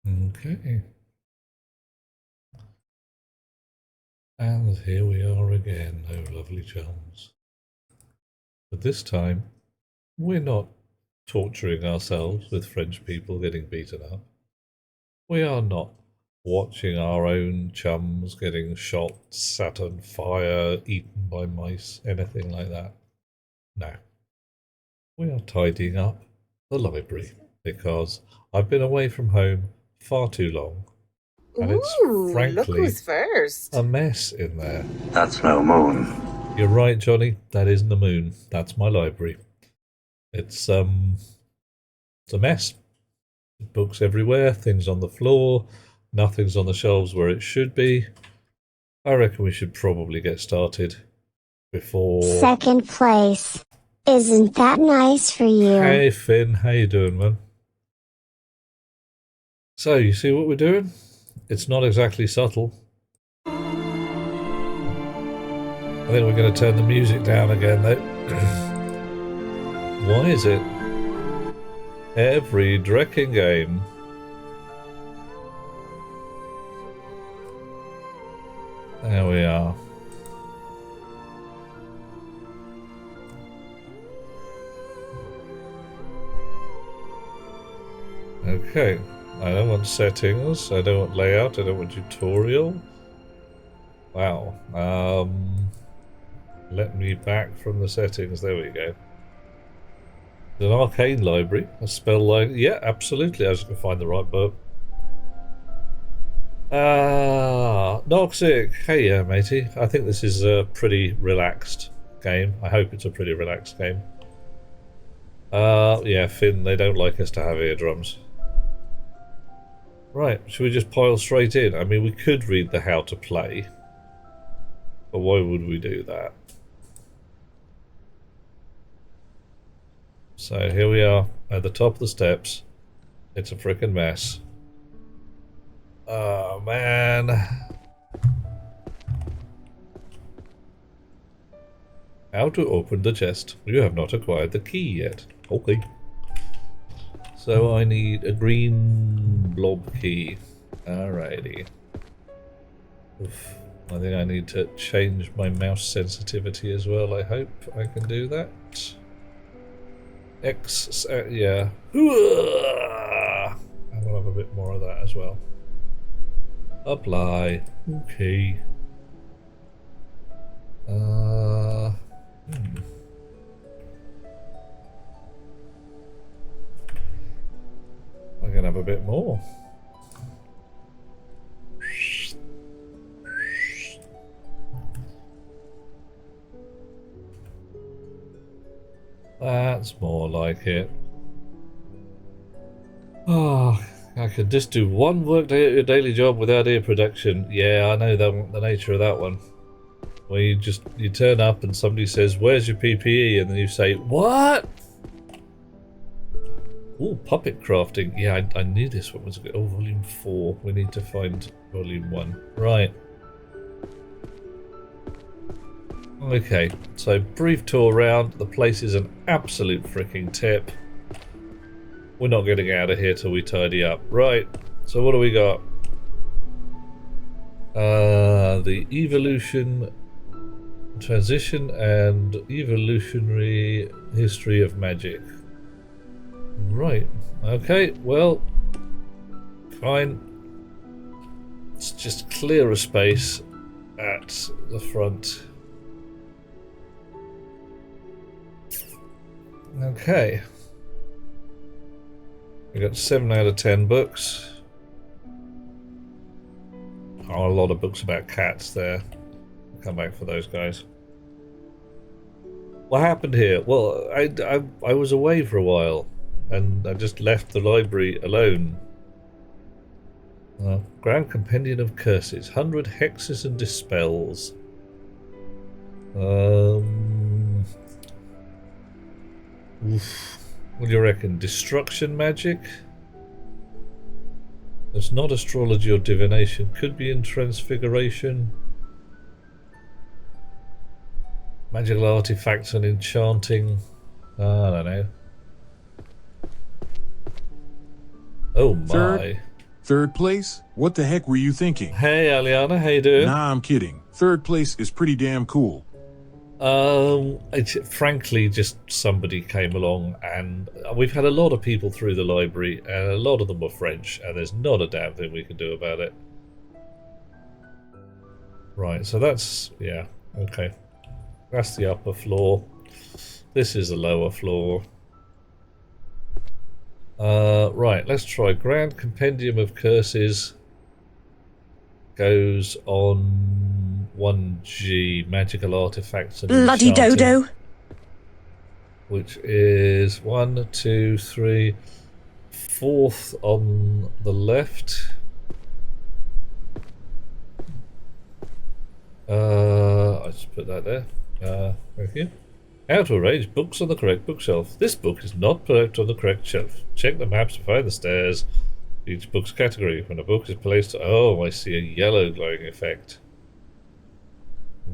Okay. And here we are again, oh lovely chums. But this time, we're not torturing ourselves with French people getting beaten up. We are not watching our own chums getting shot, set on fire, eaten by mice, anything like that. No. We are tidying up the library because I've been away from home far too long and it's Ooh, look frankly who's first. a mess in there. That's no moon. You're right, Johnny. That isn't the moon. That's my library. It's a mess. Books everywhere, things on the floor, nothing's on the shelves where it should be. I reckon we should probably get started before. Second place. Isn't that nice for you? Hey Finn, how you doing, man? So you see what we're doing? It's not exactly subtle. I think we're going to turn the music down again, though. Why is it every Drecking game there we are. Okay, I don't want settings, I don't want layout, I don't want tutorial. Wow. Let me back from the settings, there we go. An arcane library, a spell like yeah, absolutely. I just can find the right book. Noxic. Hey, matey. I think this is a pretty relaxed game. I hope it's a pretty relaxed game. Yeah, Finn, they don't like us to have eardrums. Right, should we just pile straight in? I mean, we could read the how to play. But why would we do that? So here we are at the top of the steps. It's a frickin' mess. Oh man. How to open the chest. You have not acquired the key yet. Okay. So I need a green blob key. Alrighty. Oof. I think I need to change my mouse sensitivity as well. I hope I can do that. X, yeah. I will have a bit more of that as well. Apply. Okay. I can have a bit more. That's more like it. Oh, I could just do one work day at your daily job without ear protection. Yeah, I know that the nature of that one. Where you turn up and somebody says, "Where's your PPE?" and then you say, "What?" Oh, puppet crafting. Yeah, I knew this one was good. Oh, volume 4. We need to find volume 1. Right. Okay, so brief tour around. The place is an absolute freaking tip. We're not getting out of here till we tidy up. Right, so what do we got? The evolution, transition and evolutionary history of magic. Right, okay, well, fine. Let's just clear a space at the front. Okay. We got 7 out of 10 books. Oh, a lot of books about cats there. I'll come back for those guys. What happened here? Well, I was away for a while, and I just left the library alone. Grand Compendium of Curses, 100 hexes and dispels. Oof. What do you reckon? Destruction magic? It's not astrology or divination. Could be in transfiguration. Magical artifacts and enchanting. I don't know. Oh my. Sir, Third place? What the heck were you thinking? Hey, Aliana, how you doing? Nah, I'm kidding. Third place is pretty damn cool. Frankly, just somebody came along, and we've had a lot of people through the library, and a lot of them were French, and there's not a damn thing we can do about it. Right, so that's, yeah, okay. That's the upper floor. This is the lower floor. Right, let's try. Grand Compendium of Curses goes on 1G, Magical Artifacts and Bloody Enchanting, dodo. which is 1, 2, 3, 4th on the left. I just put that there. Thank you. How to arrange books on the correct bookshelf. This book is not put on the correct shelf. Check the maps to find the stairs. Each book's category. When a book is placed... Oh, I see a yellow glowing effect.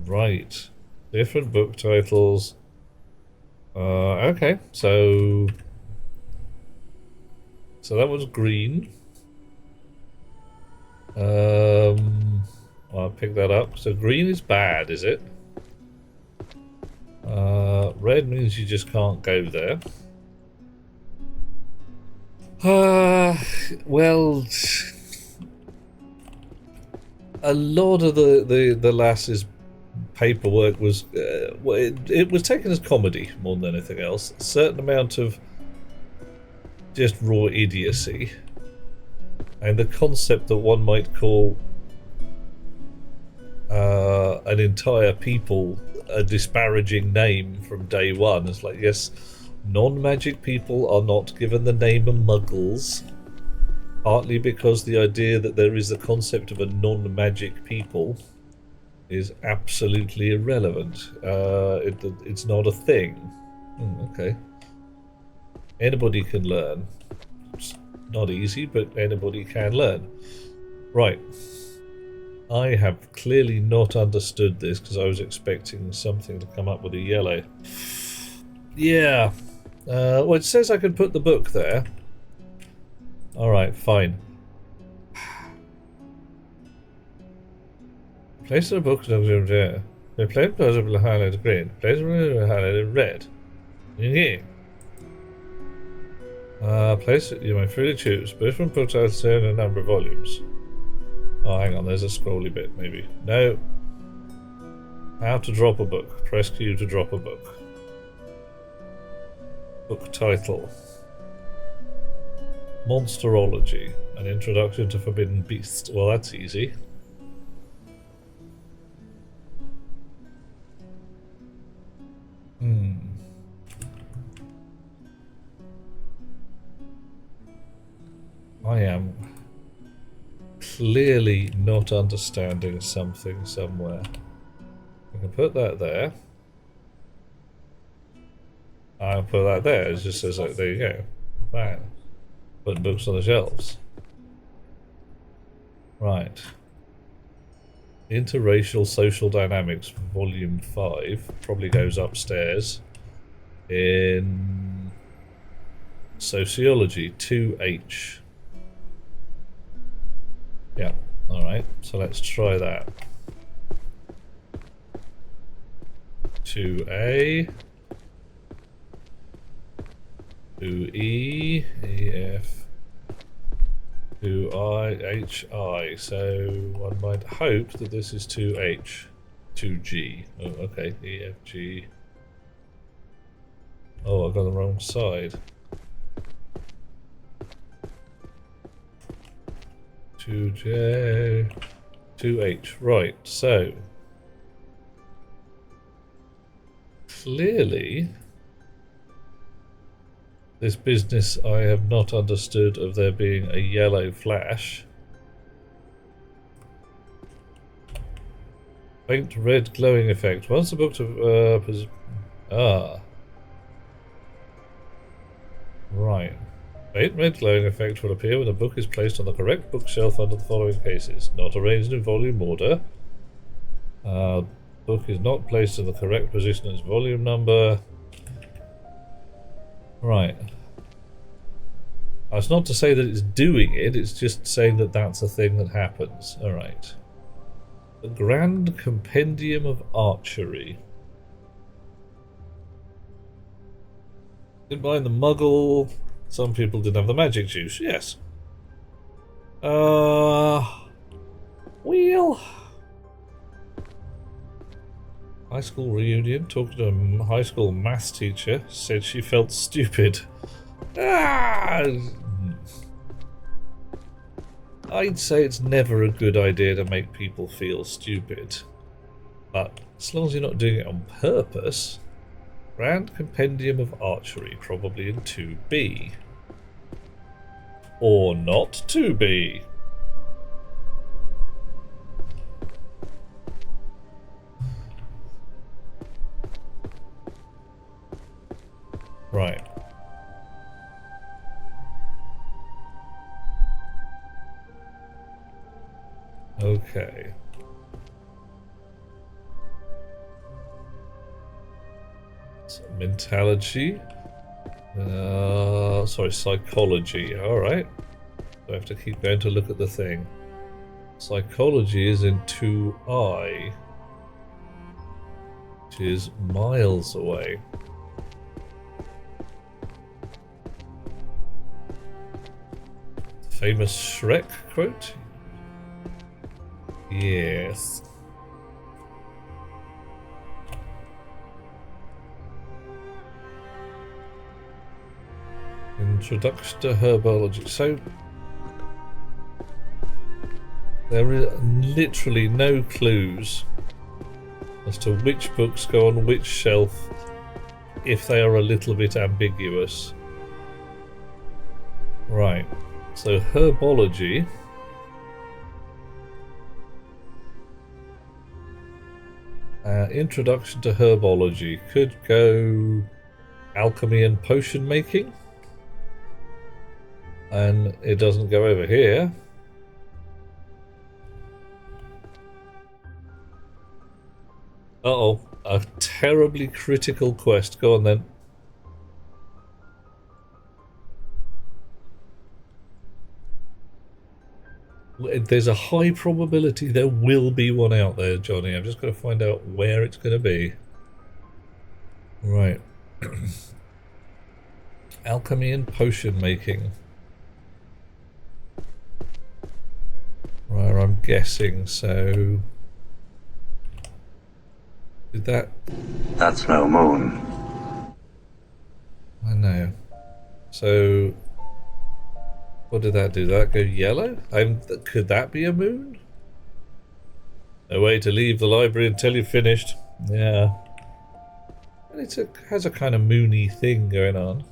Right. Different book titles. Okay, so... So that was green. I'll pick that up. So green is bad, is it? Red means you just can't go there. Well, a lot of the lass's paperwork was well, it was taken as comedy more than anything else. A certain amount of just raw idiocy, and the concept that one might call an entire people a disparaging name from day one. It's like, yes, non-magic people are not given the name of muggles, partly because the idea that there is the concept of a non-magic people is absolutely irrelevant. It's not a thing. Okay. Anybody can learn. It's not easy, but anybody can learn. Right. I have clearly not understood this because I was expecting something to come up with a yellow. Yeah. Well, it says I can put the book there. Alright, fine. Place the book in there. The plate was highlighted green. Place it highlighted red. Yeah. Place it, you may freely choose. Different books out there in a number of volumes. Oh, hang on, there's a scrolly bit, maybe. No. How to drop a book. Press Q to drop a book. Book title. Monsterology. An Introduction to Forbidden Beasts. Well, that's easy. I am clearly not understanding something somewhere. I can put that there. I'll put that there. It just says, like, there you go. Fine. Put books on the shelves. Right. Interracial Social Dynamics, Volume 5. Probably goes upstairs. In Sociology, 2H. Yeah, alright, so let's try that. 2A, 2E, EF, 2I, HI. So one might hope that this is 2H, 2G. Oh, okay, EFG. Oh, I've got the wrong side. 2J, 2H. Right, so clearly this business I have not understood of there being a yellow flash. Faint red glowing effect. Once the book to right. Faint red glowing effect will appear when the book is placed on the correct bookshelf under the following cases. Not arranged in volume order. Book is not placed in the correct position as volume number. Right. It's not to say that it's doing it, it's just saying that that's a thing that happens. Alright. The Grand Compendium of Archery. Didn't mind the muggle. Some people didn't have the magic juice, yes. Well... High school reunion. Talking to a high school maths teacher. Said she felt stupid. I'd say it's never a good idea to make people feel stupid. But as long as you're not doing it on purpose... Grand Compendium of Archery, probably in 2B. Or not 2B. Right. Okay. So, mentality. Sorry, psychology. Alright. I have to keep going to look at the thing. Psychology is in 2I. Which is miles away. Famous Shrek quote? Yes. Introduction to Herbology. So there are literally no clues as to which books go on which shelf if they are a little bit ambiguous. Right. So Herbology. Introduction to Herbology could go alchemy and potion making. And it doesn't go over here. Uh-oh, a terribly critical quest. Go on then. There's a high probability there will be one out there, Johnny. I've just got to find out where it's going to be. Right. Alchemy and potion making. Right, I'm guessing, so... Did that... That's no moon. I know. So... What did that do? Did that go yellow? Could that be a moon? No way to leave the library until you've finished. Yeah. And it has a kind of moony thing going on.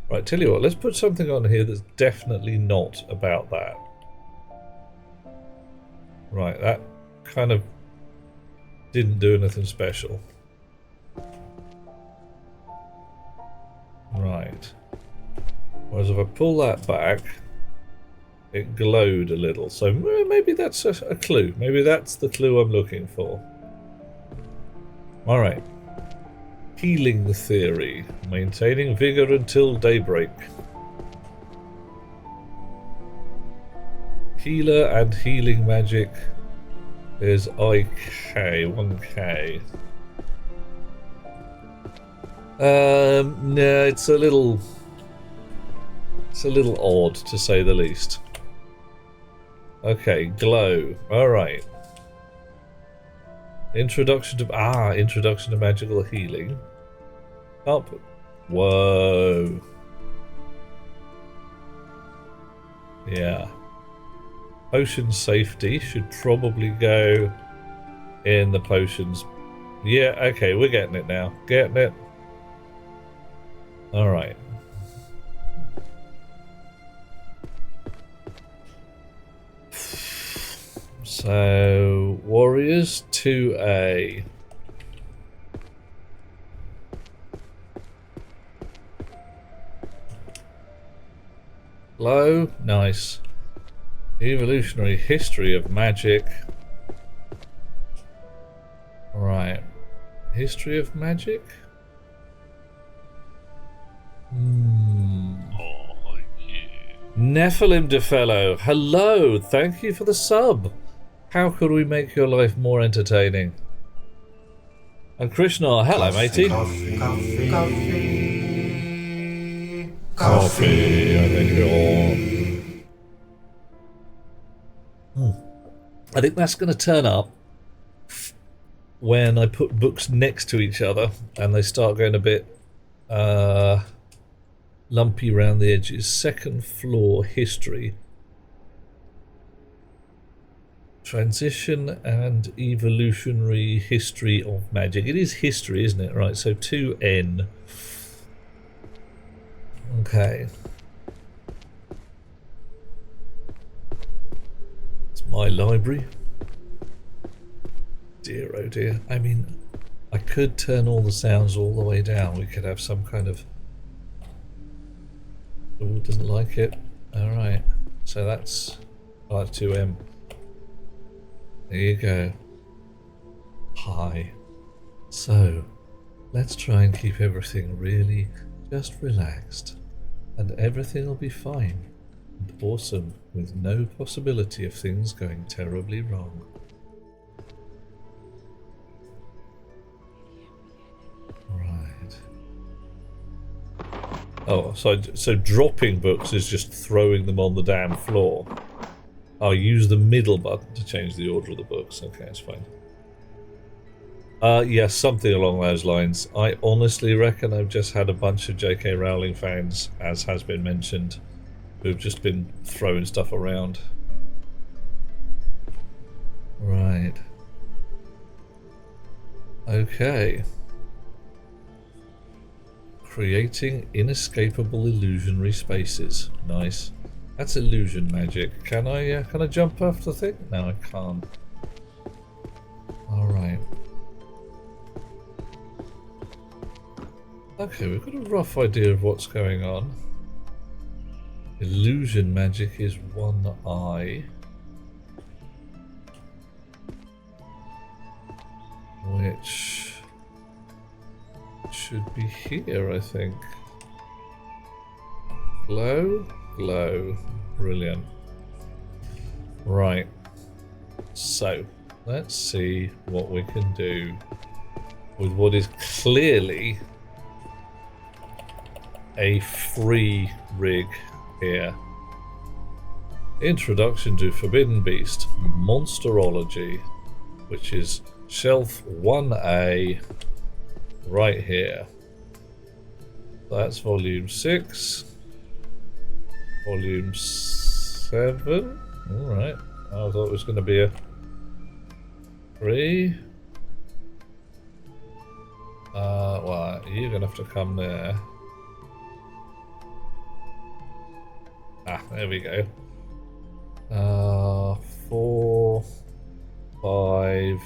Right, tell you what, let's put something on here that's definitely not about that. Right, that kind of didn't do anything special. Right. Whereas if I pull that back, it glowed a little. So maybe that's a clue. Maybe that's the clue I'm looking for. Alright. Healing theory. Maintaining vigor until daybreak. Healer and healing magic. There's IK, 1K. No, it's a little odd to say the least. Okay, glow. Alright. Introduction to magical healing. Up. Whoa. Yeah. Potion safety should probably go in the potions. Yeah, okay, we're getting it now. Getting it. Alright. So, Warriors 2A. Low, nice. Evolutionary history of magic. Right. History of magic? Nephilim DeFellow, hello, thank you for the sub. How could we make your life more entertaining? And Krishna, hello matey. Coffee, I think you're... I think that's going to turn up when I put books next to each other and they start going a bit lumpy around the edges. Second floor history. Transition and evolutionary history of magic. It is history, isn't it? Right, so 2N. Okay. It's my library. Dear oh dear. I mean, I could turn all the sounds all the way down. We could have some kind of... Oh, doesn't like it. Alright. So that's 2M. There you go. Hi. So, let's try and keep everything really just relaxed. And everything will be fine. And awesome, with no possibility of things going terribly wrong. Right. Oh, so dropping books is just throwing them on the damn floor. I'll use the middle button to change the order of the books. Okay, it's fine. Yes, something along those lines. I honestly reckon I've just had a bunch of J.K. Rowling fans, as has been mentioned, who've just been throwing stuff around. Right. Okay. Creating inescapable illusionary spaces. Nice. That's illusion magic. Can I jump off the thing? No, I can't. Alright. Okay, we've got a rough idea of what's going on. Illusion magic is one eye. Which should be here, I think. Glow? Glow. Brilliant. Right. So, let's see what we can do with what is clearly a free rig here. Introduction to Forbidden Beast, Monsterology, which is shelf 1A right here. That's volume 6. Volume 7. Alright. I thought it was going to be a 3. Well, you're going to have to come there. Ah, there we go. 4, 5.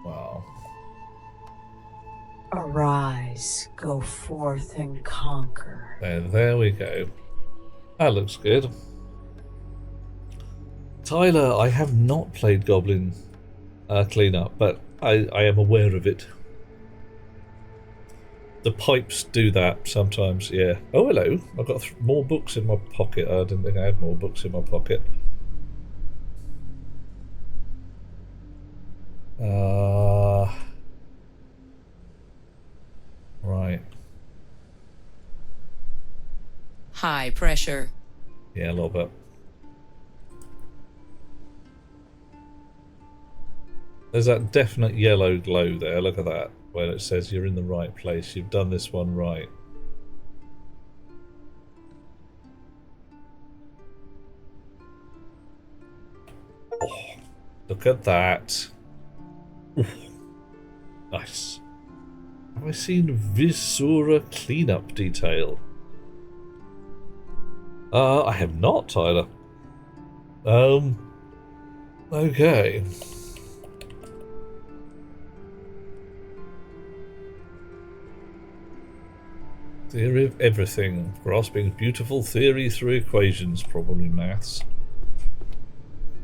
Wow. Arise, go forth and conquer. There we go. That looks good. Tyler, I have not played Goblin Cleanup, but I am aware of it. The pipes do that sometimes, yeah. Oh, hello. I've got more books in my pocket. I didn't think I had more books in my pocket. Right. High pressure. Yeah, a little bit. There's that definite yellow glow there. Look at that. Where it says you're in the right place. You've done this one right. Oh, look at that. Oof. Nice. Have I seen Visura cleanup detail? I have not, Tyler. Okay. Theory of everything. Grasping beautiful theory through equations, probably maths.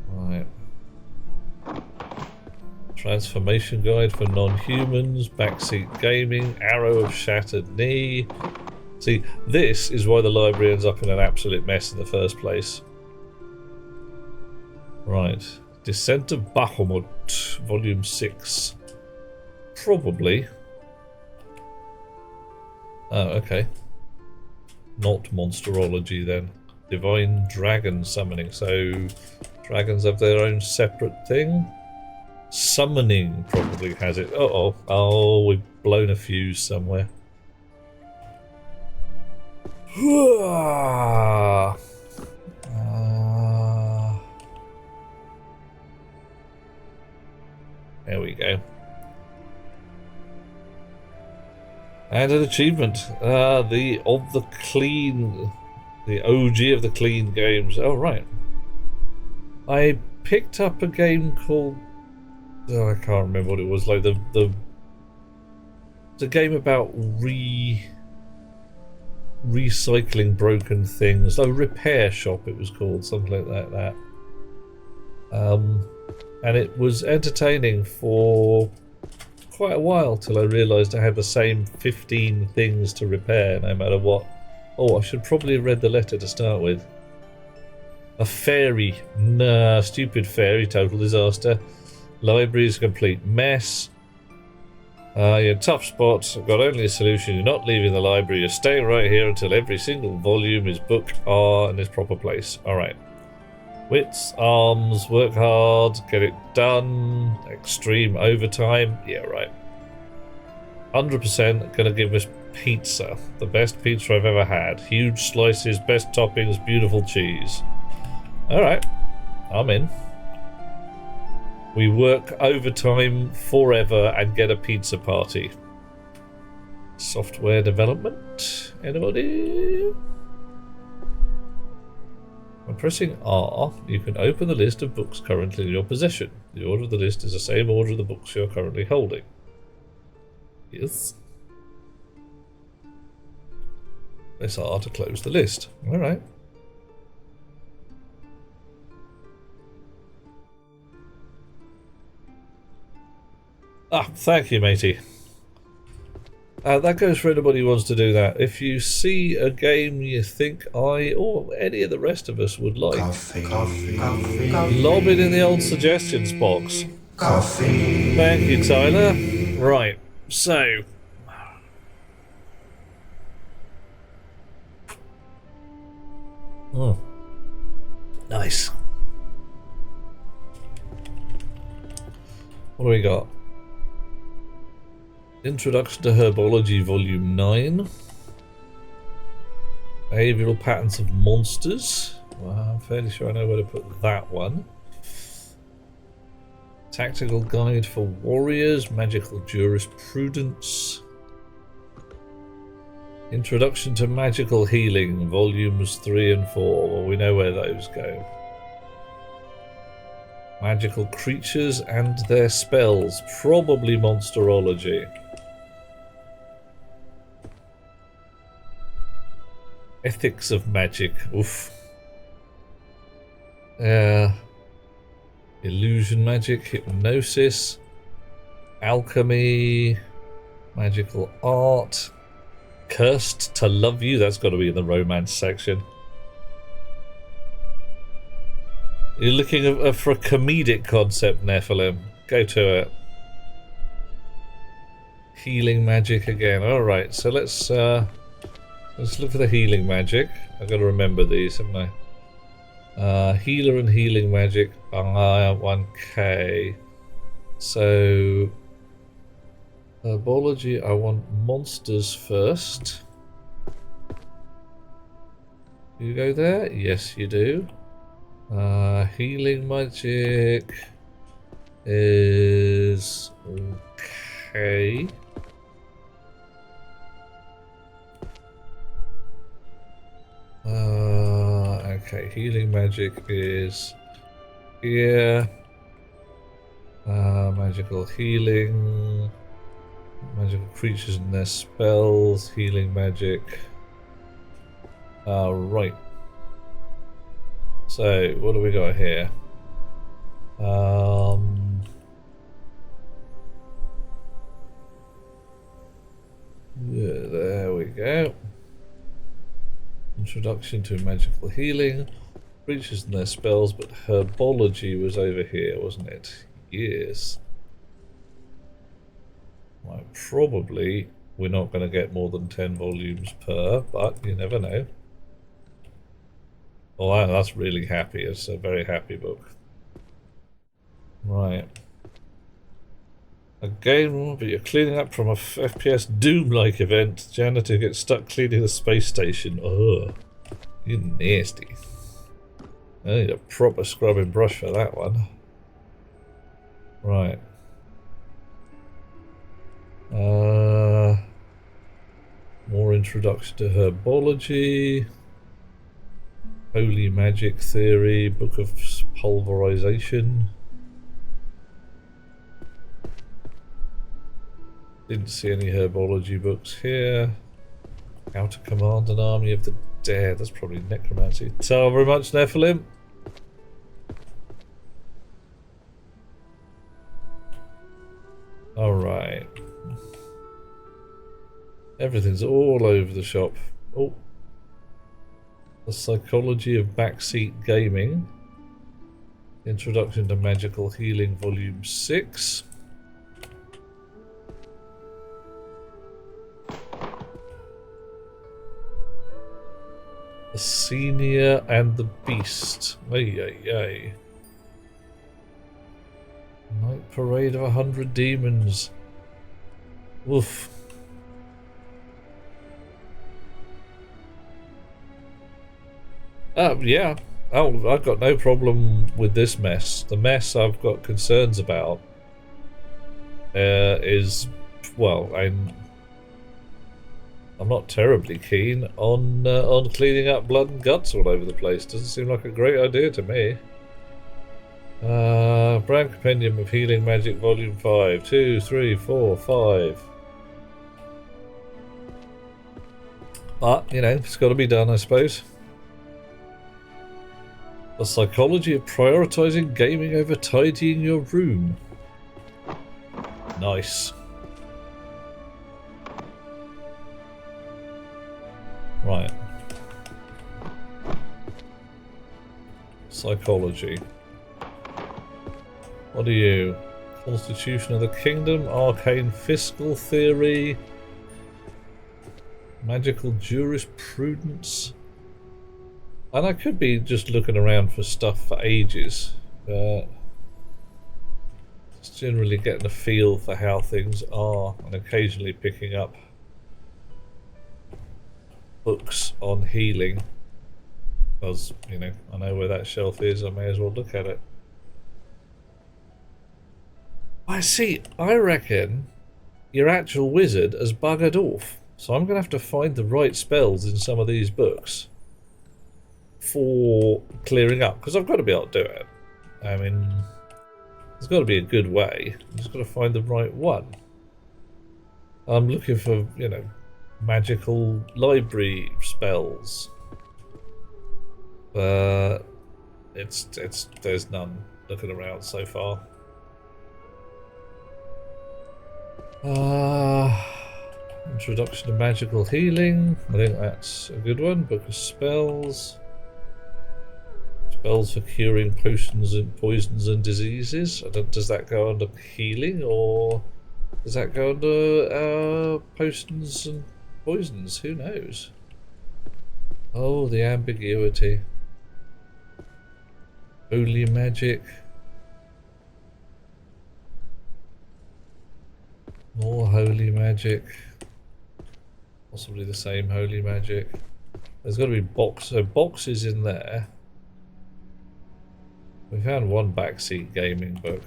Right. Transformation guide for non-humans, backseat gaming, arrow of shattered knee, See, this is why the library ends up in an absolute mess in the first place. Right. Descent of Bahamut, Volume 6. Probably. Oh, okay. Not monsterology then. Divine dragon summoning. So, dragons have their own separate thing. Summoning probably has it. Uh-oh. Oh, we've blown a fuse somewhere. There we go. And an achievement. The OG of the clean games. Oh, right. I picked up a game called... Oh, I can't remember what it was. Like the game about recycling broken things. Like Repair Shop it was called. Something like that. And it was entertaining for quite a while till I realised I had the same 15 things to repair no matter what. Oh, I should probably have read the letter to start with. A fairy. Nah, stupid fairy, total disaster. Library is a complete mess. You're in a tough spot. I've got only a solution. You're not leaving the library. You're staying right here until every single volume is booked in its proper place. Alright. Wits, arms, work hard, get it done, extreme overtime. Yeah, right. 100% gonna give us pizza. The best pizza I've ever had. Huge slices, best toppings, beautiful cheese. Alright, I'm in. We work overtime forever and get a pizza party. Software development. Anybody? By pressing R, you can open the list of books currently in your possession. The order of the list is the same order of the books you're currently holding. Yes. Press R to close the list. Alright. Ah, thank you, matey. That goes for anybody who wants to do that. If you see a game you think I or any of the rest of us would like, lob it in the old suggestions box. Thank you, Tyler. Right, so... Oh. Nice. What do we got? Introduction to Herbology Volume 9. Behavioural Patterns of Monsters. Well, I'm fairly sure I know where to put that one. Tactical Guide for Warriors. Magical Jurisprudence. Introduction to Magical Healing, Volumes 3 and 4. Well, we know where those go. Magical Creatures and Their Spells. Probably Monsterology. Ethics of Magic. Oof. Illusion Magic, Hypnosis, Alchemy, Magical Art, Cursed to Love You. That's got to be in the romance section. You're looking for a comedic concept, Nephilim. Go to it. Healing Magic again. Alright, so let's look for the Healing Magic. I've got to remember these, haven't I? Healer and Healing Magic are 1k. So... Herbology, I want monsters first. You go there? Yes, you do. Healing Magic is okay. Okay, Healing Magic is here. Magical Healing. Magical Creatures and their spells. Healing Magic. Right. So, what do we got here? Yeah, there we go. Introduction to magical healing. Creatures and their spells, but herbology was over here, wasn't it? Yes. Right, probably we're not going to get more than 10 volumes per, but you never know. Oh, that's really happy. It's a very happy book. Right. A game, but you're cleaning up from a FPS Doom-like event. Janitor gets stuck cleaning the space station. Ugh. You nasty. I need a proper scrubbing brush for that one. Right. More introduction to herbology. Holy magic theory. Book of pulverization. Didn't see any herbology books here. How to command an army of the dead. That's probably necromancy. So very much, Nephilim. Alright. Everything's all over the shop. Oh. The Psychology of Backseat Gaming. Introduction to Magical Healing Volume 6. The Senior and the Beast. Ay, ay, ay. Night Parade of 100 Demons. Woof. Yeah. Oh, I've got no problem with this mess. The mess I've got concerns about is, well, I'm not terribly keen on cleaning up blood and guts all over the place. Doesn't seem like a great idea to me. Brand Compendium of Healing Magic Volume 5. 2, 3, 4, 5. But, you know, it's got to be done, I suppose. The Psychology of Prioritizing Gaming Over Tidying Your Room. Nice. Right. Psychology. What are you? Constitution of the Kingdom, Arcane Fiscal Theory, Magical Jurisprudence. And I could be just looking around for stuff for ages, but just generally getting a feel for how things are and occasionally picking up books on healing. Because, you know, I know where that shelf is, I may as well look at it. I see, I reckon your actual wizard has buggered off. So I'm going to have to find the right spells in some of these books for clearing up, because I've got to be able to do it. I mean, there's got to be a good way. I've just got to find the right one. I'm looking for, you know, magical library spells, but there's none looking around so far. Introduction to Magical Healing. I think that's a good one. Book of Spells. Spells for curing poisons and diseases. Does that go under healing, or does that go under potions and poisons? Who knows? Oh, the ambiguity. Holy magic. More holy magic. Possibly the same holy magic. There's got to be boxes in there. We found one backseat gaming book.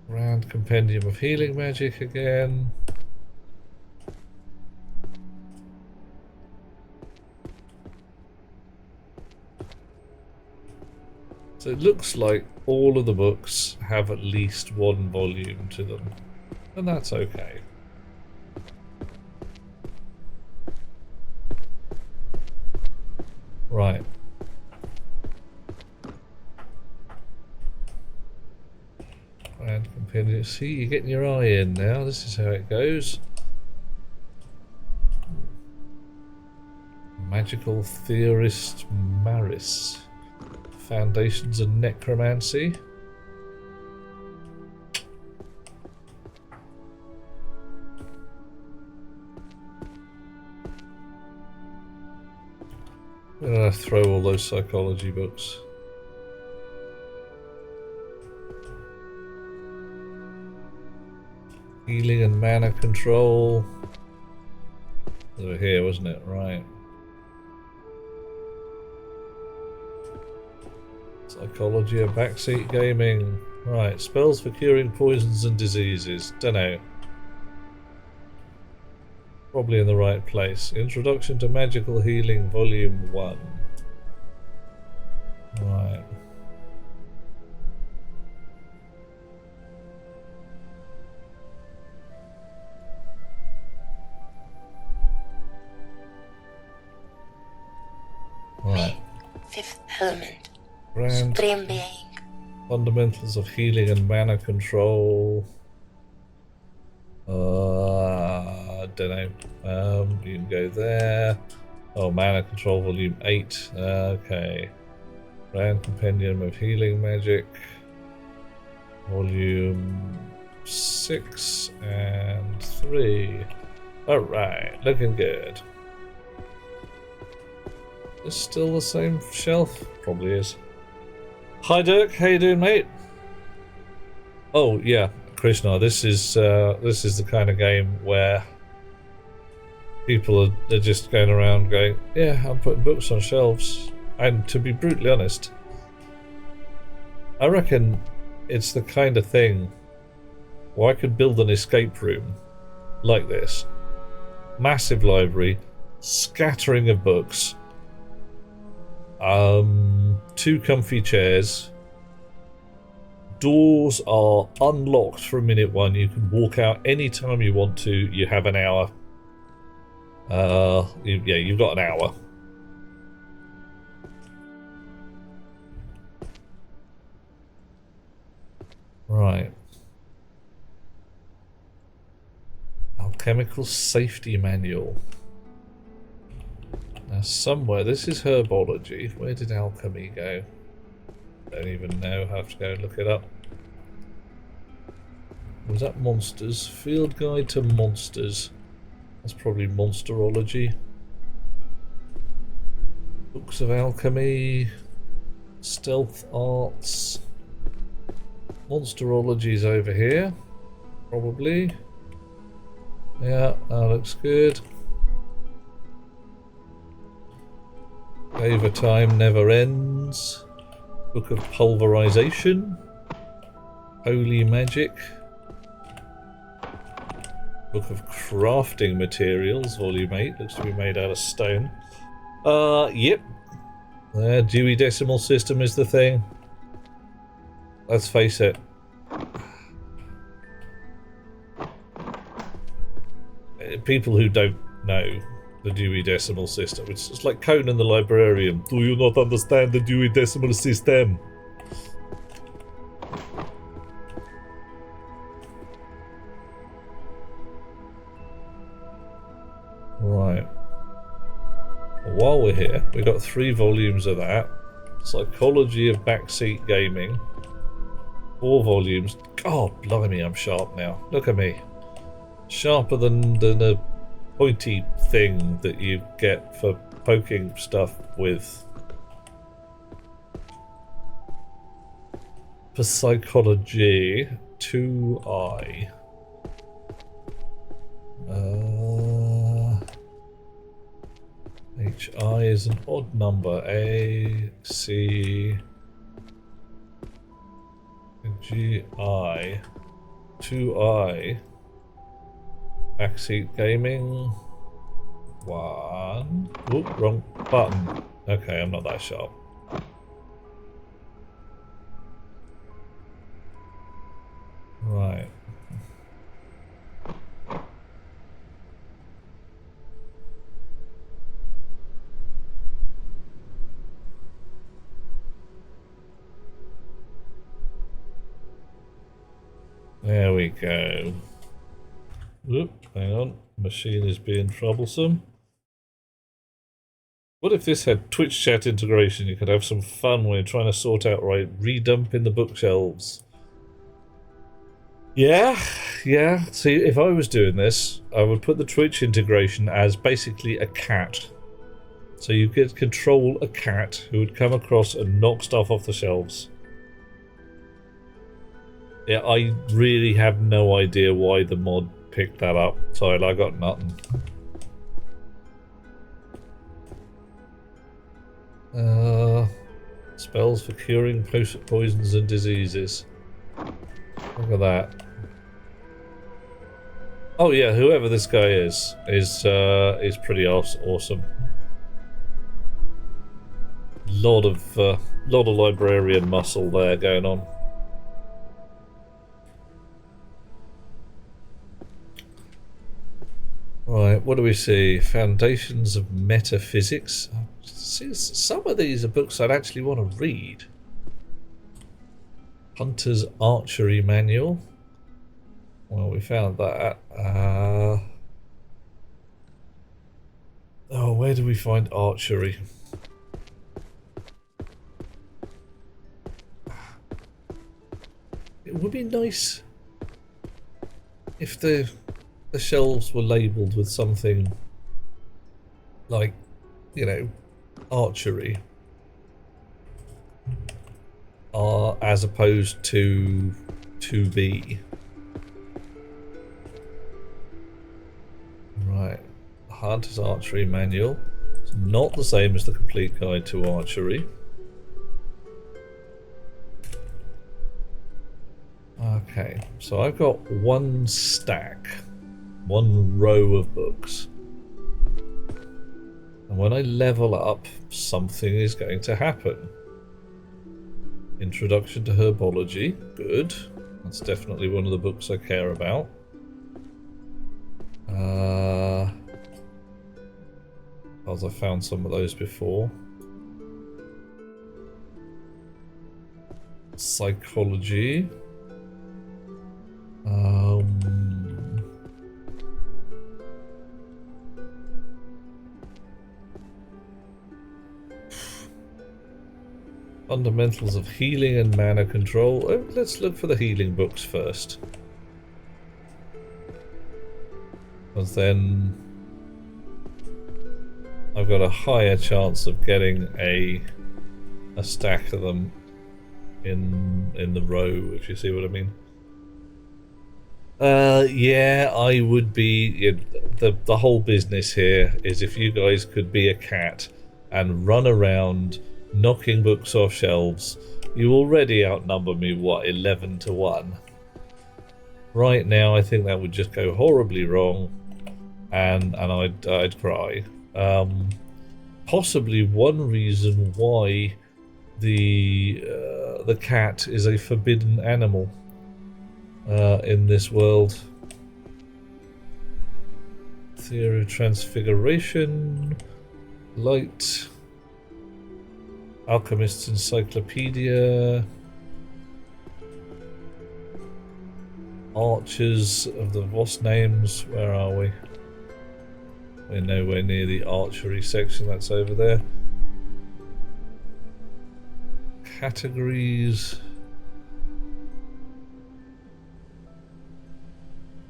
Grand Compendium of Healing Magic again. So it looks like all of the books have at least one volume to them, and that's okay. Right. And compendium. See, you're getting your eye in now. This is how it goes. Magical Theorist Maris. Foundations of Necromancy. Where did I throw all those psychology books? Healing and mana control. Over here, wasn't it? Right. Psychology of backseat gaming. Right. Spells for curing poisons and diseases. Dunno. Probably in the right place. Introduction to Magical Healing, Volume 1. Right. Right. Fifth element. Grand Supreme being. Fundamentals of healing and mana control. Don't know. You can go there. Oh, mana control volume 8. Okay. Grand Compendium of Healing Magic. Volume 6 and 3. Alright, looking good. Is still the same shelf? Probably is. Hi Dirk, how you doing, mate? Oh yeah, Krishna. This is the kind of game where people are just going around going, yeah, I'm putting books on shelves. And to be brutally honest, I reckon it's the kind of thing where I could build an escape room like this. Massive library, scattering of books. 2 comfy chairs. Doors are unlocked from minute 1. You can walk out anytime you want to. You have an hour. Yeah, you've got an hour. Right. Alchemical Safety Manual. Now somewhere, this is herbology. Where did alchemy go? Don't even know. I have to go and look it up. Was that monsters? Field guide to monsters. That's probably monsterology. Books of alchemy. Stealth arts. Monsterology's over here. Probably. Yeah, that looks good. Over time never ends. Book of Pulverization. Holy Magic. Book of Crafting Materials, Volume 8. Looks to be made out of stone. Yep. Dewey Decimal System is the thing. Let's face it. People who don't know the Dewey Decimal System, it's just like Conan the Librarian. Do you not understand the Dewey Decimal System? Right. While we're here, we've got 3 volumes of that. Psychology of Backseat Gaming. 4 volumes. God, blimey, I'm sharp now. Look at me. Sharper than a pointy thing that you get for poking stuff with. For psychology, 2i. HI is an odd number. A, C, G, I. 2i. Backseat gaming. 1. Oop, wrong button. Okay, I'm not that sharp. Right. There we go. Oop, hang on. Machine is being troublesome. What if this had Twitch chat integration? You could have some fun when you're trying to sort out, right, redump in the bookshelves. Yeah. See, if I was doing this, I would put the Twitch integration as basically a cat. So you could control a cat who would come across and knock stuff off the shelves. Yeah, I really have no idea why the mod picked that up. Sorry, I got nothing. Spells for curing poisons and diseases. Look at that. Oh yeah, whoever this guy is pretty awesome. Lot of librarian muscle there going on. Right, what do we see? Foundations of Metaphysics. See, some of these are books I'd actually want to read. Hunter's Archery Manual. Well, we found that. Oh, where do we find archery? It would be nice if the shelves were labelled with something like, you know, archery, as opposed to 2B. Right, Hunter's Archery Manual. It's not the same as the Complete Guide to Archery. Okay, so I've got one stack, one row of books. And when I level up, something is going to happen. Introduction to Herbology, good. That's definitely one of the books I care about. As I found some of those before. Psychology. Fundamentals of Healing and Mana Control. Let's look for the healing books first. Because then I've got a higher chance of getting a stack of them in the row, if you see what I mean. Yeah, I would be... The whole business here is if you guys could be a cat and run around knocking books off shelves. You already outnumber me, what, 11 to 1? Right now, I think that would just go horribly wrong, and I'd cry. Possibly one reason why the cat is a forbidden animal in this world. Theory of Transfiguration, Light, Alchemist's Encyclopedia, Archers of the Voss names. Where are we? We're nowhere near the archery section, that's over there. Categories.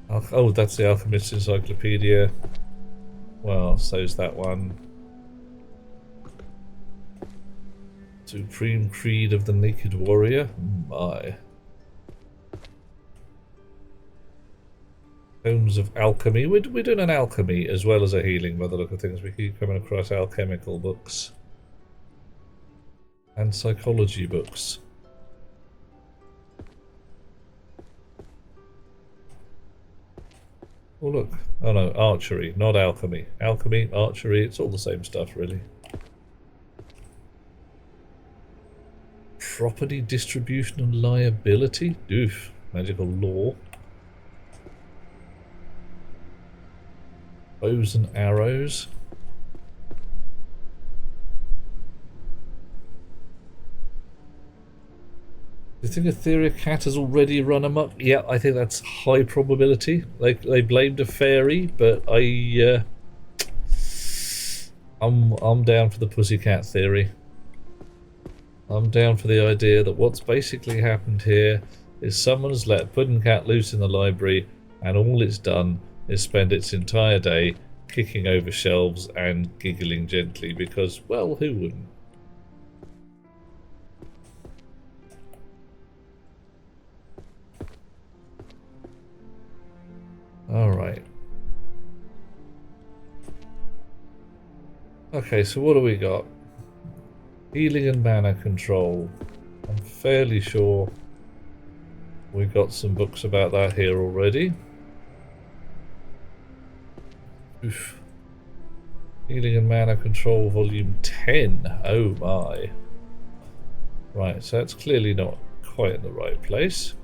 Oh, that's the Alchemist's Encyclopedia. Well, so's that one. Supreme Creed of the Naked Warrior. My. Tomes of Alchemy. We're doing an alchemy as well as a healing by the look of things. We keep coming across alchemical books. And psychology books. Oh look. Oh no, archery, not alchemy. Alchemy, archery, it's all the same stuff really. Property distribution and liability. Oof. Magical law. Bows and arrows. Do you think a theory of cat has already run amok? Yeah, I think that's high probability. They blamed a fairy, but I I'm down for the pussycat theory. I'm down for the idea that what's basically happened here is someone's let Puddingcat loose in the library, and all it's done is spend its entire day kicking over shelves and giggling gently because, well, who wouldn't? Alright. Okay, so what do we got? Healing and mana control. I'm fairly sure we've got some books about that here already. Oof. Healing and mana control volume 10. Oh my. Right, so that's clearly not quite in the right place.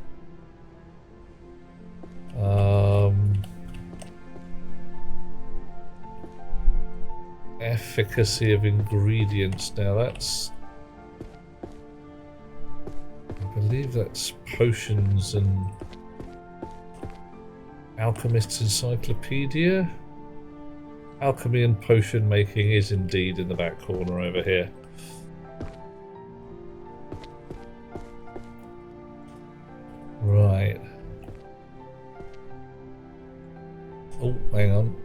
Efficacy of ingredients. Now that's... I believe that's potions and Alchemist's Encyclopedia. Alchemy and potion making is indeed in the back corner over here. Right. Oh, hang on.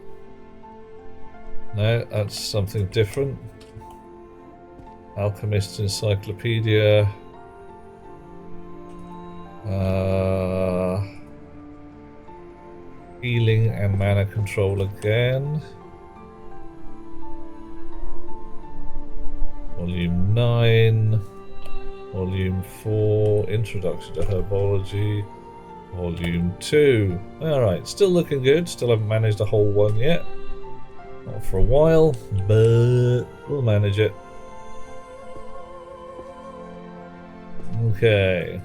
No, that's something different. Alchemist's Encyclopedia. Healing and mana control again. Volume 9. Volume 4. Introduction to Herbology. Volume 2. Alright, still looking good. Still haven't managed a whole one yet. Not for a while, but we'll manage it. Okay.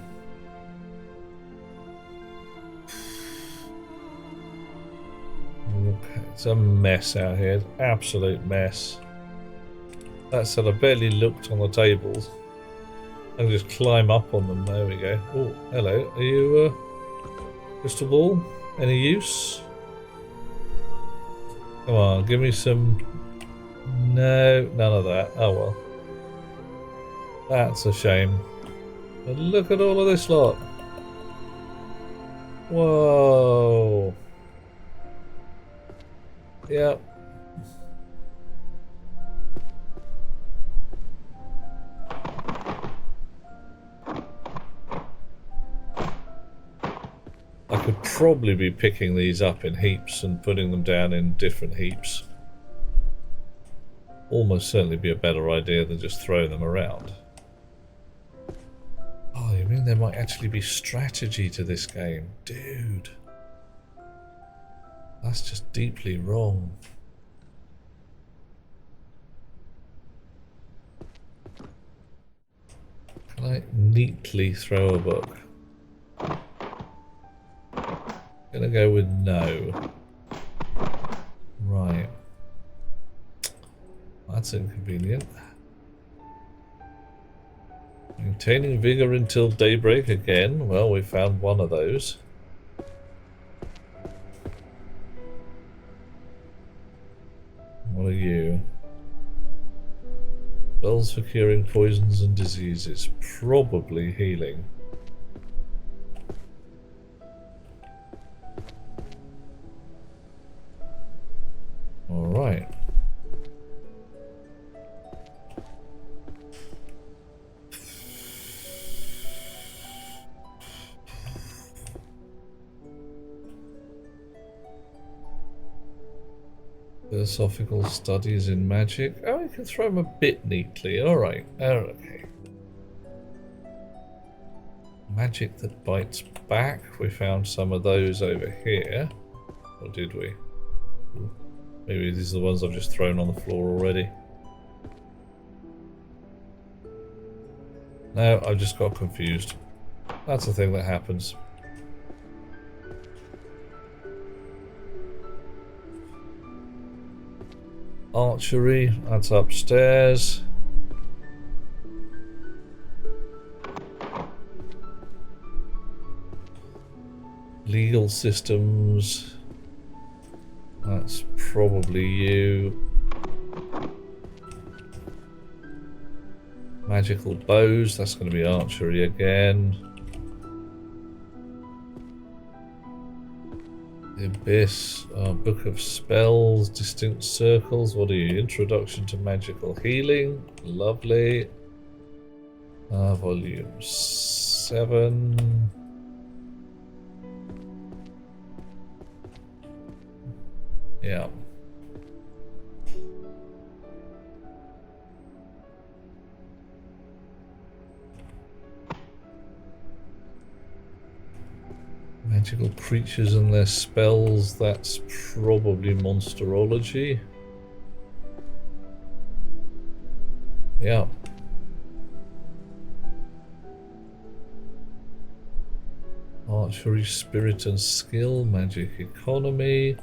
Okay, it's a mess out here. It's an absolute mess. That said, I barely looked on the tables. I can just climb up on them. There we go. Oh, hello. Are you crystal ball? Any use? Come on, give me some... No, none of that. Oh well. That's a shame. But look at all of this lot. Whoa. Yep. I could probably be picking these up in heaps and putting them down in different heaps. Almost certainly be a better idea than just throwing them around. Oh, you mean there might actually be strategy to this game? Dude. That's just deeply wrong. Can I neatly throw a book? Gonna go with no. Right. That's inconvenient. Maintaining vigor until daybreak again. Well, we found one of those. What are you? Spells for curing poisons and diseases. Probably healing. Alright. Philosophical studies in magic. Oh, you can throw them a bit neatly. Alright. Okay. Magic that bites back. We found some of those over here. Or did we? Maybe these are the ones I've just thrown on the floor already. No, I just got confused. That's a thing that happens. Archery, that's upstairs. Legal systems. That's probably you. Magical bows, that's going to be archery again. The Abyss, Book of Spells, Distinct Circles. What are you? Introduction to Magical Healing. Lovely. Volume 7. Yeah. Magical creatures and their spells, that's probably monsterology. Yeah. Archery, spirit and skill, magic economy.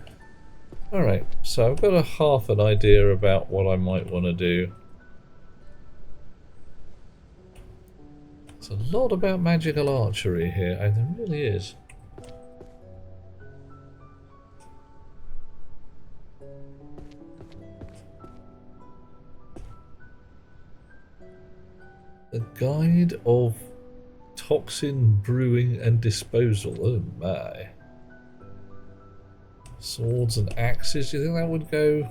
Alright, so I've got a half an idea about what I might want to do. There's a lot about magical archery here, and there really is. The Guide of Toxin Brewing and Disposal. Oh my. Swords and axes, do you think that would go?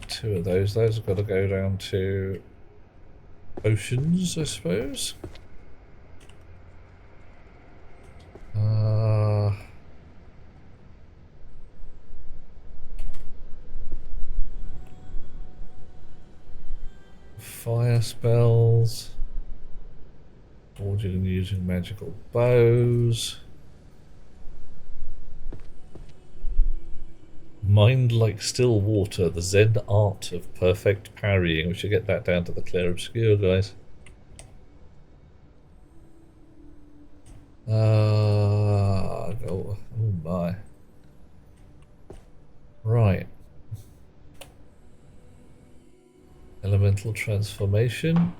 2 of those. Those have got to go down to oceans, I suppose. Fire spells. Forging and using magical bows. Mind like still water, the Zen art of perfect parrying. We should get that down to the Clair Obscure, guys. Oh my. Right. Elemental transformation.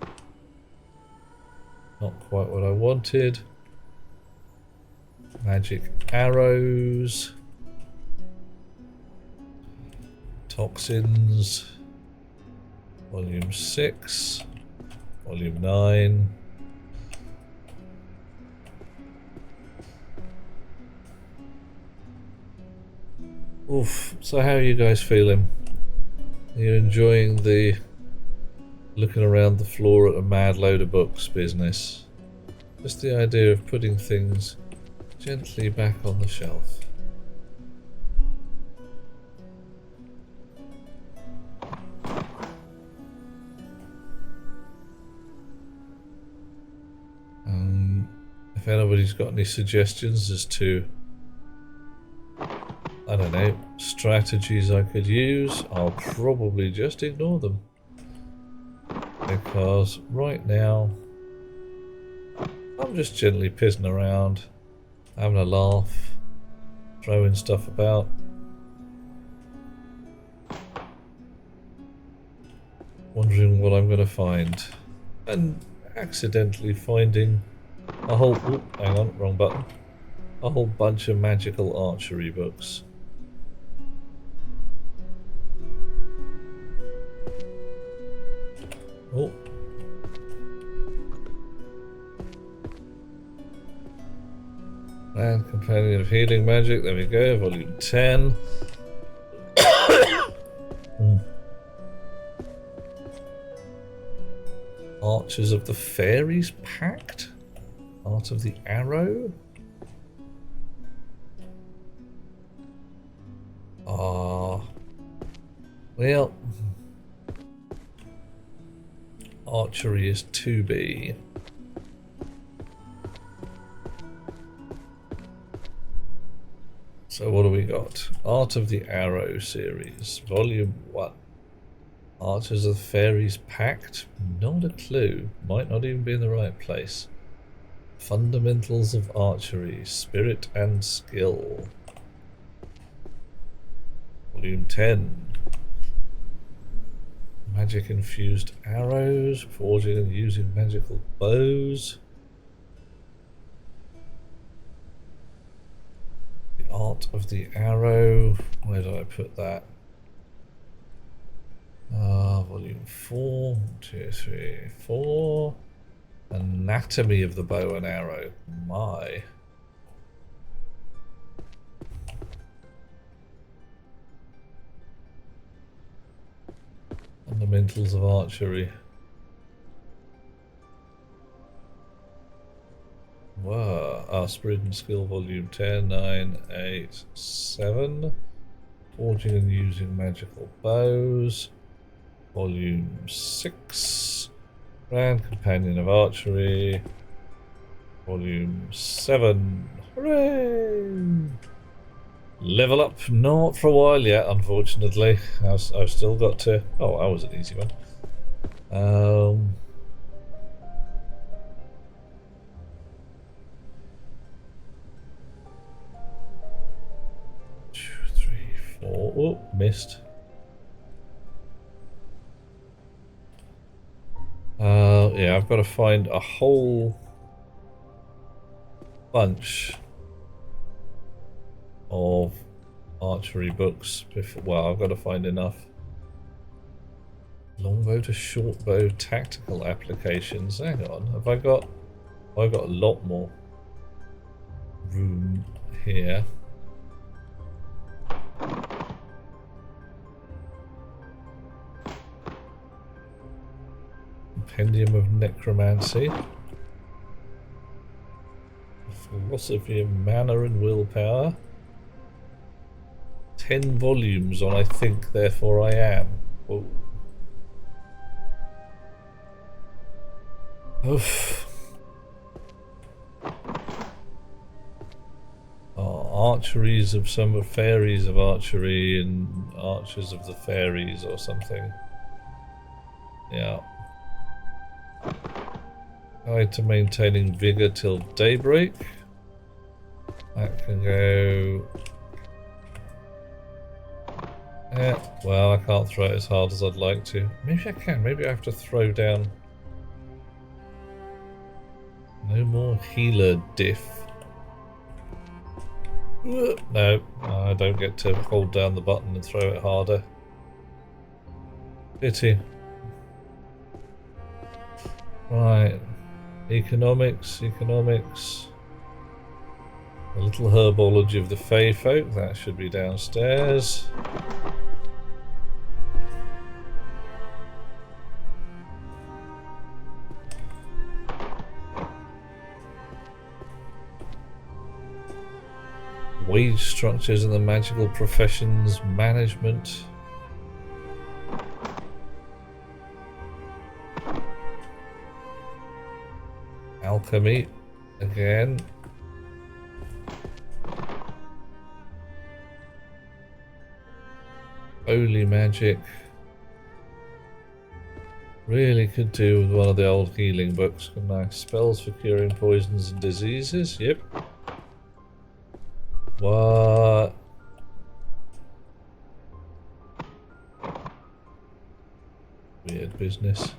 Not quite what I wanted. Magic arrows. Toxins. Volume 6. Volume 9. Oof. So how are you guys feeling? Are you enjoying the looking around the floor at a mad load of books business? Just the idea of putting things gently back on the shelf. If anybody's got any suggestions as to, I don't know, strategies I could use, I'll probably just ignore them. Because right now, I'm just gently pissing around, having a laugh, throwing stuff about. Wondering what I'm going to find. And accidentally finding a whole... Oop, hang on, wrong button. A whole bunch of magical archery books. Oh. And Companion of Healing Magic, there we go, volume 10. Archers of the Fairies Pact? Art of the Arrow? Well, archery is to be. So what do we got? Art of the Arrow series, volume 1. Archers of the Fairies Pact? Not a clue. Might not even be in the right place. Fundamentals of Archery, Spirit and Skill. Volume 10. Magic infused arrows, forging and using magical bows. The Art of the Arrow. Where did I put that? Volume 4, 2, 3, 4. Anatomy of the bow and arrow. My. Fundamentals of archery. Wow. Spirit and Skill Volume 10, 9, 8, 7. Forging and using magical bows. Volume 6. Grand Companion of Archery. Volume 7. Hooray! Level up, not for a while yet, unfortunately. I've still got to... Oh, that was an easy one. 2, 3, 4. Oh, missed. Yeah, I've got to find a whole bunch of archery books before. Well, I've got to find enough. Longbow to shortbow tactical applications. Hang on, have I got? I've got a lot more room here. Compendium of Necromancy. Philosophy of Mana and Willpower. 10 volumes on I Think, Therefore I Am. Whoa. Oof. Archeries of some fairies of archery and archers of the fairies or something. Yeah. Guide to maintaining vigor till daybreak. That can go. Yeah, well, I can't throw it as hard as I'd like to. Maybe I can. Maybe I have to throw down. No more healer diff. No, I don't get to hold down the button and throw it harder. Pity. Right. Economics. A little herbology of the Fey folk. That should be downstairs. Wage structures in the magical professions, management. Alchemy, again. Holy magic. Really could do with one of the old healing books, couldn't I? Spells for curing poisons and diseases, yep. What? Weird business.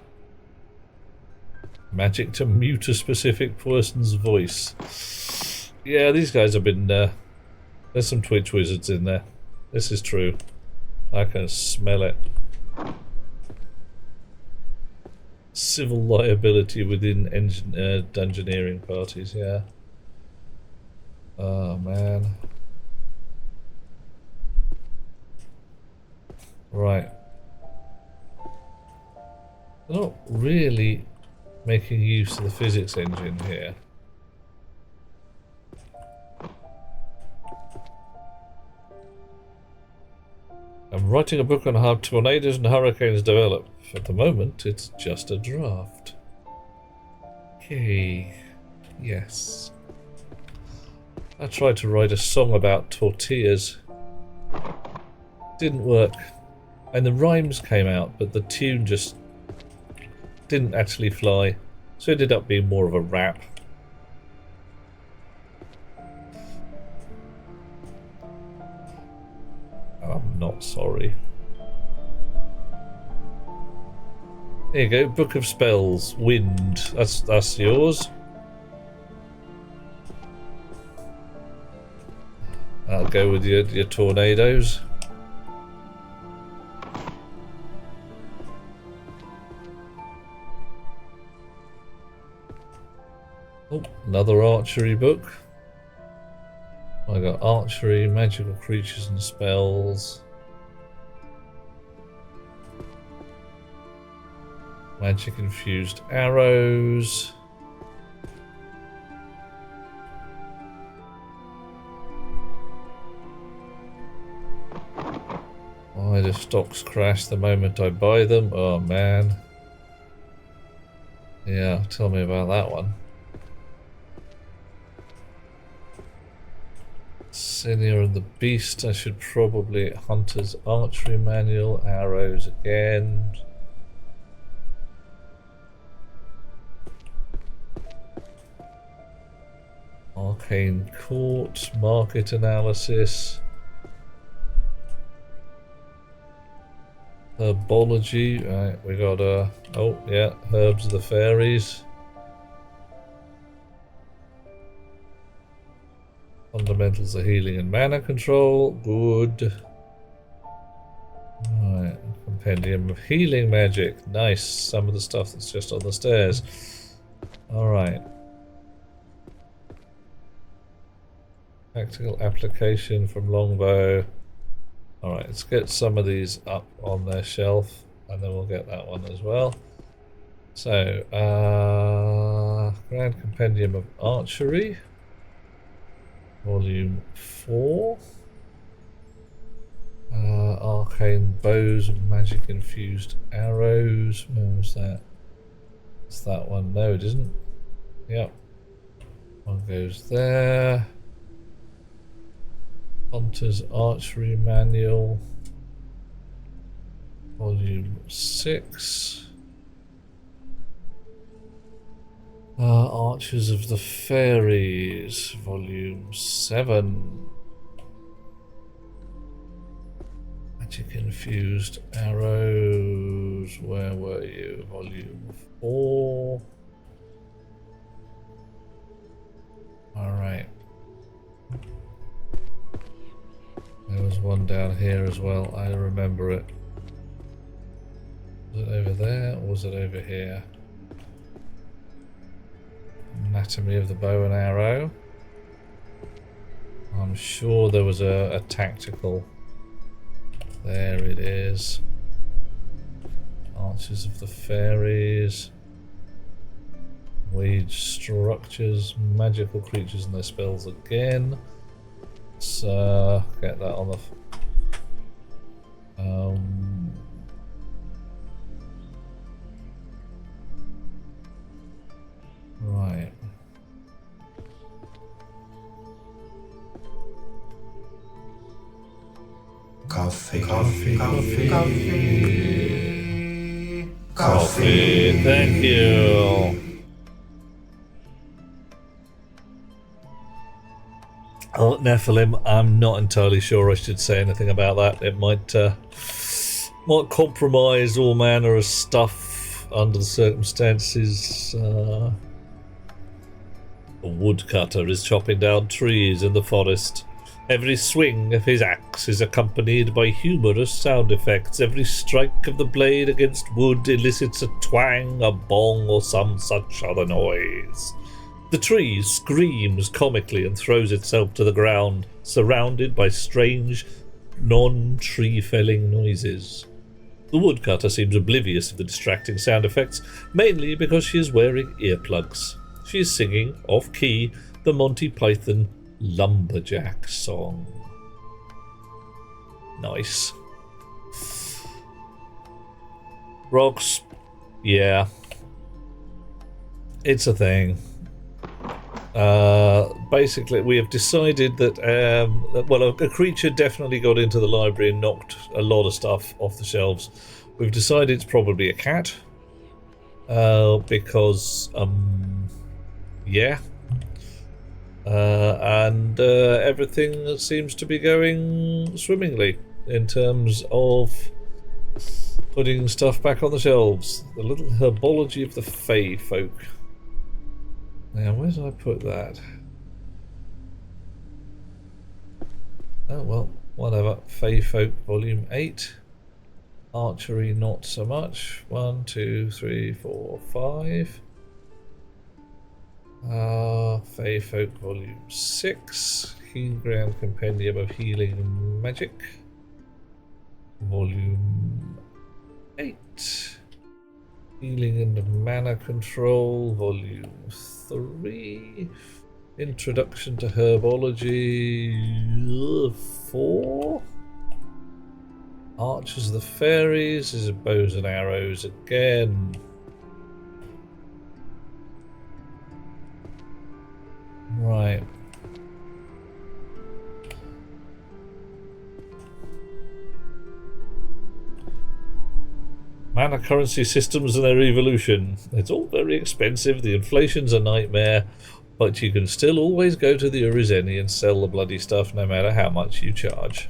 Magic to mute a specific person's voice. Yeah, these guys have been... there's some Twitch wizards in there. This is true. I can smell it. Civil liability within dungeoneering parties, yeah. Oh, man. Right. They're not really making use of the physics engine here. I'm writing a book on how tornadoes and hurricanes develop. At the moment, it's just a draft. Okay. Yes. I tried to write a song about tortillas. Didn't work. And the rhymes came out, but the tune just didn't actually fly. So it ended up being more of a rap. I'm not sorry. There you go, Book of Spells, Wind. That's yours. I'll go with your tornadoes. Oh, another archery book. I got archery, magical creatures and spells. Magic infused arrows. Why do stocks crash the moment I buy them? Oh man. Yeah, tell me about that one. Senior and the Beast. I should probably Hunter's Archery Manual. Arrows again. Arcane Court. Market Analysis. Herbology. Right, we got oh yeah, Herbs of the Fairies. Fundamentals of healing and mana control. Good. Alright. Compendium of healing magic. Nice. Some of the stuff that's just on the stairs. Alright. Practical application from Longbow. Alright, let's get some of these up on their shelf and then we'll get that one as well. So, Grand Compendium of Archery. Volume 4. Arcane Bows and Magic Infused Arrows. Where was that? It's that one. No, it isn't. Yep. One goes there. Hunter's Archery Manual. Volume 6. Archers of the Fairies, Volume 7. Magic Infused Arrows, where were you? Volume 4. Alright. There was one down here as well, I remember it. Was it over there or was it over here? Anatomy of the Bow and Arrow. I'm sure there was a tactical. There it is. Archers of the Fairies. Wage structures, magical creatures and their spells again. Let's get that on the. Right. Coffee. Thank you. Oh, Nephilim, I'm not entirely sure I should say anything about that. It might compromise all manner of stuff under the circumstances. A woodcutter is chopping down trees in the forest. Every swing of his axe is accompanied by humorous sound effects. Every strike of the blade against wood elicits a twang, a bong, or some such other noise. The tree screams comically and throws itself to the ground, surrounded by strange, non-tree felling noises. The woodcutter seems oblivious of the distracting sound effects, mainly because she is wearing earplugs. She is singing, off-key, the Monty Python Lumberjack song. Nice. Rocks. Yeah. It's a thing. Basically, we have decided that, well, a creature definitely got into the library and knocked a lot of stuff off the shelves. We've decided it's probably a cat. Because, yeah. And everything seems to be going swimmingly in terms of putting stuff back on the shelves. The little herbology of the Fey folk. Now, where did I put that? Oh, well, whatever. Fey folk, volume 8. Archery, not so much. 1, 2, 3, 4, 5. Fey Folk Volume 6. Grand Compendium of Healing and Magic. Volume 8. Healing and Mana Control. Volume 3. Introduction to Herbology 4. Archers of the Fairies is bows and arrows again. Right. Mana currency systems and their evolution. It's all very expensive, the inflation's a nightmare, but you can still always go to the Urizeni and sell the bloody stuff no matter how much you charge.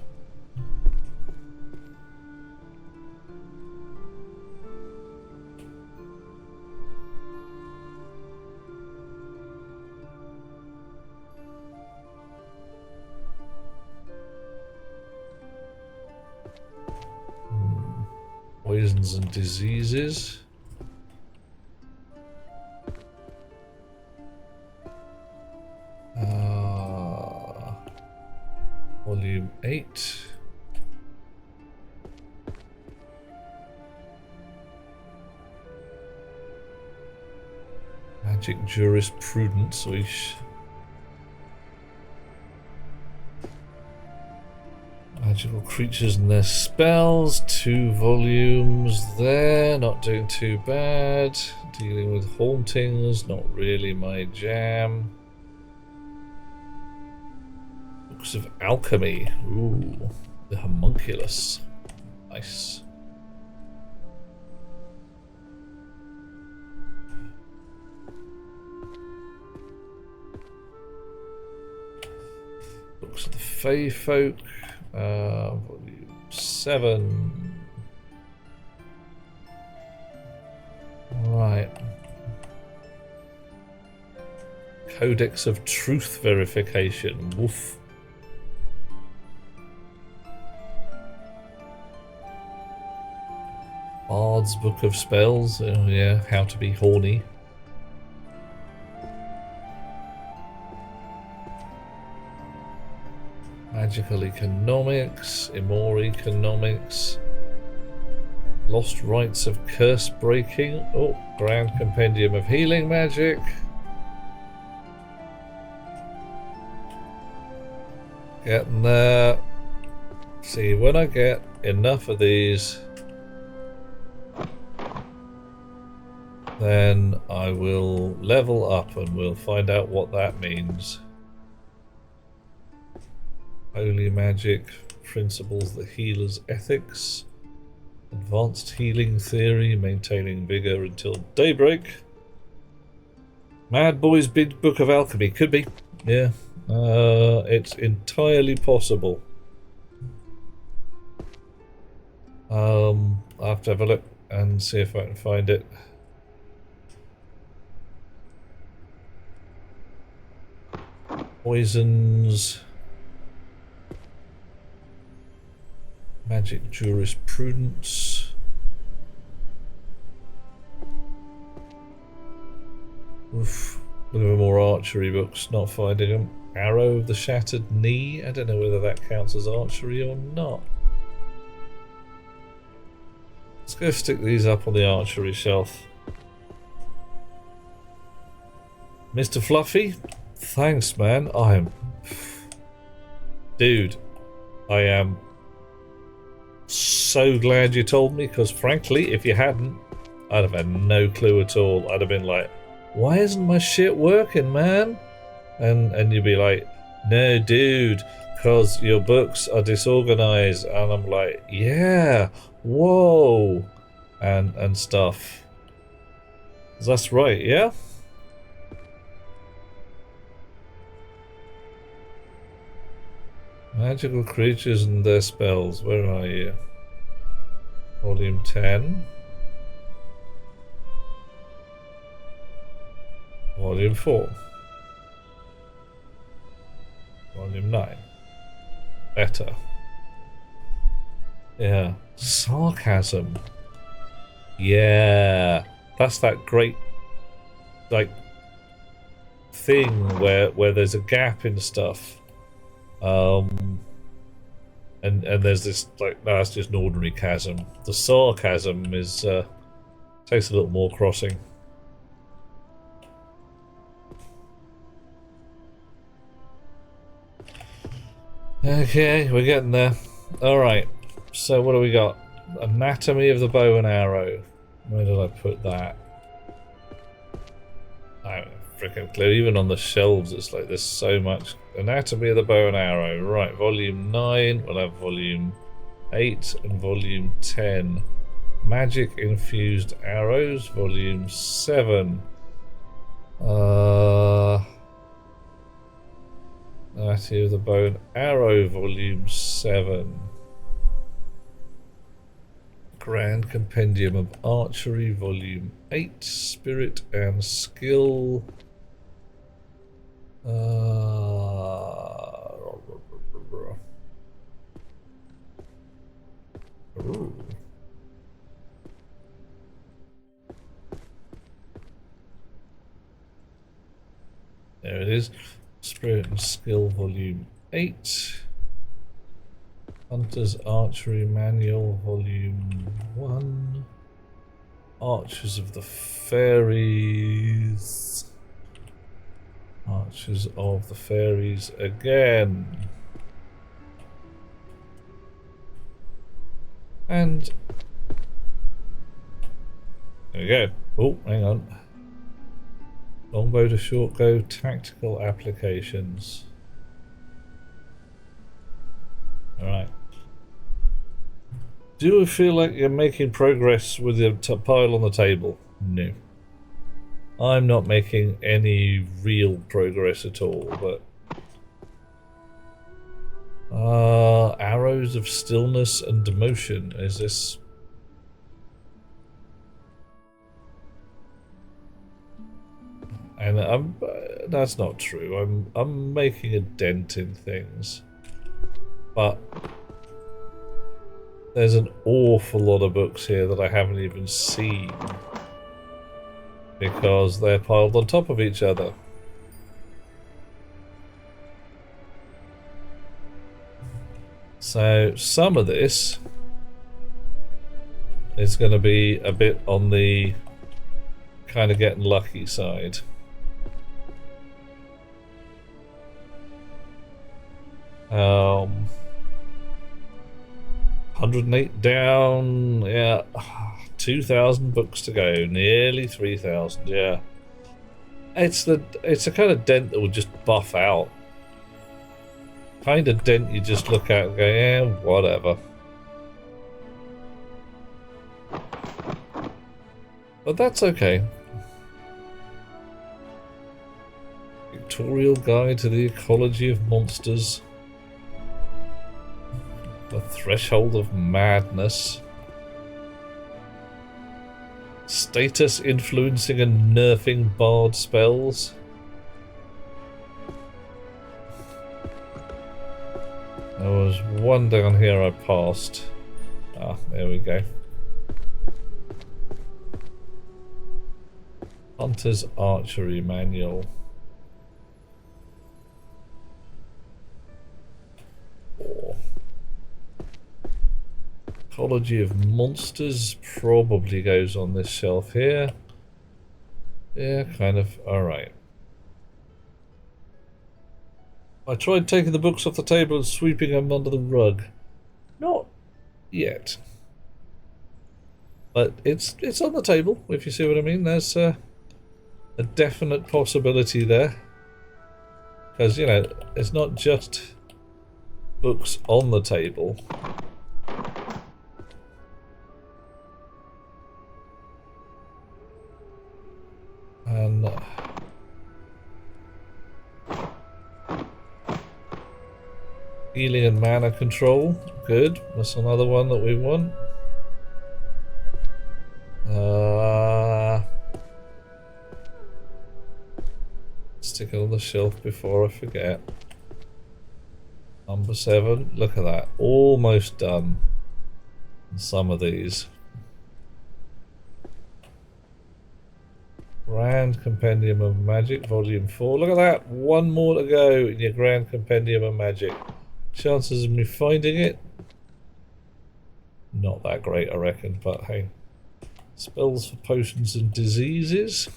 Poisons and diseases. Volume 8. Magic Jurisprudence. Magical creatures and their spells, 2 volumes there, not doing too bad. Dealing with hauntings, not really my jam. Books of alchemy, ooh, the homunculus, nice. Books of the Fey Folk. Volume 7. Right. Codex of Truth Verification. Woof. Bard's Book of Spells. Oh yeah, how to be horny. Magical Economics, Imore Economics, Lost Rites of Curse Breaking, oh, Grand Compendium of Healing Magic, getting there. See, when I get enough of these, then I will level up and we'll find out what that means. Holy Magic, Principles, the Healer's Ethics, Advanced Healing Theory, Maintaining Vigor until Daybreak. Mad Boy's Big Book of Alchemy, could be, yeah, it's entirely possible. I'll have to have a look and see if I can find it. Poisons. Magic Jurisprudence. Oof. Looking for more archery books, not finding them. Arrow of the Shattered Knee. I don't know whether that counts as archery or not. Let's go stick these up on the archery shelf. Mr. Fluffy, thanks, man. Dude, I am so glad you told me, because frankly, if you hadn't, I'd have had no clue at all. I'd have been like, why isn't my shit working, man? And you'd be like, no, dude, because your books are disorganized. And I'm like, yeah, whoa, and stuff. That's right, yeah? Magical creatures and their spells. Where are you? Volume 10. Volume 4. Volume 9. Better. Yeah. Sarcasm. Yeah. That's that great, like, thing where there's a gap in stuff. And there's this, like, no, that's just an ordinary chasm. The sarcasm is takes a little more crossing. Okay, we're getting there. Alright, so what do we got? Anatomy of the bow and arrow. Where did I put that? I freaking clear. Even on the shelves, it's like there's so much. Anatomy of the bow and arrow. Right, volume 9. We'll have volume 8 and volume 10. Magic infused arrows, volume 7. Anatomy of the bow and arrow, volume 7. Grand Compendium of Archery, volume 8. Spirit and Skill. Ooh. There it is. Spirit and Skill, volume 8. Hunter's Archery Manual, volume 1. Archers of the Fairies. Archers of the Fairies again. And there we go. Oh, hang on. Longbow to shortbow, tactical applications. Alright. Do you feel like you're making progress with the pile on the table? No. I'm not making any real progress at all, but... Arrows of Stillness and Demotion. Is this... And that's not true. I'm making a dent in things. But there's an awful lot of books here that I haven't even seen because they're piled on top of each other. So some of this is going to be a bit on the kind of getting lucky side. Um, 108 down, yeah, 2,000 books to go, nearly 3,000, yeah. It's a kind of dent that would just buff out. Kind of dent you just look at and go, yeah, whatever. But that's okay. Pictorial Guide to the Ecology of Monsters. The Threshold of Madness. Status influencing and nerfing bard spells. There was one down here I passed. Ah, there we go. Hunter's Archery Manual. Oh. Ecology of Monsters probably goes on this shelf here. Yeah, kind of. Alright. I tried taking the books off the table and sweeping them under the rug. Not yet. But it's on the table, if you see what I mean. There's a definite possibility there. Because, you know, it's not just books on the table. And healing and mana control, good. That's another one that we want. Stick it on the shelf before I forget. Number 7, look at that, almost done. Some of these. Grand Compendium of Magic, Volume 4. Look at that! One more to go in your Grand Compendium of Magic. Chances of me finding it? Not that great, I reckon, but hey. Spells for potions and diseases.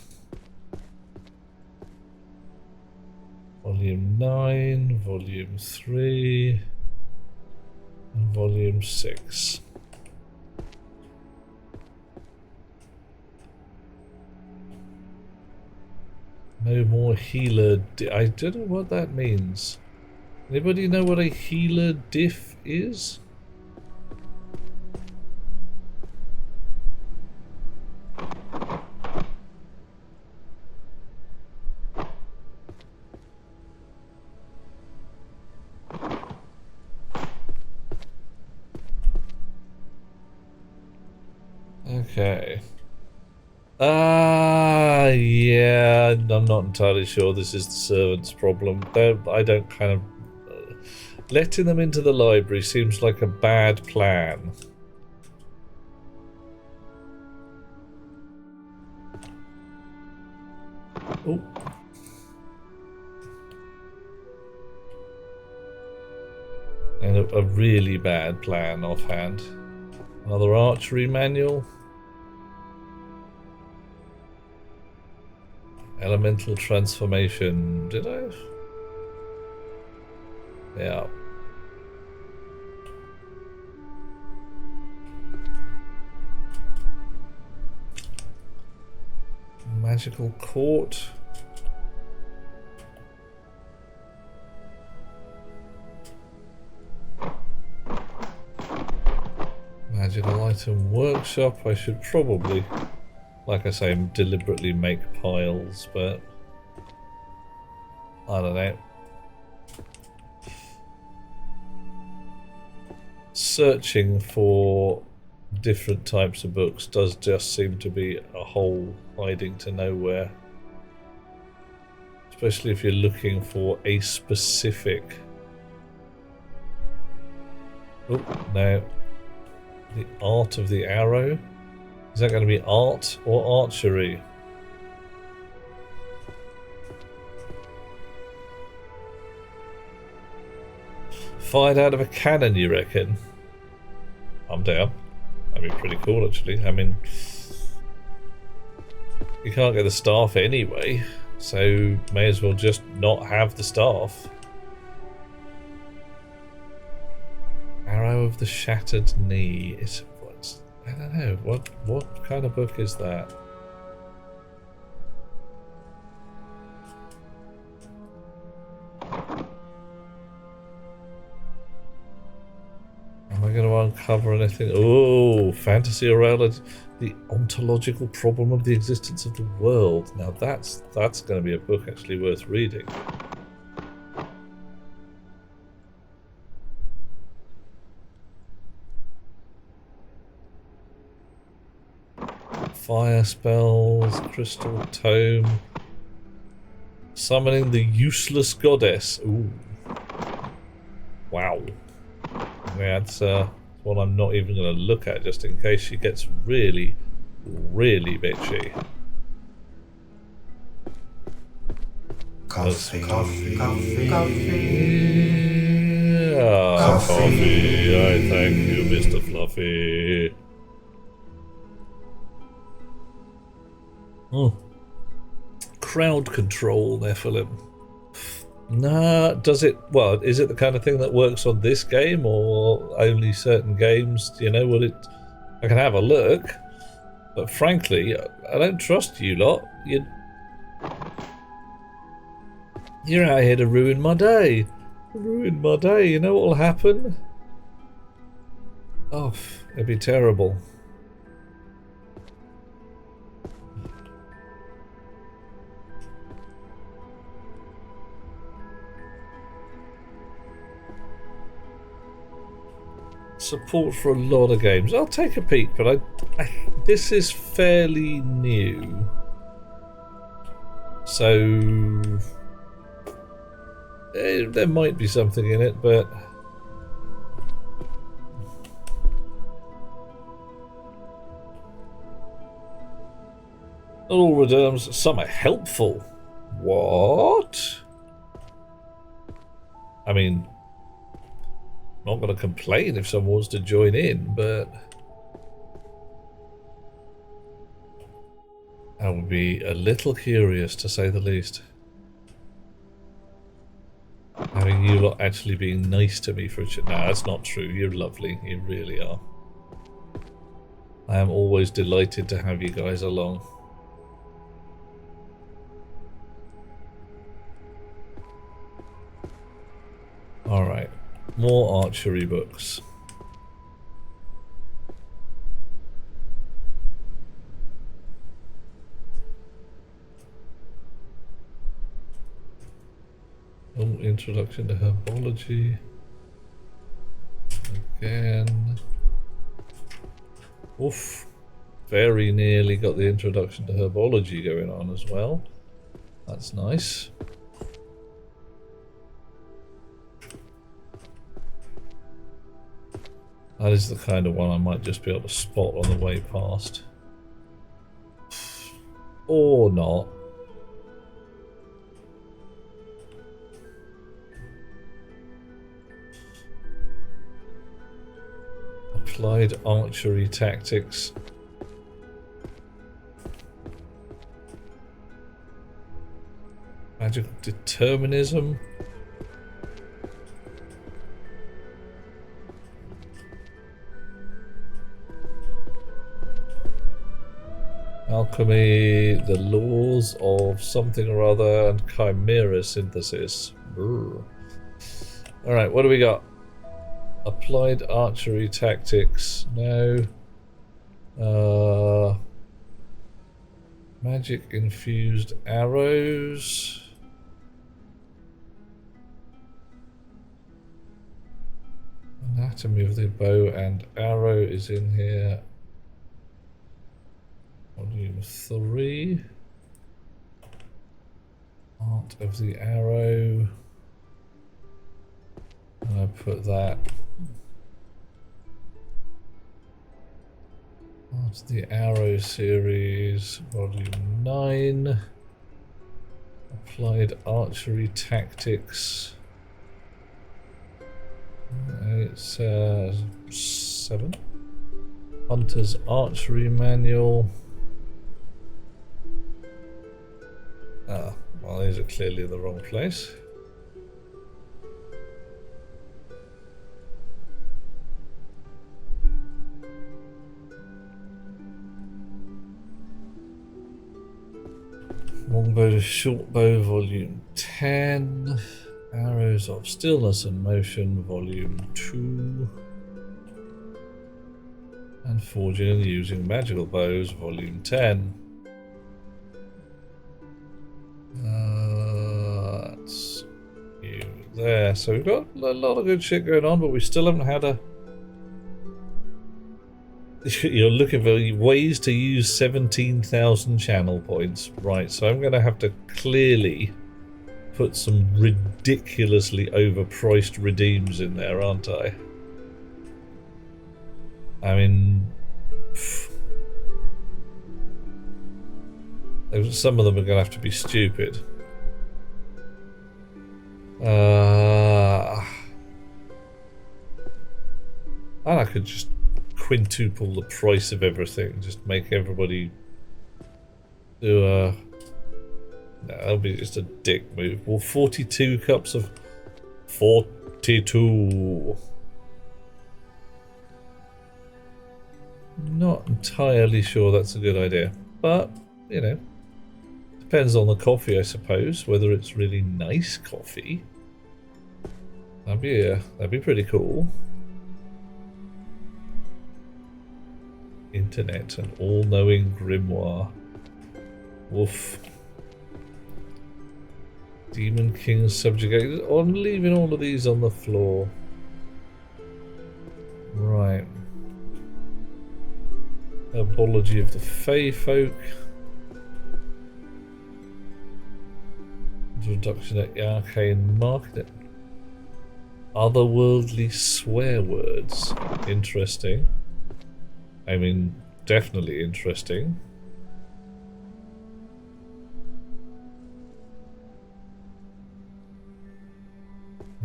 Volume 9, Volume 3, and Volume 6. No more healer. I don't know what that means. Anybody know what a healer diff is? Okay. Yeah, I'm not entirely sure this is the servant's problem. I don't kind of... letting them into the library seems like a bad plan. Oh. And a really bad plan offhand. Another archery manual. Elemental transformation. Did I? Yeah. Magical court. Magical item workshop. I should probably, like I say, deliberately make piles, but I don't know. Searching for different types of books does just seem to be a hole hiding to nowhere. Especially if you're looking for a specific... Oh, no. The art of the arrow? Is that going to be art or archery? Fired out of a cannon, you reckon? I'm down. That'd be pretty cool, actually. I mean, you can't get the staff anyway, so may as well just not have the staff. Arrow of the Shattered Knee. It's what? I don't know. What kind of book is that? Am I going to uncover anything? Oh, fantasy around the ontological problem of the existence of the world. Now that's going to be a book actually worth reading. Fire spells, crystal tome, summoning the useless goddess. Ooh, wow. Yeah, that's one I'm not even going to look at, just in case she gets really, really bitchy. Coffee. Yeah, coffee. I thank you, Mr. Fluffy. Crowd control, Nephilim. Nah, does it? Well, is it the kind of thing that works on this game or only certain games? Do you know what it? I can have a look, but frankly, I don't trust you lot. You're out here to ruin my day. Ruin my day. You know what will happen? Oh, it'd be terrible. Support for a lot of games. I'll take a peek, but this is fairly new, so there might be something in it, but Not all returns, some are helpful. What? I mean, I'm not going to complain if someone wants to join in, but I would be a little curious, to say the least. Having you lot actually being nice to me for a chat. No, that's not true. You're lovely. You really are. I am always delighted to have you guys along. Alright. More archery books. Oh, introduction to herbology. Again. Oof. Very nearly got the introduction to herbology going on as well. That's nice. That is the kind of one I might just be able to spot on the way past. Or not. Applied archery tactics. Magical determinism. Alchemy, the laws of something or other, and chimera synthesis. Alright, what do we got? Applied archery tactics. No. Magic infused arrows. Anatomy of the bow and arrow is in here. Volume 3. Art of the arrow. And I put that. Art of the arrow series, volume 9. Applied archery tactics. It's 7. Hunter's archery manual. Ah, well, these are clearly in the wrong place. Longbow to Shortbow, volume 10. Arrows of Stillness and Motion, volume 2. And Forging and Using Magical Bows, volume 10. That's you there. So we've got a lot of good shit going on, but we still haven't had a... You're looking for ways to use 17,000 channel points. Right, so I'm going to have to clearly put some ridiculously overpriced redeems in there, aren't I? I mean... some of them are going to have to be stupid. And I could just quintuple the price of everything, just make everybody do a... No, that'll be just a dick move. Well, 42 cups of... 42. Not entirely sure that's a good idea, but, you know, depends on the coffee, I suppose, whether it's really nice coffee. That'd be pretty cool. Internet, an all-knowing grimoire. Woof. Demon King subjugated. Oh, I'm leaving all of these on the floor. Right. Herbology of the Fey Folk. Introduction at the Arcane Market. Otherworldly swear words. Interesting. I mean, definitely interesting.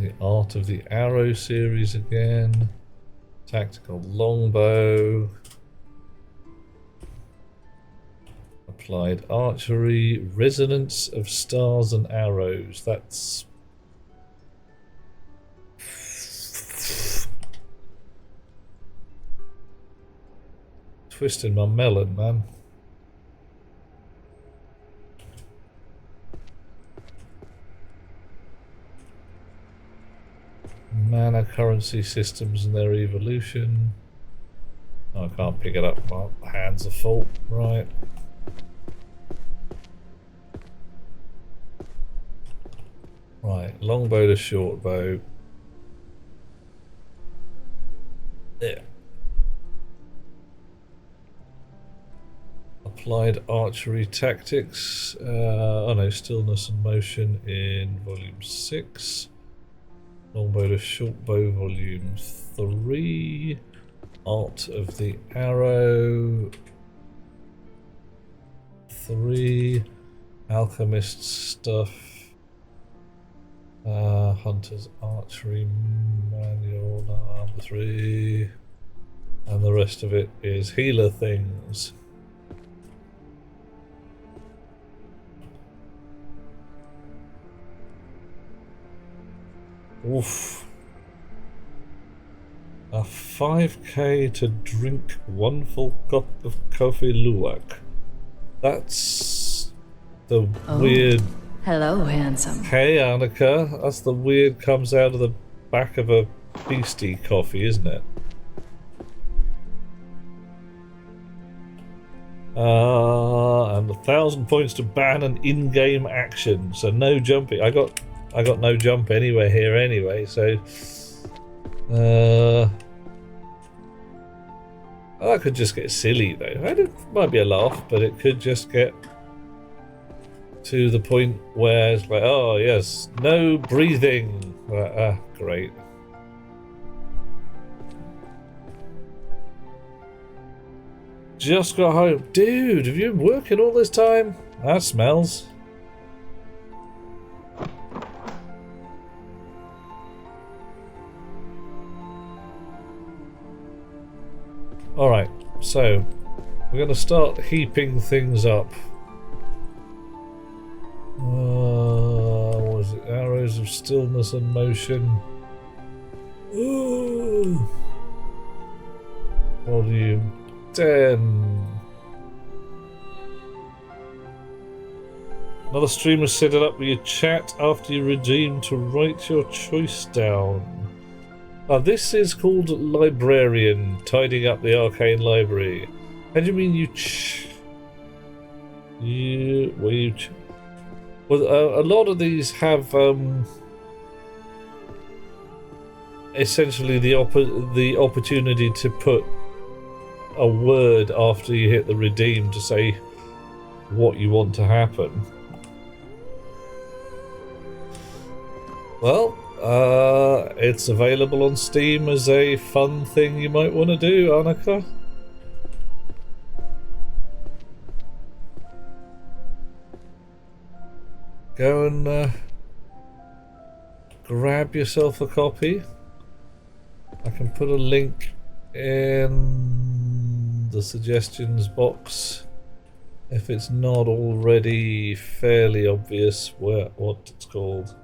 The Art of the Arrow series again. Tactical longbow. Applied archery. Resonance of stars and arrows. That's... twisting my melon, man. Mana currency systems and their evolution. Oh, I can't pick it up. My hands are full. Right. Right. Longbow to shortbow. Yeah. Applied archery tactics. Oh no, stillness and motion in volume 6. Longbow to shortbow, volume 3. Art of the Arrow 3. Alchemist stuff. Hunter's Archery Manual number 3. And the rest of it is healer things. Oof. A 5k to drink 1 full cup of coffee luwak. That's the weird... Hello, handsome. Hey, Annika. That's the weird comes out of the back of a beastie coffee, isn't it? And 1,000 points to ban an in-game action. So no jumping. I got no jump anywhere here anyway, so... that could just get silly though. It might be a laugh, but it could just get to the point where it's like, oh yes, no breathing. Great. Just got home. Dude, have you been working all this time? That smells. Alright, so we're going to start heaping things up. What was it? Arrows of stillness and motion. Ooh. Volume 10. Another streamer set it up where you chat after you redeem to write your choice down. This is called Librarian, tidying up the arcane library. How do you mean well, a lot of these have essentially the opportunity to put a word after you hit the redeem to say what you want to happen. Well, it's available on Steam as a fun thing you might want to do, Annika. Go and grab yourself a copy. I can put a link in the suggestions box if it's not already fairly obvious what it's called.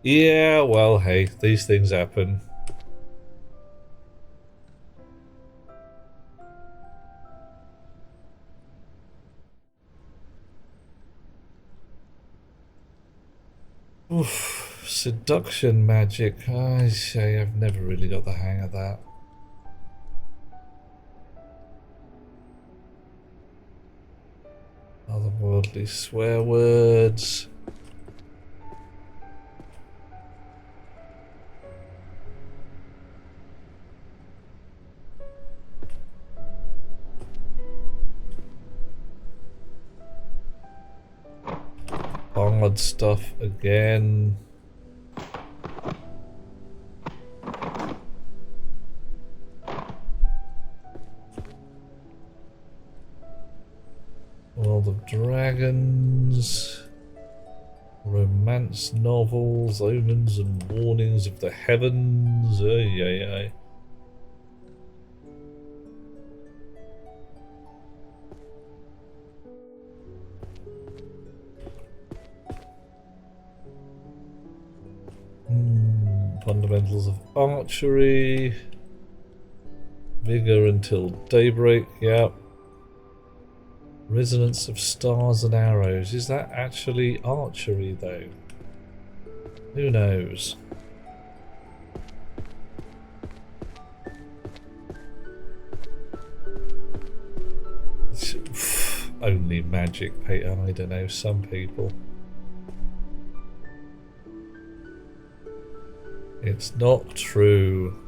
Yeah, well, hey, these things happen. Oof, seduction magic. I say I've never really got the hang of that. Otherworldly swear words. Odd stuff again. World of Dragons. Romance novels, omens and warnings of the heavens. Ay, ay, ay. Fundamentals of archery. Vigor until daybreak. Yep. Resonance of stars and arrows. Is that actually archery though? Who knows? Only magic, Pt1. I don't know, some people. It's not true.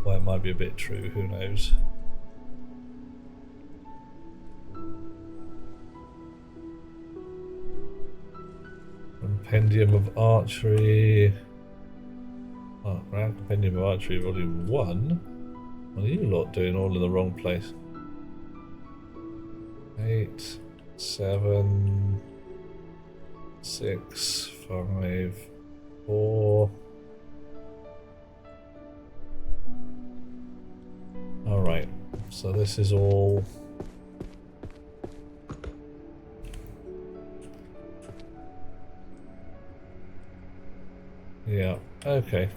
Well, it might be a bit true, who knows? Compendium of Archery. Oh, right. Compendium of Archery, Volume 1. What are you lot doing all in the wrong place? 8, 7, 6, 5, 4. Alright, so this is all... Yeah, okay.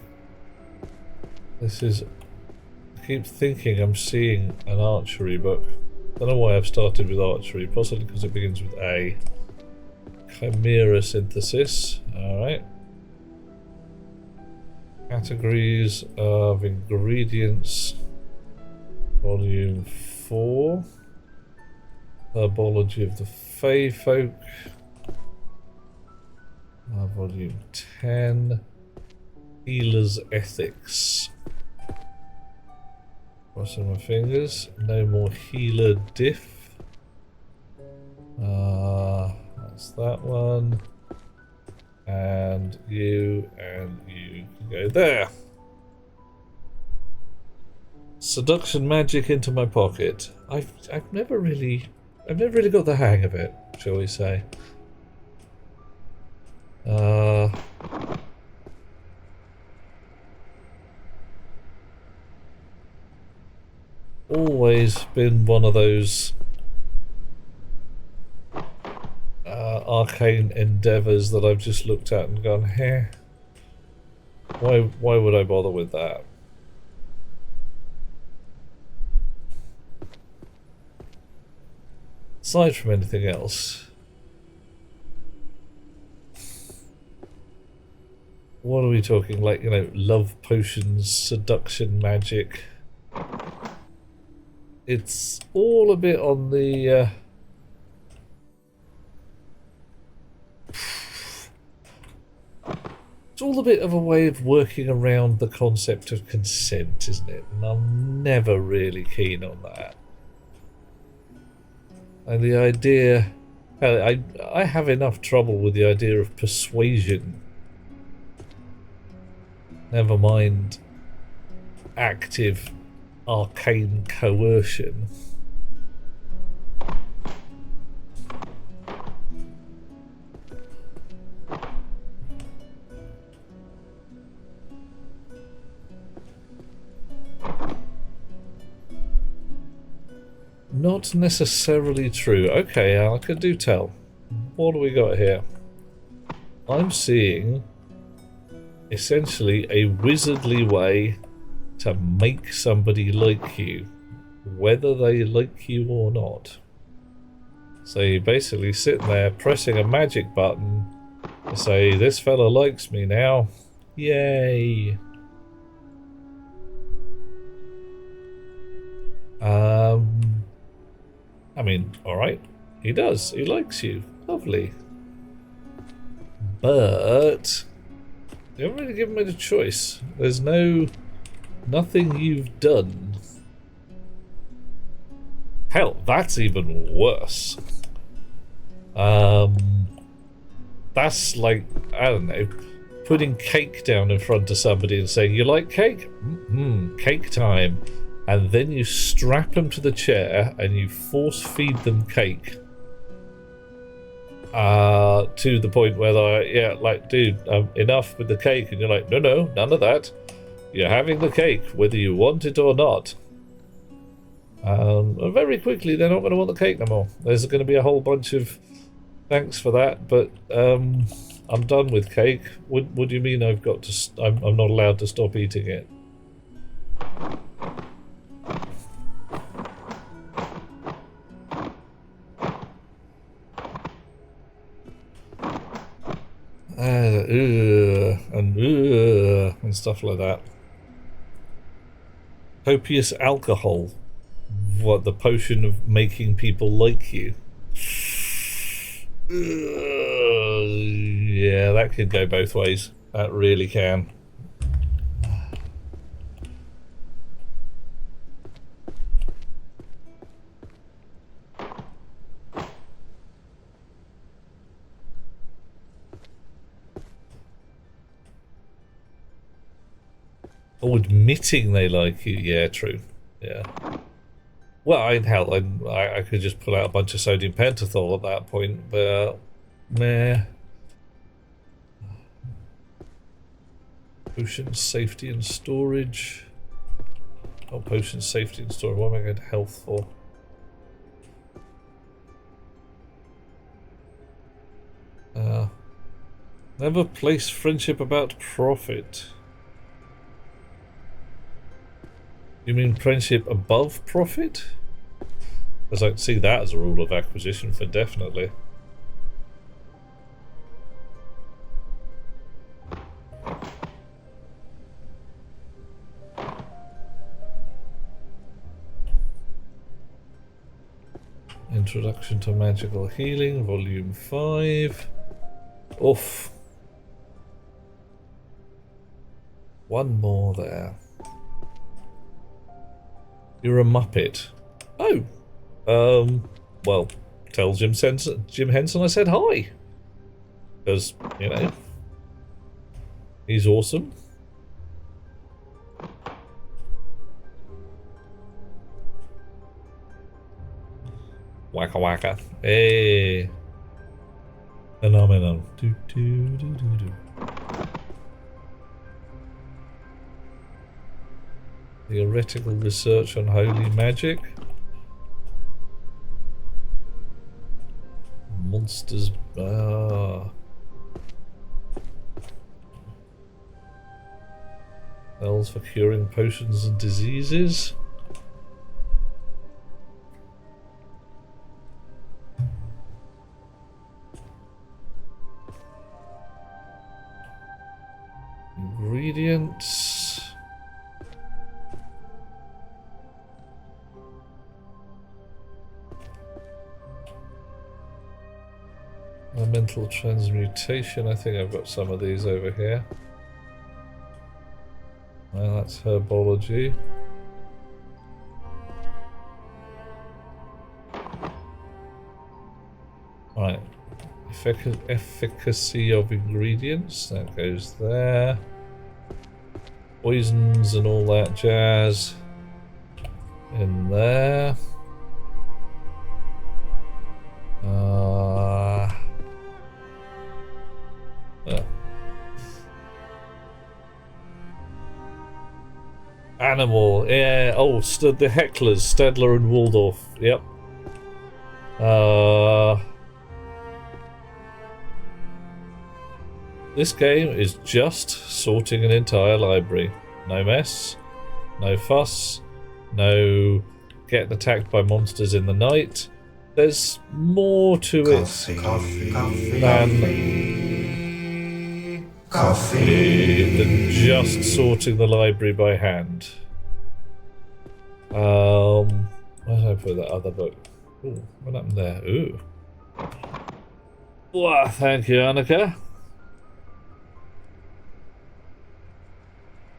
This is... I keep thinking I'm seeing an archery book. Don't know why I've started with archery, possibly because it begins with A. Chimera synthesis, alright. Categories of ingredients, Volume 4. Herbology of the Fey Folk, Volume 10. Healer's Ethics. Crossing my fingers. No more healer diff. That's that one. And you can go there. Seduction magic into my pocket. I've never really got the hang of it, shall we say. Always been one of those arcane endeavours that I've just looked at and gone, hey, why would I bother with that? Aside from anything else, what are we talking, like, you know, love potions, seduction magic? It's all a bit on the it's all a bit of a way of working around the concept of consent, isn't it? And I'm never really keen on that. And the idea, I have enough trouble with the idea of persuasion. Never mind active arcane coercion. Not necessarily true. Okay, I could do tell. What do we got here? I'm seeing essentially a wizardly way to make somebody like you, whether they like you or not. So you basically sit there pressing a magic button to say, this fella likes me now. Yay. I mean, alright, he does. He likes you. Lovely. But you haven't really given me the choice. There's nothing you've done. Hell, that's even worse. That's like, I don't know, putting cake down in front of somebody and saying, you like cake? Cake time. And then you strap them to the chair and you force feed them cake. To the point where they're like, dude, enough with the cake. And you're like, no, none of that. You're having the cake, whether you want it or not. Very quickly, they're not going to want the cake no more. There's going to be a whole bunch of thanks for that, but I'm done with cake. What do you mean I've got to? I'm not allowed to stop eating it. And stuff like that. Copious alcohol. What, the potion of making people like you? Yeah, that could go both ways. That really can. Oh, admitting they like you. Yeah, true. Yeah. Well, hell, I could just pull out a bunch of sodium pentothal at that point, but meh. Potion safety and storage. Oh, potion safety and storage. What am I going to health for? Never place friendship about profit. You mean friendship above profit? Because I can see that as a rule of acquisition for definitely. Introduction to Magical Healing, Volume 5. Oof. One more there. You're a Muppet. Oh. Well, tell Jim Henson I said hi. Because, you know, he's awesome. Waka waka. Hey. Phenomenal. Do, do, do, do, do. Theoretical research on holy magic. Monsters. Spells for curing potions and diseases. Ingredients. Elemental transmutation. I think I've got some of these over here. Well, that's herbology. Right. Efficacy of ingredients. That goes there. Poisons and all that jazz. In there. Animal, yeah. Oh, the hecklers, Stedler and Waldorf. Yep. This game is just sorting an entire library. No mess, no fuss, no getting attacked by monsters in the night. There's more to it than just sorting the library by hand. Where did I put that other book? Ooh, what happened there? Ooh. Wow, thank you, Annika.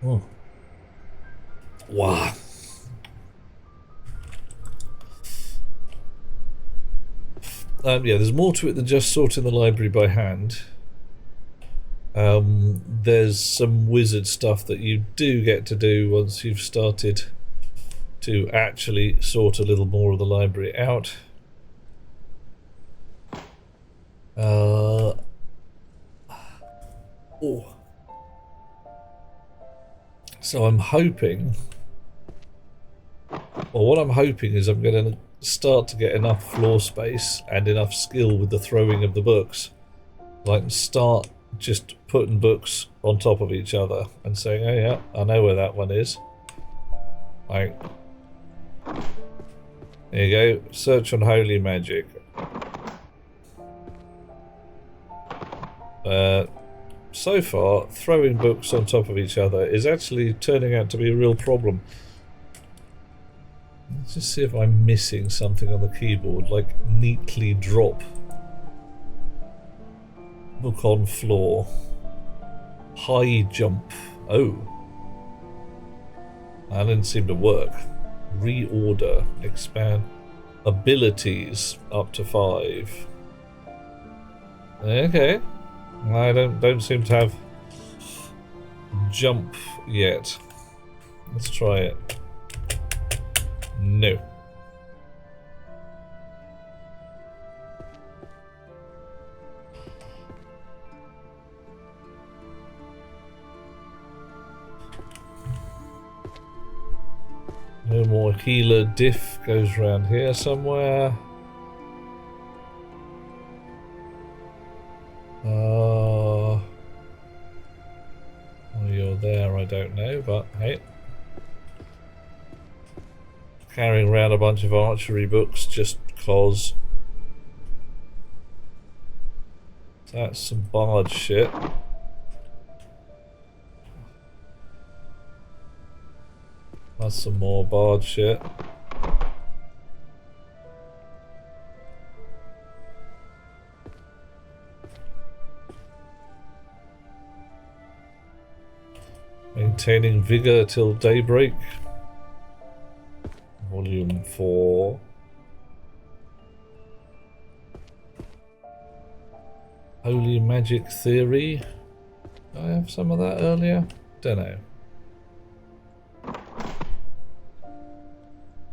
Oh. Wow. Yeah, there's more to it than just sorting the library by hand. There's some wizard stuff that you do get to do once you've started to actually sort a little more of the library out. Oh. So I'm hoping, or what I'm hoping is I'm going to start to get enough floor space and enough skill with the throwing of the books. I can start just putting books on top of each other and saying, oh yeah, I know where that one is. Like, there you go, search on holy magic. So far, throwing books on top of each other is actually turning out to be a real problem. Let's just see if I'm missing something on the keyboard, like neatly drop book on floor, high jump. Oh, that didn't seem to work. Reorder, expand abilities up to 5. Okay, I don't seem to have jump yet. Let's try it. No. No more healer diff goes around here somewhere. Oh, you're there, I don't know, but hey. Carrying around a bunch of archery books just cause. That's some bard shit. That's some more bard shit. Maintaining vigor till daybreak. Volume 4. Holy Magic Theory. Did I have some of that earlier? Dunno.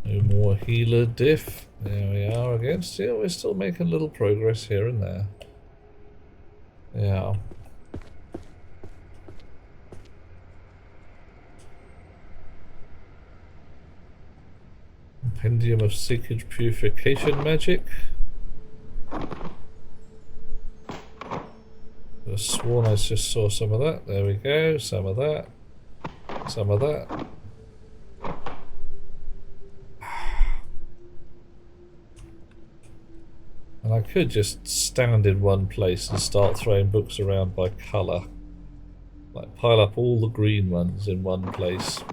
No more healer diff. There we are again. Still, we're still making little progress here and there. Yeah. Compendium of Sacred Purification Magic. I sworn I just saw some of that. There we go. Some of that. Some of that. And I could just stand in one place and start throwing books around by colour. Like pile up all the green ones in one place.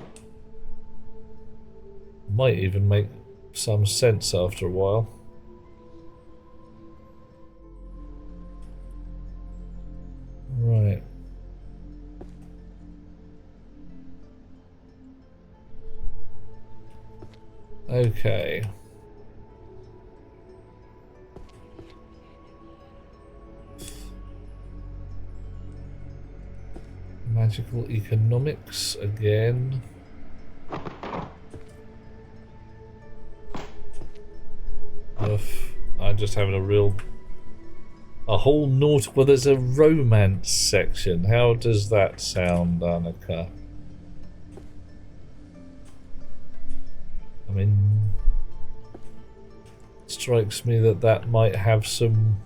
Might even make some sense after a while. Right. Okay. Magical economics again. I'm just having a whole nautical. Well, there's a romance section. How does that sound, Annika? I mean, strikes me that might have some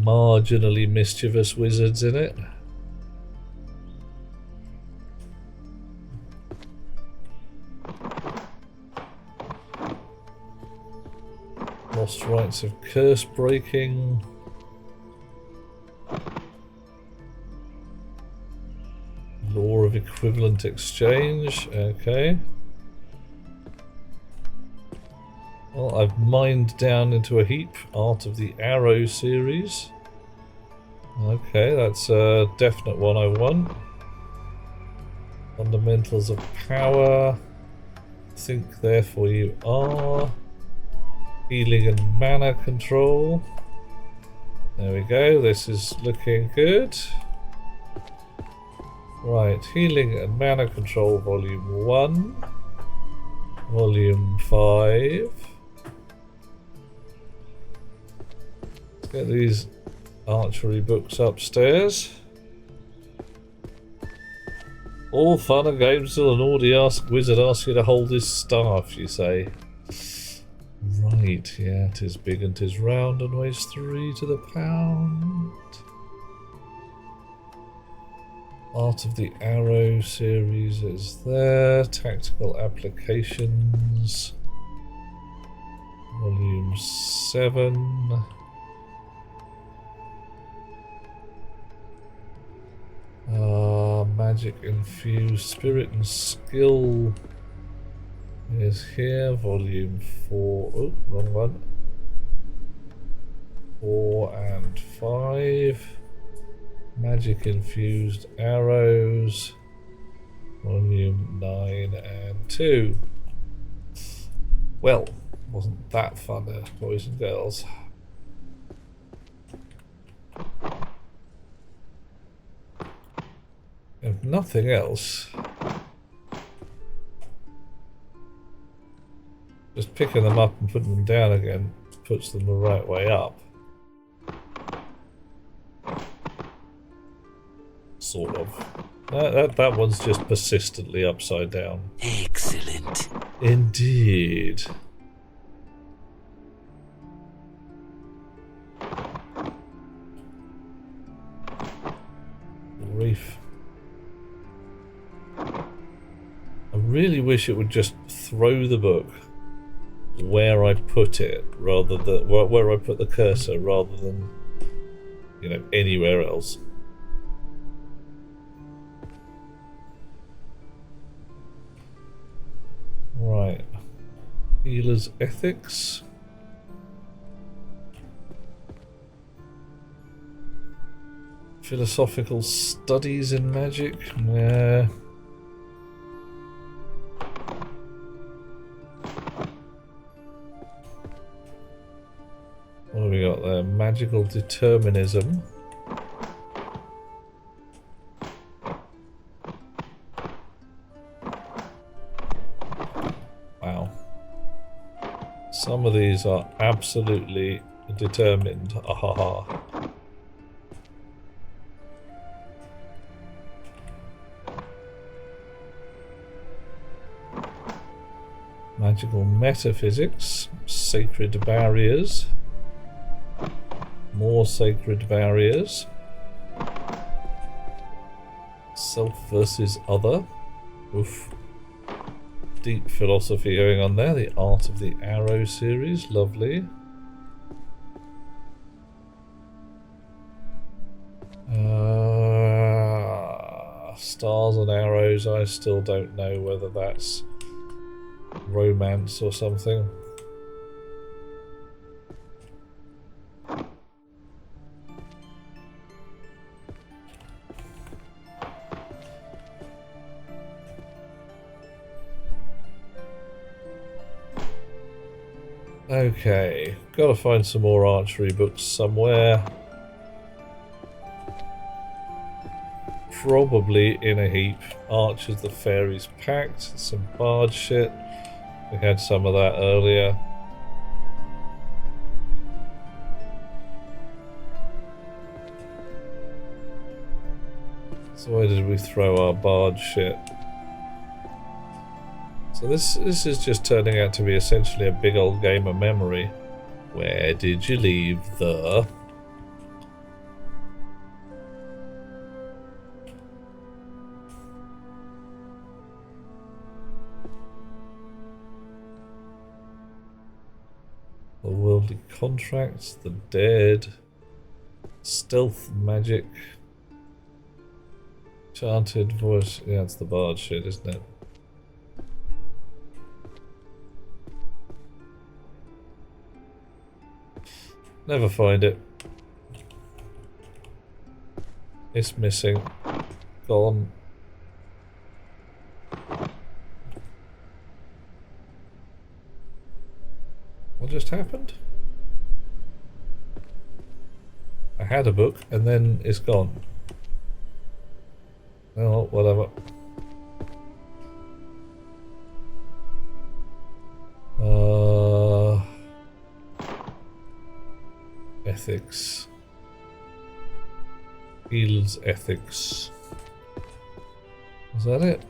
marginally mischievous wizards in it. Lost rights of curse breaking. Law of equivalent exchange. Okay. Well, I've mined down into a heap. Art of the Arrow series. Okay, that's a definite one I want. Fundamentals of power. Think therefore you are. Healing and mana control. There we go, this is looking good. Right, healing and mana control volume 1. Volume 5. Get these archery books upstairs. All fun and games till an wizard asks you to hold his staff, you say. Right, yeah, 'tis big and 'tis round and weighs 3 to the pound. Art of the Arrow series is there. Tactical Applications. Volume 7. Magic Infused Spirit and Skill is here. Volume 4. Oh, wrong one. 4 and 5. Magic Infused Arrows. Volume 9 and 2. Well, wasn't that fun, boys and girls? If nothing else, just picking them up and putting them down again puts them the right way up. Sort of. That one's just persistently upside down. Excellent. Indeed. Reef. I really wish it would just throw the book where I put it, rather than where I put the cursor, rather than, you know, anywhere else. Right. Healer's Ethics. Philosophical Studies in Magic. Yeah. What have we got there? Magical Determinism. Wow. Some of these are absolutely determined. Ahaha. Magical Metaphysics. Sacred Barriers. More Sacred Barriers. Self versus Other. Oof. Deep philosophy going on there. The Art of the Arrow series. Lovely. Stars and Arrows. I still don't know whether that's romance or something. Okay, gotta find some more archery books somewhere. Probably in a heap. Archers the Fairies Pact, some bard shit. We had some of that earlier. So where did we throw our bard shit? So this is just turning out to be essentially a big old game of memory. Where did you leave the... The Worldly Contracts, the Dead, Stealth Magic, Enchanted Voice. Yeah, it's the bard shit, isn't it? Never find it. It's missing. Gone. What just happened? I had a book and then it's gone. Oh, whatever. Ethics. Healers Ethics. Is that it?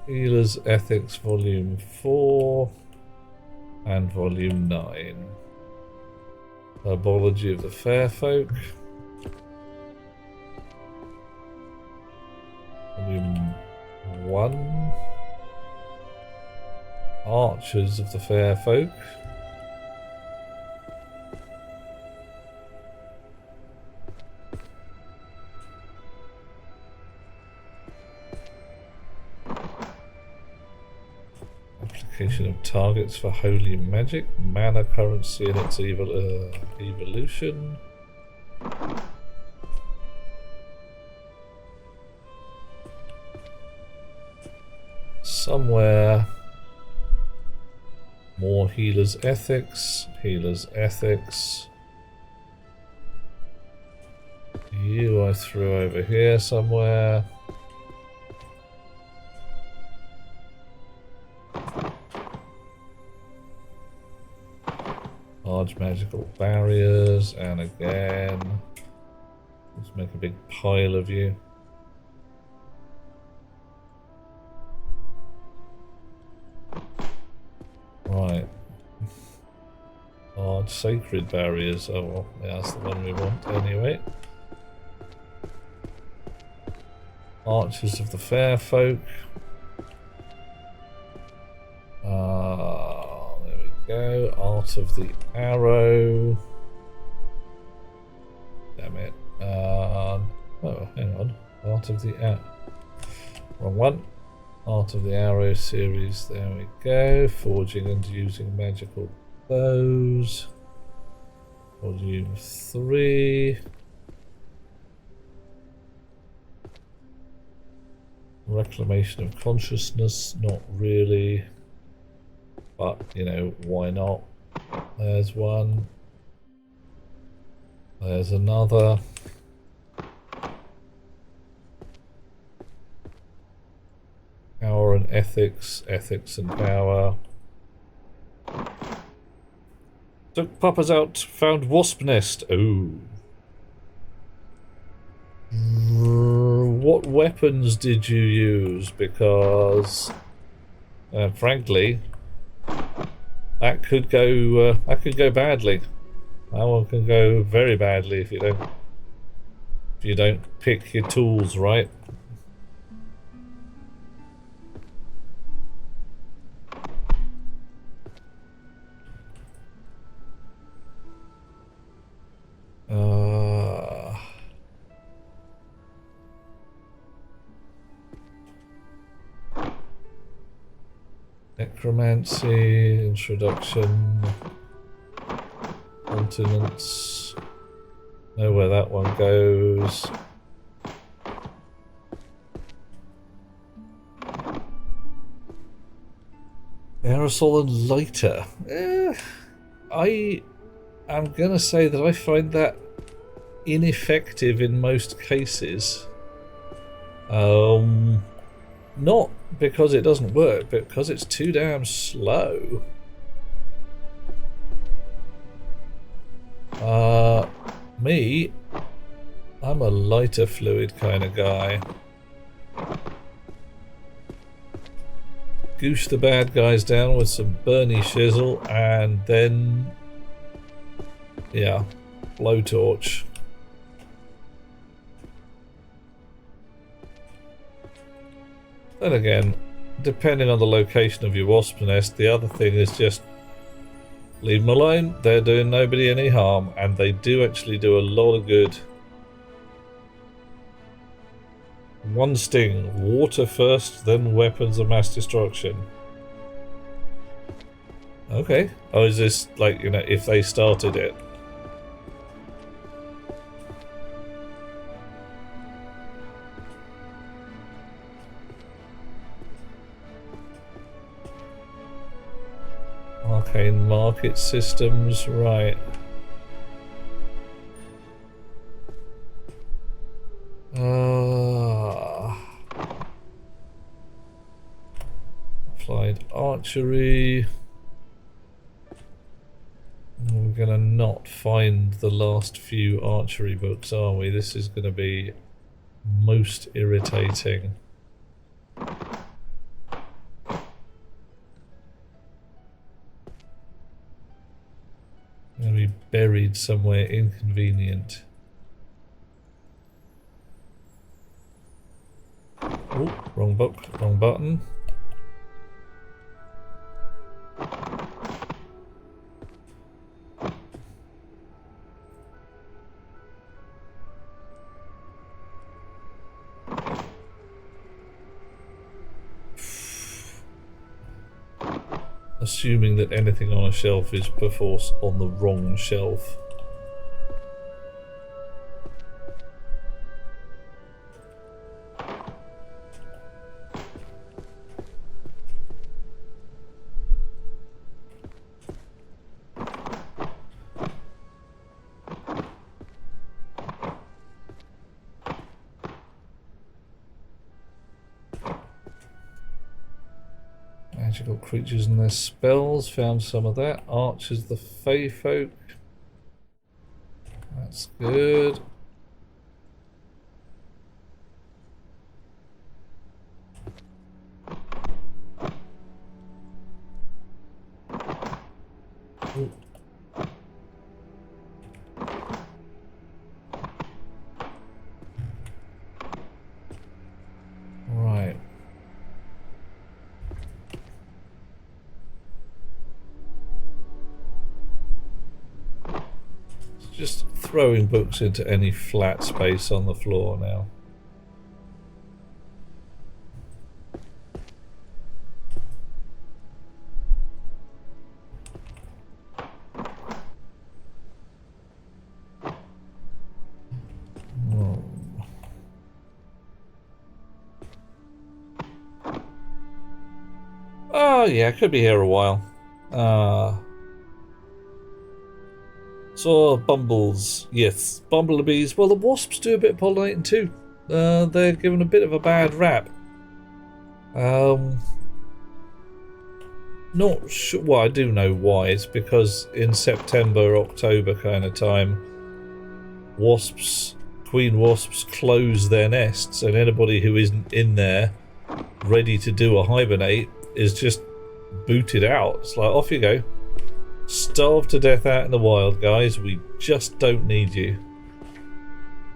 Healers Ethics Volume 4 and Volume 9. Herbology of the Fair Folk. Volume 1. Archers of the Fair Folk. Application of targets for holy magic, mana currency and its evolution. Somewhere more healers ethics, You I threw over here somewhere. Large magical barriers, and again, let's make a big pile of you. Right. Large sacred barriers. Oh well, yeah, that's the one we want anyway. Archers of the Fair Folk. There we go. Art of the Arrow. Damn it. Oh, hang on. Art of the Wrong one. Art of the Arrow series. There we go. Forging and using magical bows. Volume 3. Reclamation of consciousness, not really, but you know, why not? There's one, there's another. Power and ethics, ethics and power. Took Papa's out, found wasp nest. Oh. What weapons did you use? Because, frankly, that could go badly. That one can go very badly if you don't pick your tools right. Necromancy, introduction, continents, know where that one goes. Aerosol and lighter. I am gonna say that I find that ineffective in most cases. Not because it doesn't work, but because it's too damn slow. Me, I'm a lighter fluid kind of guy. Goose the bad guys down with some Bernie shizzle and then, yeah, blowtorch. Then again, depending on the location of your wasp nest, the other thing is just leave them alone. They're doing nobody any harm, and they do actually do a lot of good. One sting, water first, then weapons of mass destruction. Okay. Oh, is this like, you know, if they started it? Arcane market systems, right. Applied archery. We're going to not find the last few archery books, are we? This is going to be most irritating. Going to be buried somewhere inconvenient. Oh, wrong book, wrong button. Assuming that anything on a shelf is perforce on the wrong shelf. Magical creatures and their spells, found some of that. Archers, the Fey folk. That's good. Ooh. Right. Just throwing books into any flat space on the floor now. Oh yeah, could be here a while. Saw bumbles. Yes, bumblebees. Well, the wasps do a bit of pollinating too. They're given a bit of a bad rap. Not sure. Well, I do know why. It's because in September, October kind of time, queen wasps close their nests, and anybody who isn't in there ready to do a hibernate is just booted out. It's like, off you go. Starve to death out in the wild, guys. We just don't need you.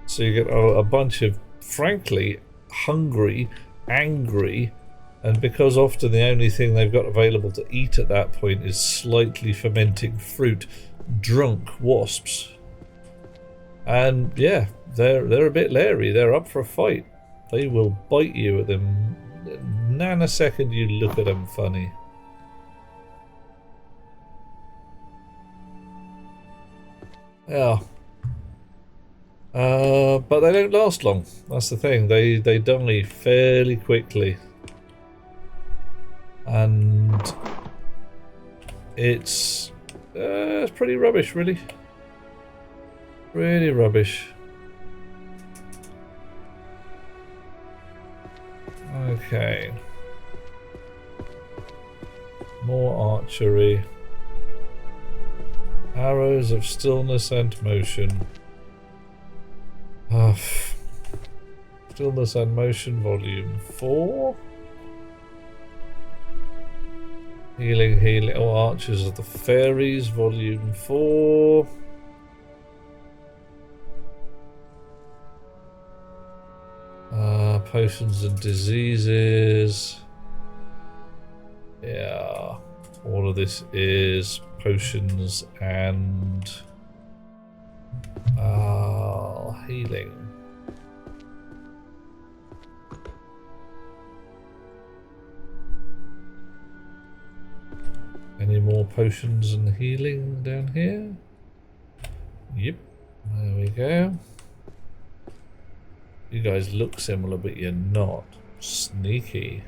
So you get a bunch of, frankly, hungry, angry, and because often the only thing they've got available to eat at that point is slightly fermenting fruit, drunk wasps. And yeah, they're a bit leery. They're up for a fight. They will bite you at the nanosecond you look at them funny. Yeah. But they don't last long. That's the thing. They die fairly quickly. And it's pretty rubbish, really. Really rubbish. Okay. More archery. Arrows of stillness and motion. Stillness and motion, volume 4. Healing. Oh, Archers of the Fairies, volume 4. Potions and diseases. Yeah, all of this is potions and healing. Any more potions and healing down here? Yep, there we go. You guys look similar, but you're not. Sneaky.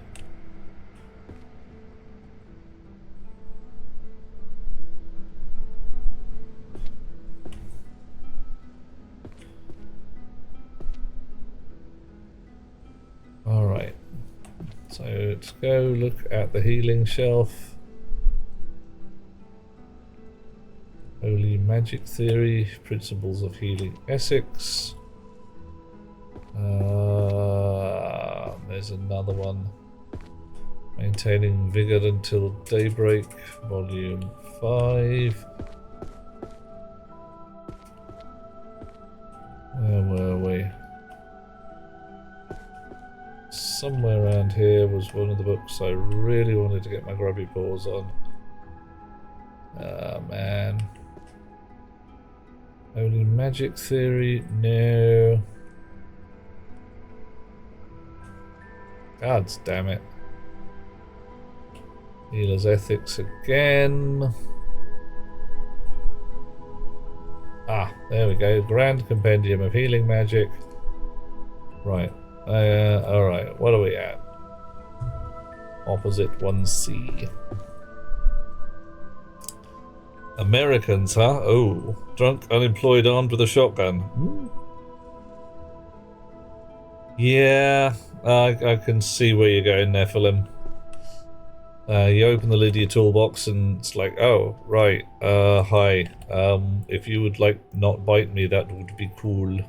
Alright. So let's go look at the healing shelf. Holy Magic Theory, Principles of Healing Essex. There's another one. Maintaining Vigor Until Daybreak, Volume 5. Where were we? Somewhere around here was one of the books I really wanted to get my grubby paws on. Ah, man. Holy Magic Theory? No. God damn it. Healer's Ethics again. Ah, there we go. Grand Compendium of Healing Magic. Right. Alright, what are we at? Opposite 1C. Americans, huh? Oh. Drunk, unemployed, armed with a shotgun. Yeah, I can see where you're going there, Philip. You open the lid of your toolbox and it's like, oh, right, hi. If you would like not bite me, that would be cool.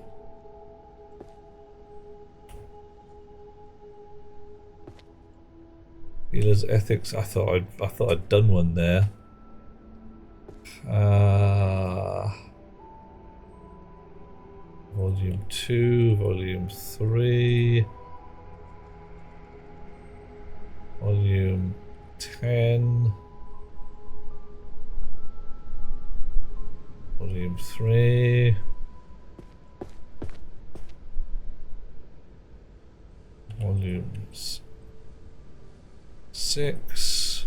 Healer's Ethics, I thought I'd done one there. Volume 2, Volume 3, Volume 10, Volume 3, Volumes 6,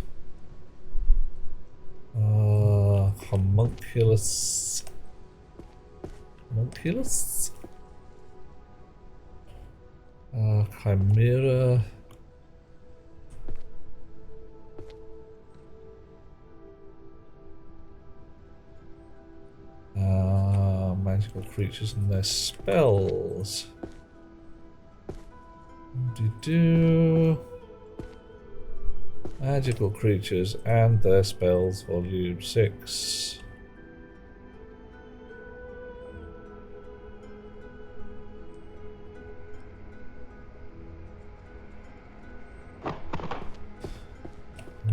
Homunculus. Homunculus? Chimera. Magical creatures and their spells. Magical creatures and their spells, Volume 6.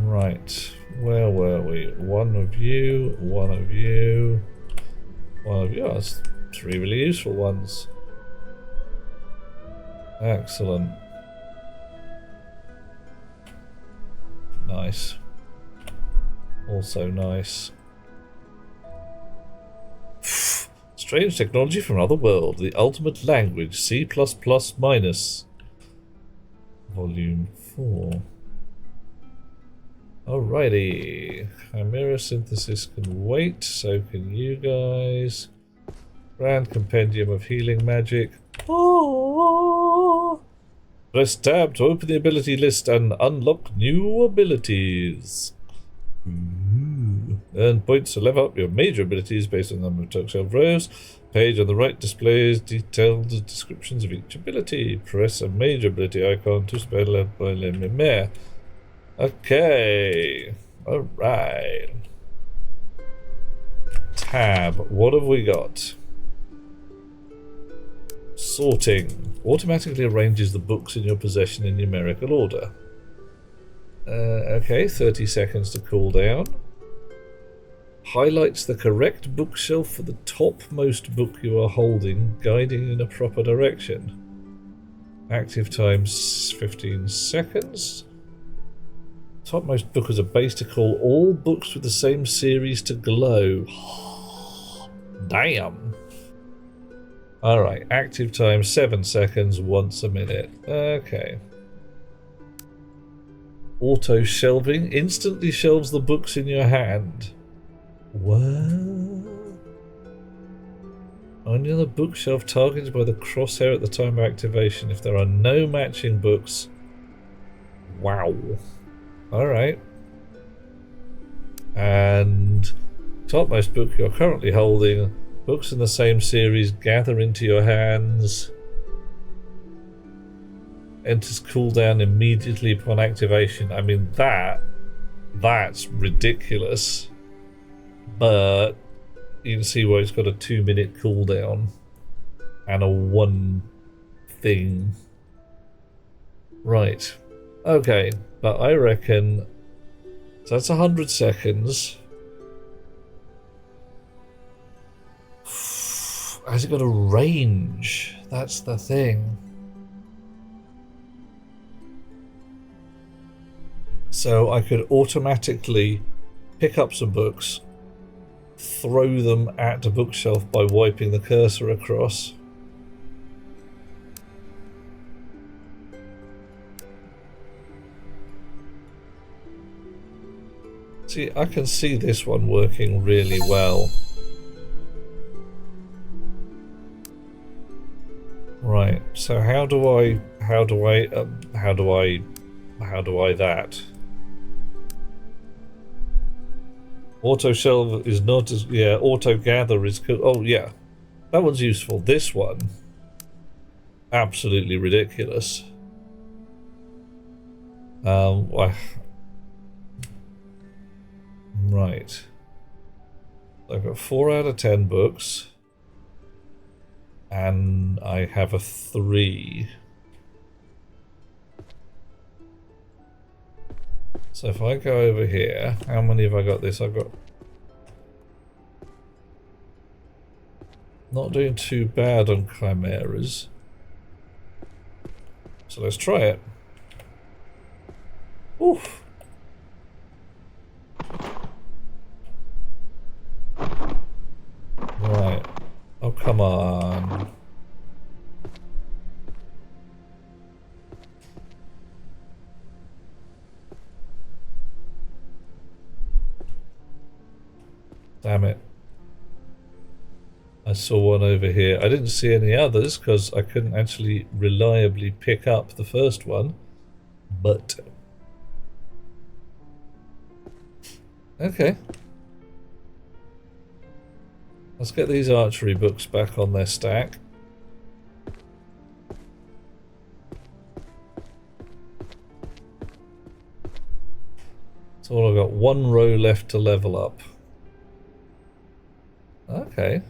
Right, where were we? One of you, one of you, one of you. Oh, that's 3 really useful ones. Excellent. Nice. Also nice. Strange technology from another world. The ultimate language. C++-. Volume 4. Alrighty. Chimera synthesis can wait. So can you guys. Grand Compendium of Healing Magic. Oh! Press tab to open the ability list and unlock new abilities. Ooh. Earn points to level up your major abilities based on the number of bookshelf rows. Page on the right displays detailed descriptions of each ability. Press a major ability icon to spell out by Lemmer. Okay. Alright. Tab. What have we got? Sorting. Automatically arranges the books in your possession in numerical order. Okay, 30 seconds to cool down. Highlights the correct bookshelf for the topmost book you are holding, guiding in a proper direction. Active time 15 seconds. Topmost book is a base to call all books with the same series to glow. Damn. Alright, active time 7 seconds, once a minute. Okay. Auto shelving instantly shelves the books in your hand. What? Only on the bookshelf targeted by the crosshair at the time of activation if there are no matching books. Wow. Alright. And topmost book you're currently holding. Books in the same series gather into your hands. Enters cooldown immediately upon activation. I mean, that's ridiculous. But you can see why it's got a 2-minute cooldown and a 1 thing. Right. Okay, but I reckon so that's 100 seconds. Has it got a range? That's the thing. So I could automatically pick up some books, throw them at the bookshelf by wiping the cursor across. See, I can see this one working really well. Right, so how do I that? Auto shelve is not as, yeah, auto gather is cool. Oh yeah, that one's useful. This one, absolutely ridiculous. Right. I've got 4 out of 10 books. And I have a 3. So if I go over here, how many have I got this? I've got... Not doing too bad on chimeras. So let's try it. Oof. Right. Oh, come on. Damn it. I saw one over here. I didn't see any others because I couldn't actually reliably pick up the first one. But... Okay. Let's get these archery books back on their stack. So I've got 1 row left to level up. Okay.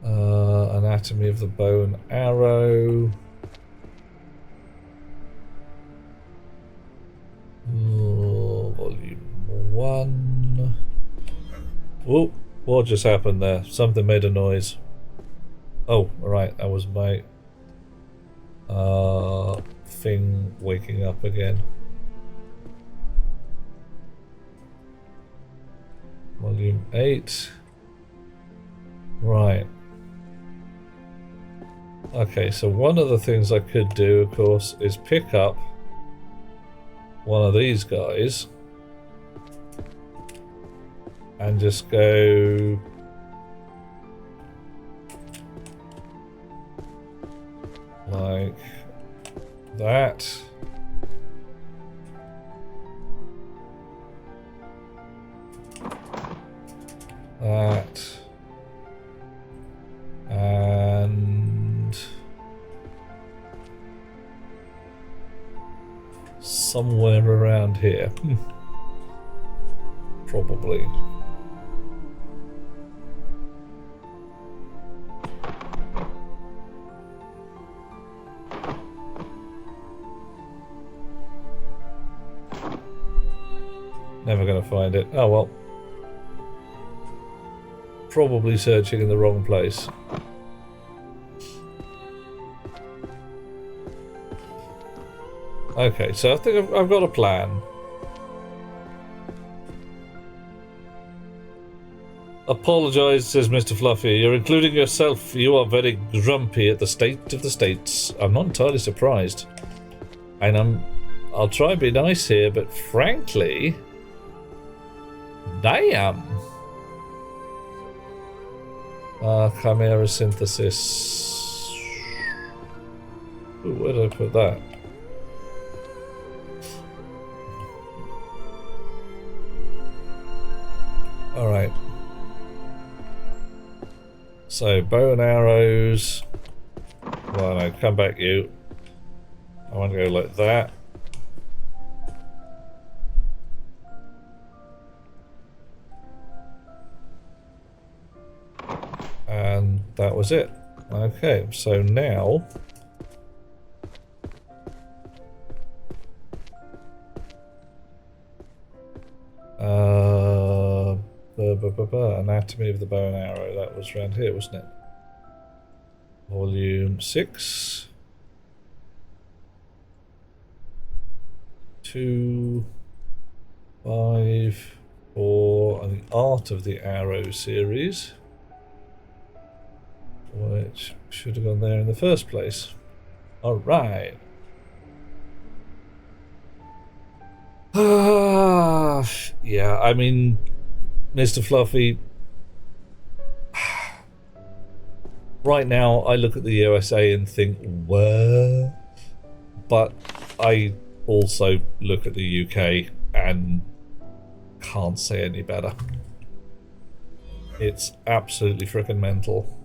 Anatomy of the bow and arrow. Volume 1. Oh, what just happened there? Something made a noise. Oh, right, that was my thing waking up again. Volume 8. Right. Okay, so one of the things I could do, of course, is pick up one of these guys and just go like that. That. And somewhere around here. Probably. Never gonna find it. Oh well. Probably searching in the wrong place. Okay, so I think I've got a plan. Apologise, says Mr. Fluffy. You're including yourself. You are very grumpy at the state of the states. I'm not entirely surprised. And I'll try and be nice here, but frankly... Damn! Chimera synthesis. Ooh, where did I put that? Alright. So, bow and arrows. Well, no, come back, you. I want to go like that. that was it. Okay, so now anatomy of the bow and arrow, that was around here, wasn't it? Volume 6, 2, 5, 4, and the Art of the Arrow series, which should have gone there in the first place. Alright. Yeah, I mean, Mr. Fluffy, right now I look at the USA and think, what? But I also look at the UK and can't say any better. It's absolutely freaking mental.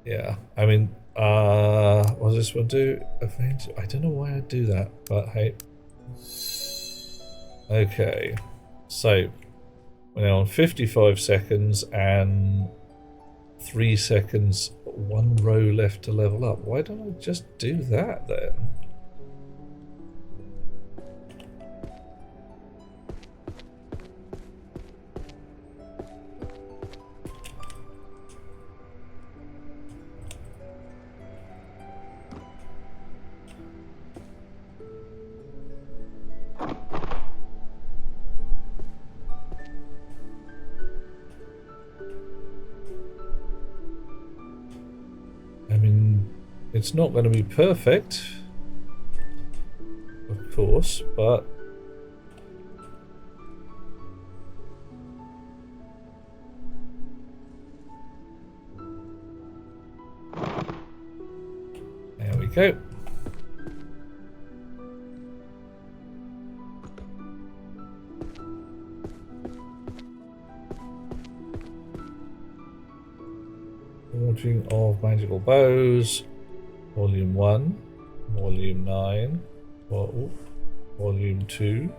Yeah, I mean, what does this one do? I don't know why I'd do that, but hey. Okay, so we're now on 55 seconds and 3 seconds, 1 row left to level up. Why don't I just do that then? I mean, it's not going to be perfect, of course, but there we go. Forging of Magical Bows, Volume 1, Volume 9, Volume 2,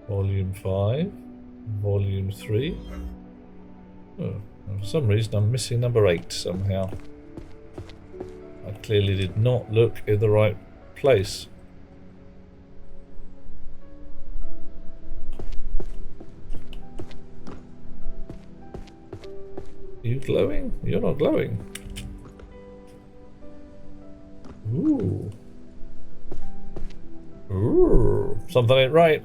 Volume 5, Volume 3. Oh, for some reason I'm missing number 8 somehow. I clearly did not look in the right place. Are you glowing? You're not glowing. Ooh. Ooh. Something ain't right.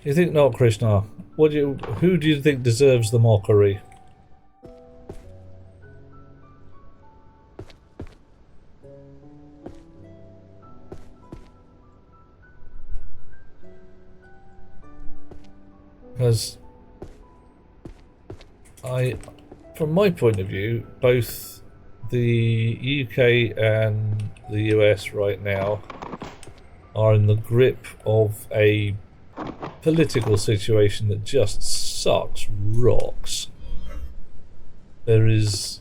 You think not, Krishna? Who do you think deserves the mockery? Because from my point of view, both the UK and the US right now are in the grip of a political situation that just sucks rocks. There is...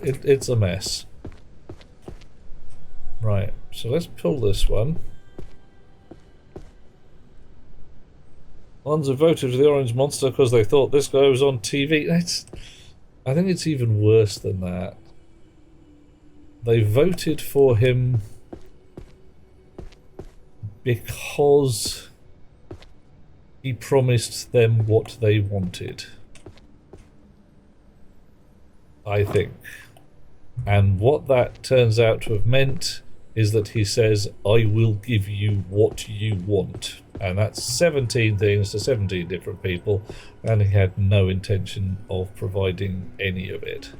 it's a mess. Right, so let's pull this one. Ones have voted for the Orange Monster because they thought this guy was on TV. I think it's even worse than that. They voted for him because he promised them what they wanted, I think. And what that turns out to have meant is that he says, I will give you what you want. And that's 17 things to 17 different people, and he had no intention of providing any of it.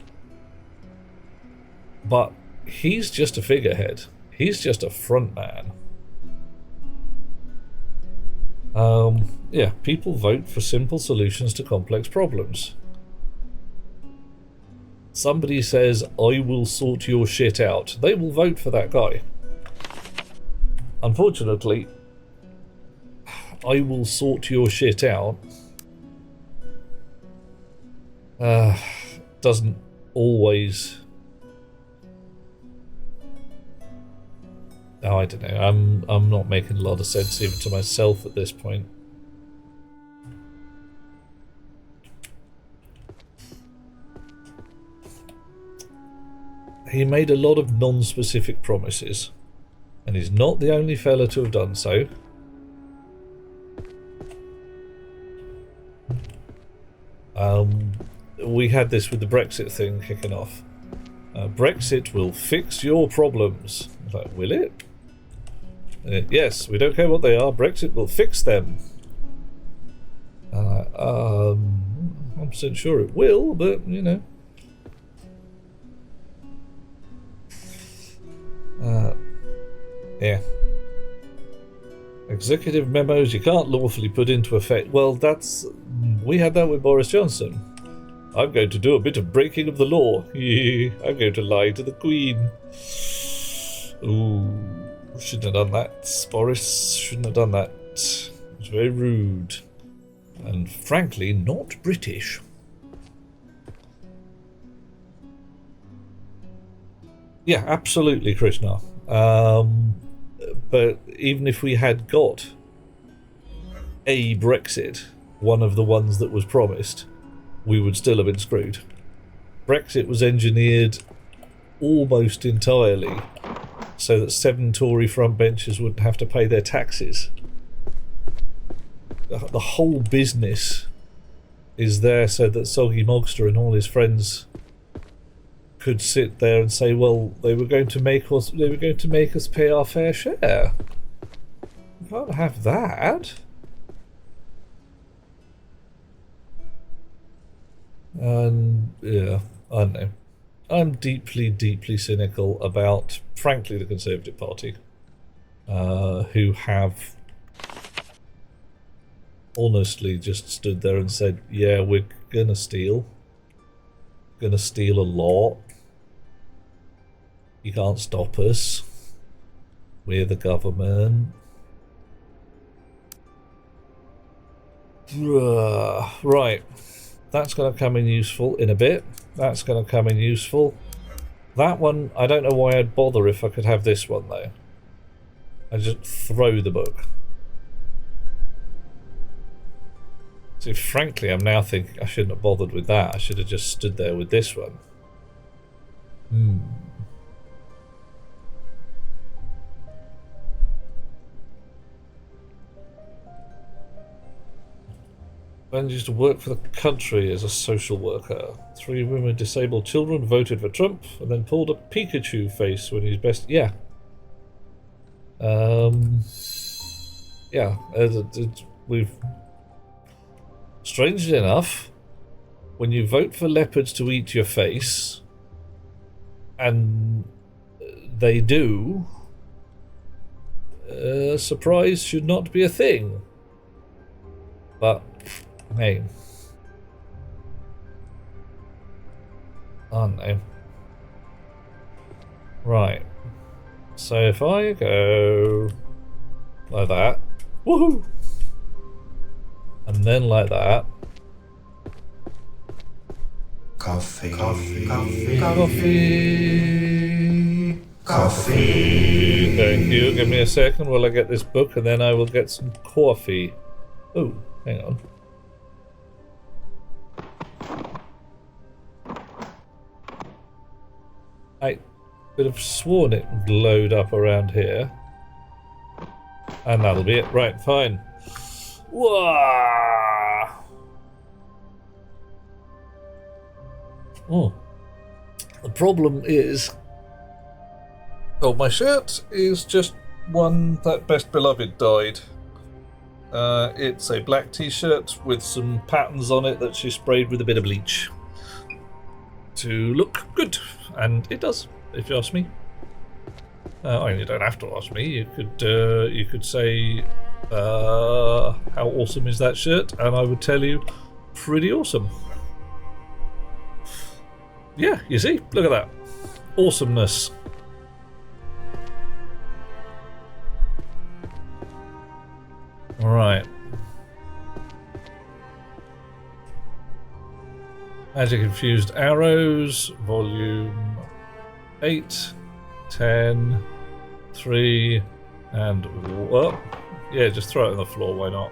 But he's just a figurehead. He's just a front man. Yeah, people vote for simple solutions to complex problems. Somebody says, I will sort your shit out. They will vote for that guy. Unfortunately, I will sort your shit out doesn't always. Oh, I don't know. I'm not making a lot of sense even to myself at this point. He made a lot of non-specific promises, and he's not the only fella to have done so. We had this with the Brexit thing kicking off. Brexit will fix your problems. I was like, will it? Yes, we don't care what they are. Brexit will fix them. I'm % sure it will, but you know. Yeah. Executive memos you can't lawfully put into effect. Well, we had that with Boris Johnson. I'm going to do a bit of breaking of the law. I'm going to lie to the Queen. Ooh, shouldn't have done that. Boris shouldn't have done that. It was very rude. And frankly, not British. Yeah, absolutely, Krishna. But even if we had got a Brexit, one of the ones that was promised, we would still have been screwed. Brexit was engineered almost entirely so that 7 Tory frontbenchers wouldn't have to pay their taxes. The whole business is there so that Soggy Mogster and all his friends could sit there and say, well, they were going to make us pay our fair share. We can't have that. And yeah, I don't know. I'm deeply, deeply cynical about, frankly, the Conservative Party, who have honestly just stood there and said, yeah, we're gonna steal. Gonna steal a lot. You can't stop us. We're the government. Right. That's going to come in useful in a bit. That's going to come in useful. That one, I don't know why I'd bother if I could have this one, though. I just throw the book. See, frankly, I'm now thinking I shouldn't have bothered with that. I should have just stood there with this one. Ben used to work for the country as a social worker. 3 women disabled children voted for Trump and then pulled a Pikachu face when he's best. Yeah. Yeah. We've. Strangely enough, when you vote for leopards to eat your face, and they do, surprise should not be a thing. But. Hey. Oh no. Right. So if I go like that, woohoo! And then like that. Coffee. Coffee. Thank you. Give me a second while I get this book and then I will get some coffee. Oh, hang on. I could have sworn it would load up around here. And that'll be it. Right, fine. Whoa! Oh. The problem is... Oh, my shirt is just one that Best Beloved dyed. It's a black t-shirt with some patterns on it that she sprayed with a bit of bleach. To look good. And it does, if you ask me. I mean, you don't have to ask me. You could say, how awesome is that shirt? And I would tell you, pretty awesome. Yeah, you see? Look at that. Awesomeness. Alright. Magic Infused Arrows, Volume 8, 10, 3, and well, yeah, just throw it on the floor, why not?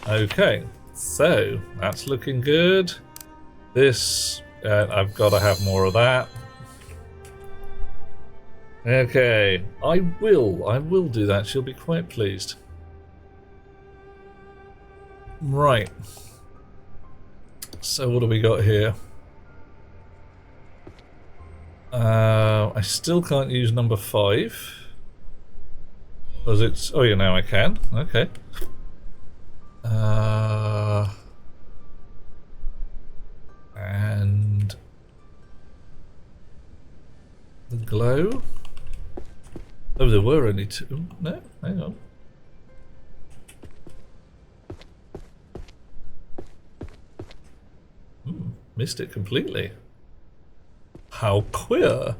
Okay, so that's looking good. This, I've got to have more of that. Okay, I will do that. She'll be quite pleased. Right. So what do we got here? I still can't use number 5. Because it's... Oh yeah, now I can. Okay. And... the glow? Oh, there were only 2. No, hang on. Missed it completely. How queer.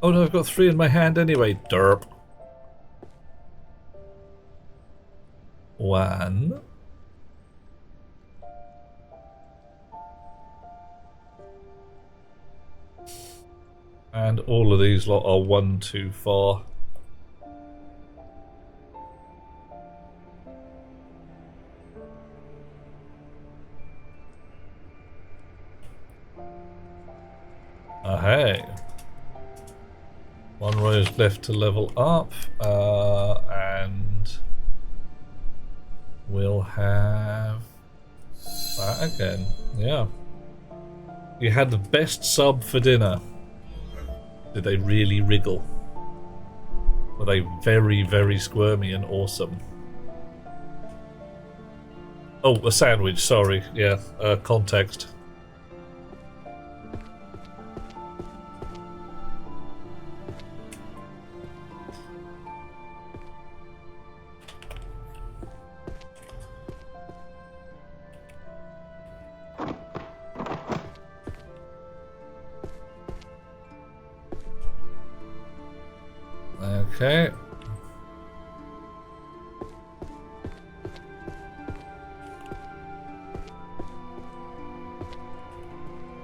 Oh no, I've got 3 in my hand anyway. Derp. 1. And all of these lot are 1 too far. Hey. 1 rose left to level up, and we'll have that again. Yeah. You had the best sub for dinner. Did they really wriggle? Were they very, very squirmy and awesome? Oh, a sandwich, sorry. Yeah, context. Okay.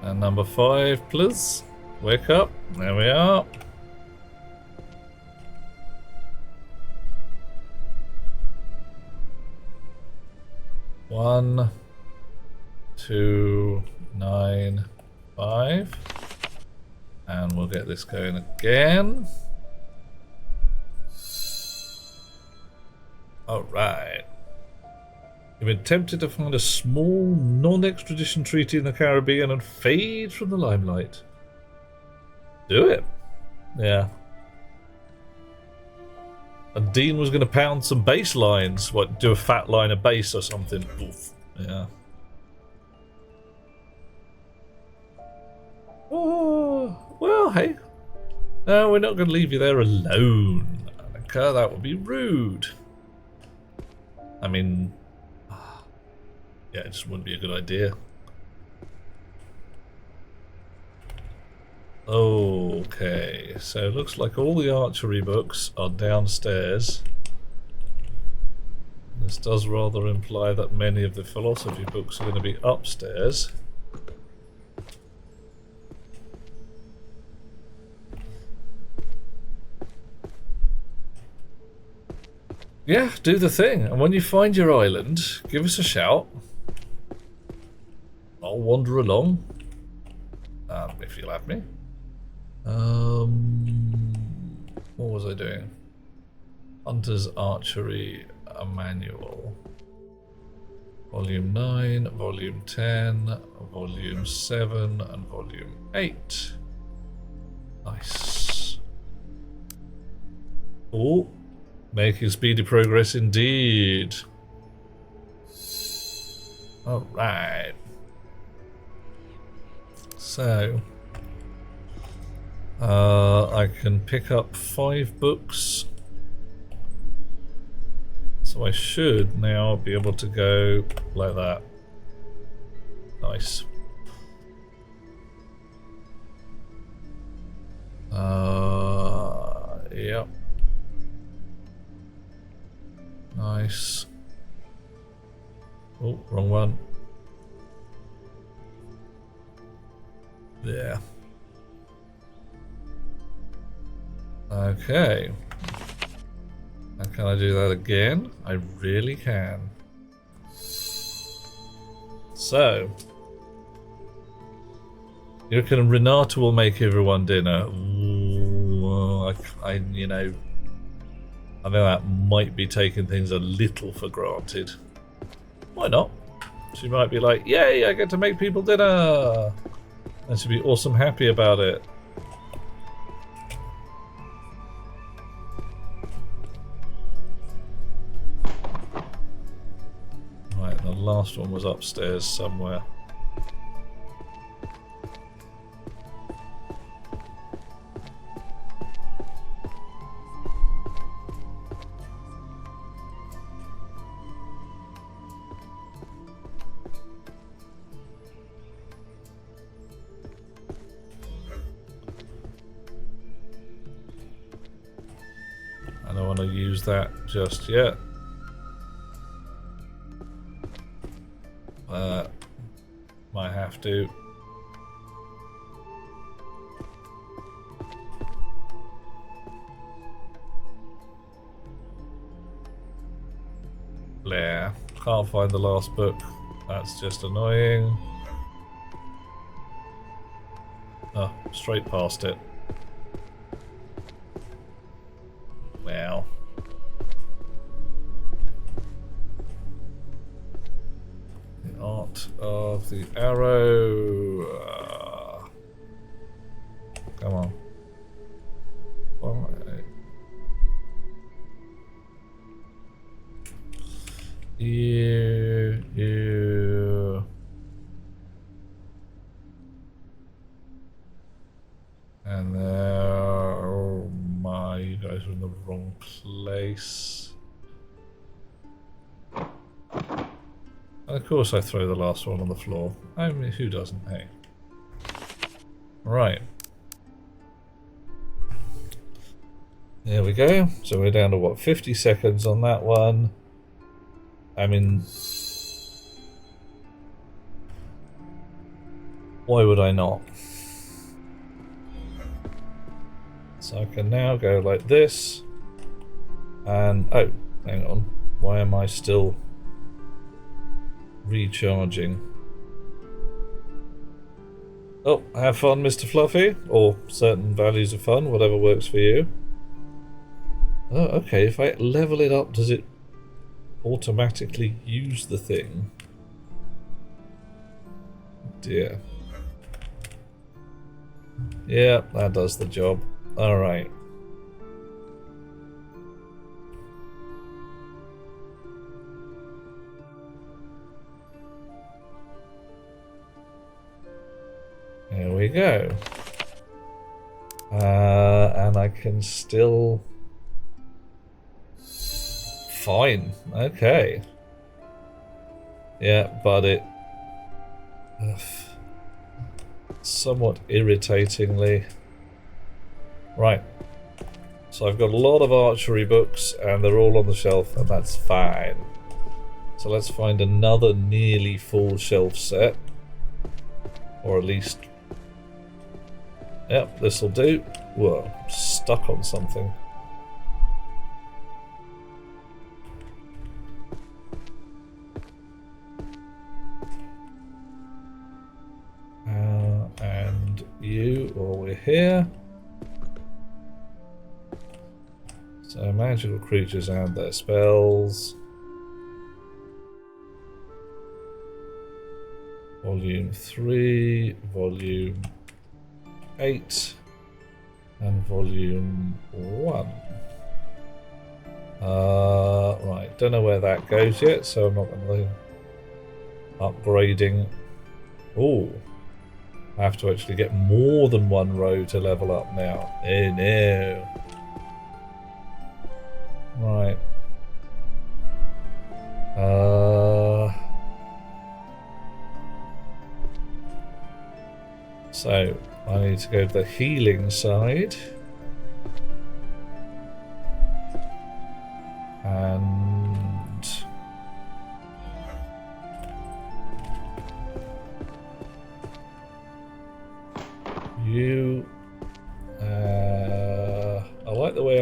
And number 5, please. Wake up. There we are. One, 2, 9, 5. And we'll get this going again. Alright. You've been tempted to find a small, non-extradition treaty in the Caribbean and fade from the limelight. Do it. Yeah. And Dean was going to pound some bass lines. What, do a fat line of bass or something. Oof. Yeah. Oh, well, hey. No, we're not going to leave you there alone, Annika. That would be rude. I mean, yeah, it just wouldn't be a good idea. Okay, so it looks like all the archery books are downstairs. This does rather imply that many of the philosophy books are going to be upstairs. Yeah, do the thing. And when you find your island, give us a shout. I'll wander along. If you'll have me. What was I doing? Hunter's Archery, a manual. Volume 9, Volume 10, Volume 7, and Volume 8. Nice. Oh. Making speedy progress indeed. Alright. So, I can pick up 5 books. So I should now be able to go like that. Nice. Yep. Nice. Oh, wrong one. Yeah. Okay. And can I do that again? I really can. So, you reckon Renata will make everyone dinner? Ooh, you know, I know that might be taking things a little for granted. Why not? She might be like, yay, I get to make people dinner! And she'll be awesome happy about it. Right, the last one was upstairs somewhere. I don't want to use that just yet. Might have to. Blair. Can't find the last book. That's just annoying. Oh, straight past it. Wow. The art of the arrow. Come on. Why? You. And there. Oh my, you guys are in the wrong place. And of course I throw the last one on the floor. I mean, who doesn't, hey? Right. There we go. So we're down to what, 50 seconds on that one. I mean, why would I not? So I can now go like this. And, oh, hang on. Why am I still recharging? Oh, have fun, Mr. Fluffy. Or certain values of fun, whatever works for you. Oh, okay, if I level it up, does it automatically use the thing? Dear. Yeah, that does the job. Alright. There we go. And I can still... Fine. Okay. Yeah, but it... somewhat irritatingly... Right. So I've got a lot of archery books, and they're all on the shelf, and that's fine. So let's find another nearly full shelf set. Or at least... Yep, this'll do. Whoa, I'm stuck on something. And you, while we're here. So magical creatures and their spells. Volume 3, Volume 8, and Volume 1. Right, don't know where that goes yet, so I'm not going to upgrading. Oh, I have to actually get more than one row to level up now. Oh no. Right. So I need to go to the healing side. And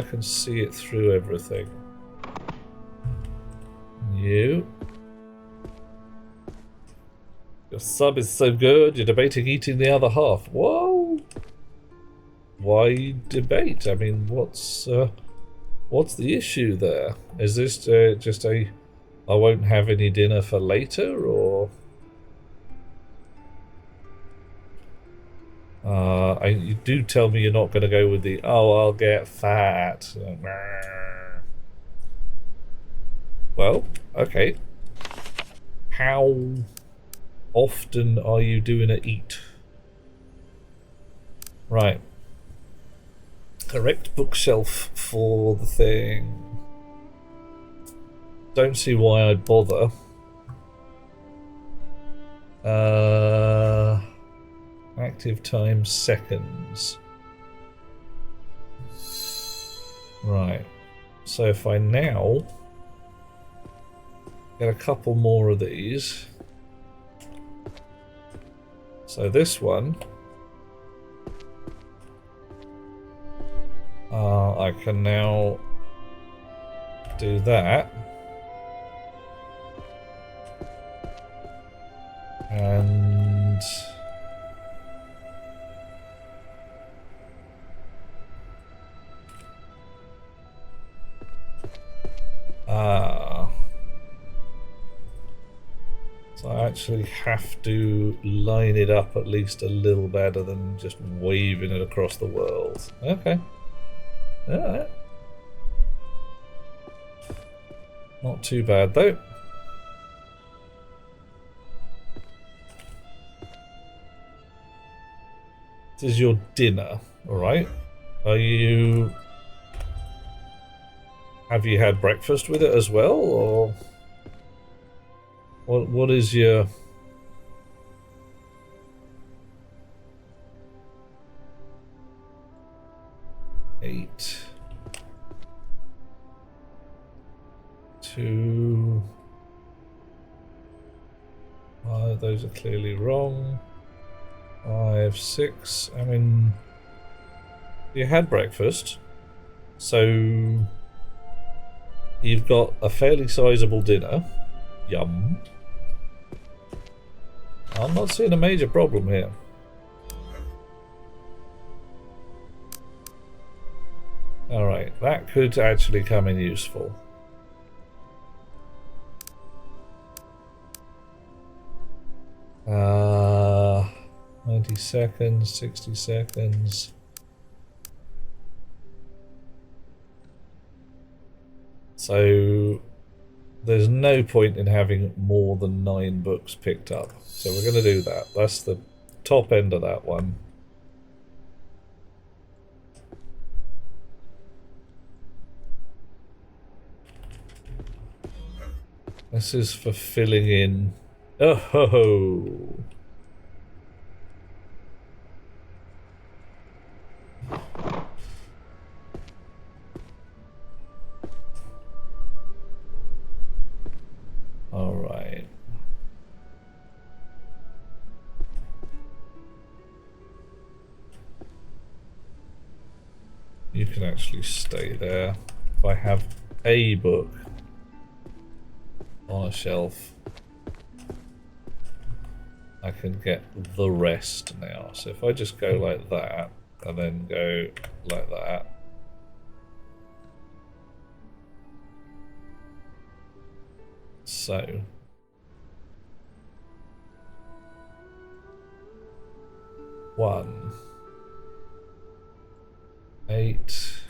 can see it through everything. You. Your sub is so good, you're debating eating the other half. Whoa! Why debate? I mean, what's the issue there? Is this just a I won't have any dinner for later, or you do tell me you're not going to go with the I'll get fat. Well, okay. How often are you doing a eat? Right. Correct bookshelf for the thing. Don't see why I'd bother. Active time seconds. Right. So if I now get a couple more of these. So this one, I can now do that. And so I actually have to line it up at least a little better than just waving it across the world. Okay. Alright. Not too bad though. This is your dinner, alright? Have you had breakfast with it as well, or what is your 8 2 those are clearly wrong. 5 6. I mean, you had breakfast, so you've got a fairly sizable dinner. Yum. I'm not seeing a major problem here. Alright, that could actually come in useful. Uh, 90 seconds, 60 seconds. So there's no point in having more than 9 books picked up. So we're going to do that. That's the top end of that one. This is for filling in. Oh ho ho! All right. You can actually stay there. If I have a book on a shelf, I can get the rest now. So if I just go like that and then go like that, so 1 8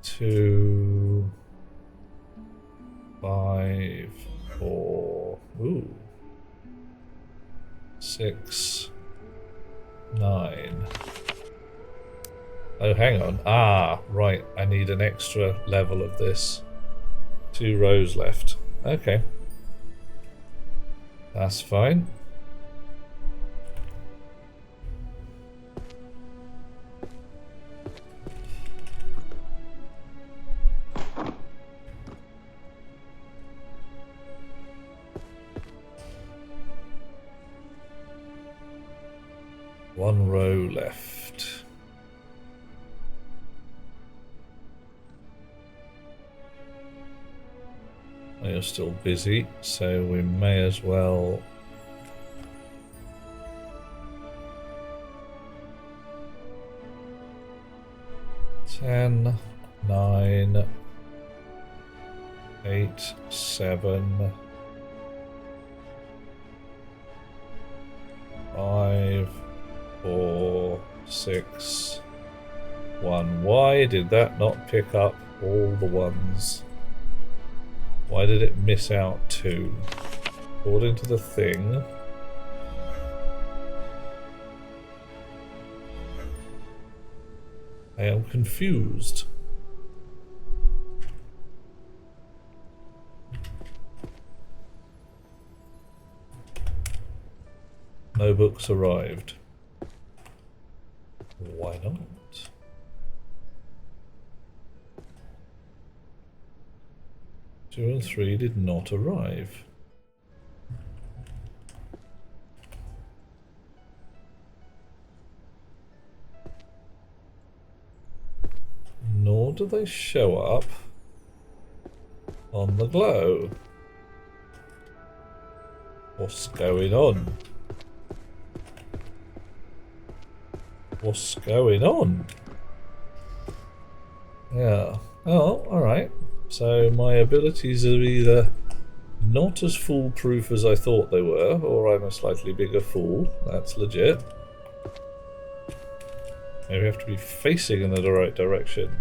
2 5 4 ooh 6 9. Oh, hang on. Ah, right. I need an extra level of this. 2 rows left. Okay. That's fine. One row left. You're still busy, so we may as well. Ten, 9, 8, 7, 5, 4, 6, 1. Why did that not pick up all the ones? Why did it miss out 2? According to the thing. I am confused. No books arrived. Why not? Two and 3 did not arrive. Nor do they show up on the glow. What's going on? What's going on? Yeah. Oh, alright. So my abilities are either not as foolproof as I thought they were, or I'm a slightly bigger fool. That's legit. Maybe we have to be facing in the right direction.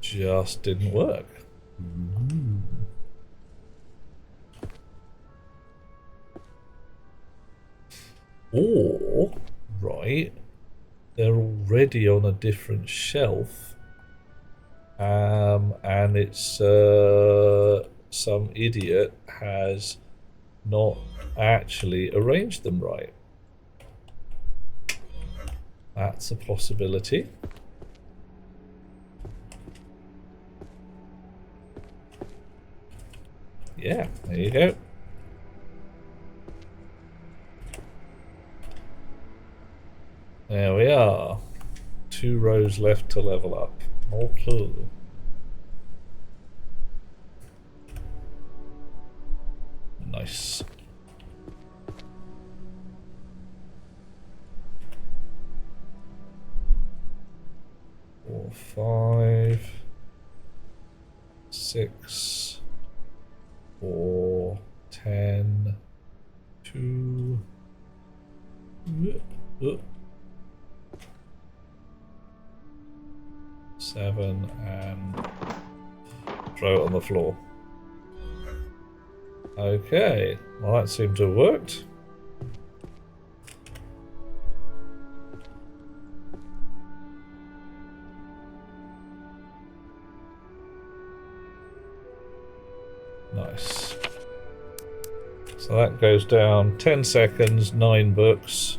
Just didn't work. Or, right, they're already on a different shelf, and it's some idiot has not actually arranged them right. That's a possibility. Yeah, there you go. There we are. 2 rows left to level up. Okay. Nice. Four, 5, 6, 4, 10, 2. 7 and throw it on the floor. Okay, well that seemed to have worked. Nice. So that goes down 10 seconds, 9 books.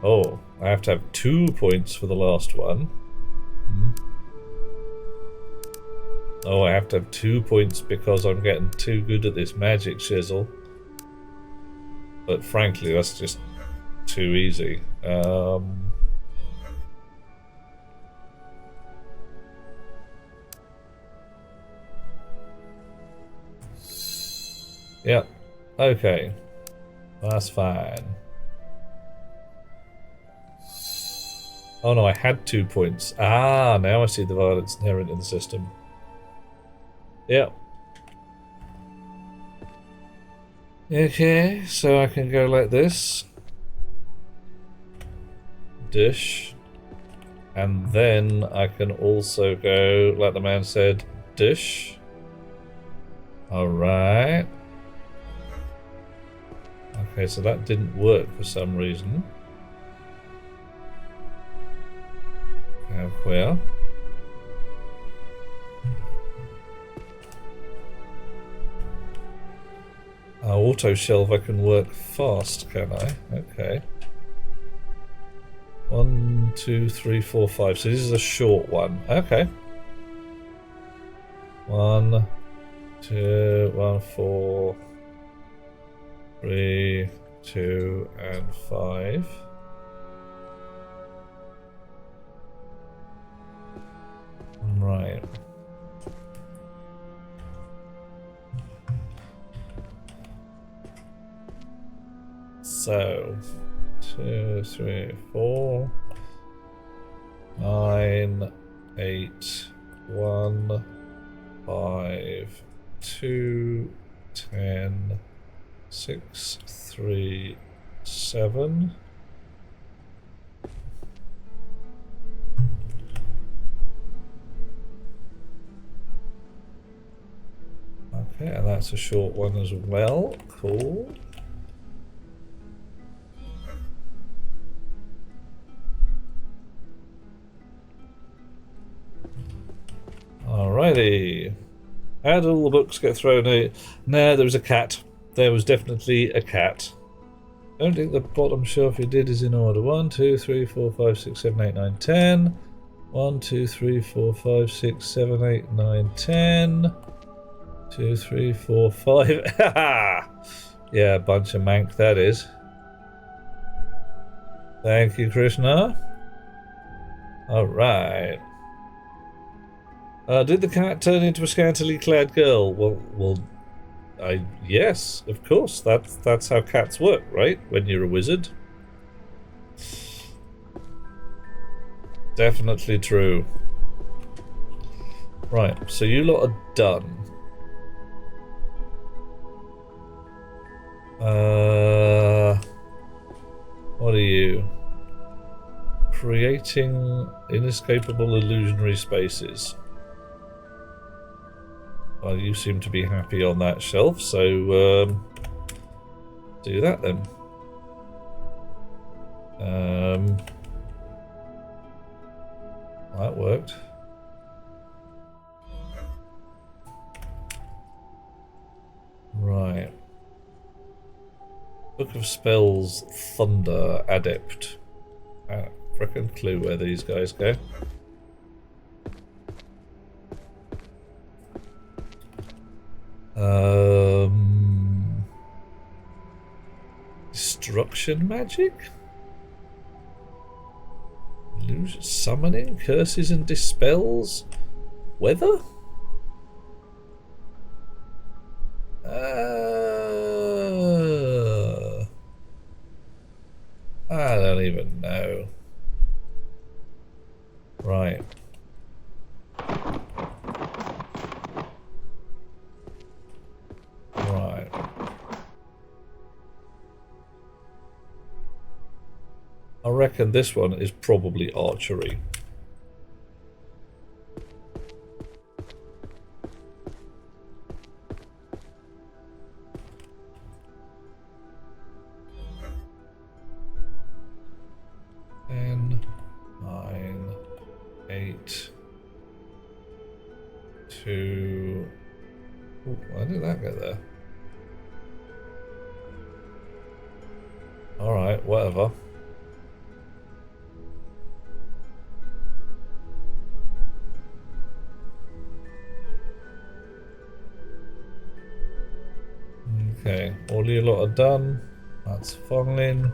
Oh, I have to have 2 points for the last one. Oh, I have to have 2 points because I'm getting too good at this magic chisel. But frankly, that's just too easy. Yep. Okay. That's fine. Oh no, I had 2 points. Ah, now I see the violence inherent in the system. Yep. Okay, so I can go like this. Dish. And then I can also go, like the man said, dish. Alright. Okay, so that didn't work for some reason. Now where? Auto shelve I can work fast, can I? Okay. 1, 2, 3, 4, 5. So this is a short one. Okay. 1, 2, 1, 4, 3, 2, and 5. So 2, 3, 4, 9, 8, 1, 5, 2, 10, 6, 3, 7. Okay, and that's a short one as well. Cool. Alrighty. How did all the books get thrown out? No, there was a cat. There was definitely a cat. I don't think the bottom shelf you did is in order. 1, 2, 3, 4, 5, 6, 7, 8, 9, 10. 1, 2, 3, 4, 5, 6, 7, 8, 9, 10. 2, 3, 4, 5. Yeah, a bunch of mank that is. Thank you, Krishna. Alright. Did the cat turn into a scantily clad girl? Well, yes, of course. That's how cats work, right? When you're a wizard. Definitely true. Right, so you lot are done. What are you? Creating inescapable illusionary spaces. Well, you seem to be happy on that shelf, so do that then. That worked. Right. Book of Spells, Thunder, Adept. Frickin' clue where these guys go. Destruction magic? Illusion, summoning, curses and dispels? Weather? I don't even know. Right. Right. I reckon this one is probably archery. Why did that get there? Alright, whatever. Okay, all you lot are done. That's fine.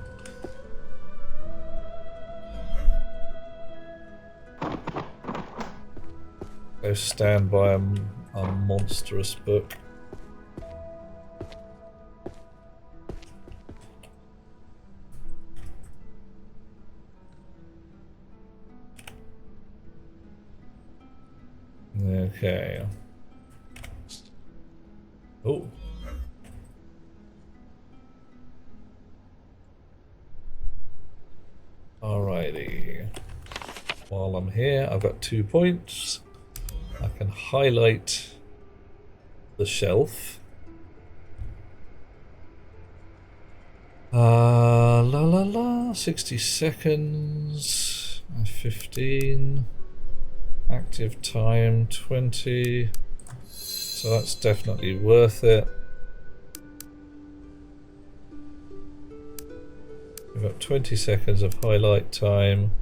Go stand by a monstrous book. Okay. Oh. Alrighty. While I'm here, I've got 2 points. I can highlight the shelf. La la la. 60 seconds. 15. Active time 20. So that's definitely worth it. We've got 20 seconds of highlight time.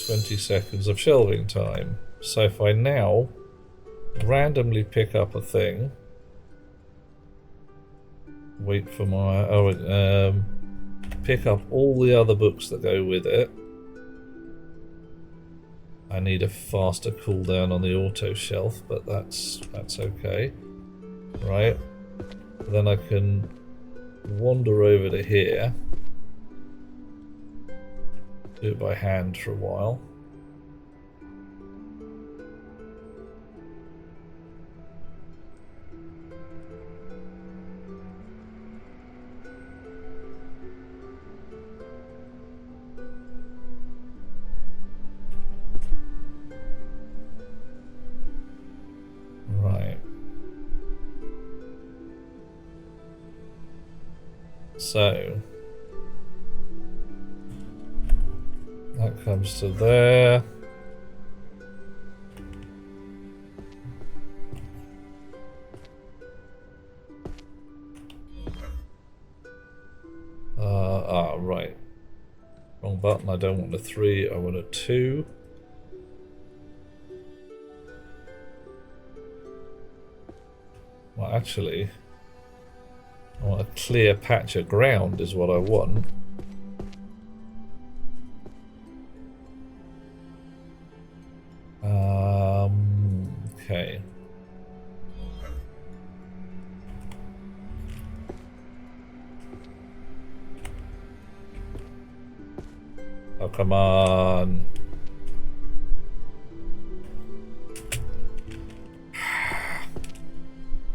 20 seconds of shelving time. So if I now randomly pick up a thing, wait for my pick up all the other books that go with it. I need a faster cooldown on the auto shelf, but that's okay. Right. Then I can wander over to here. Do it by hand for a while. Right. So that comes to there. Right. Wrong button. I don't want a 3, I want a 2. Well, actually, I want a clear patch of ground is what I want. Okay. Oh, come on.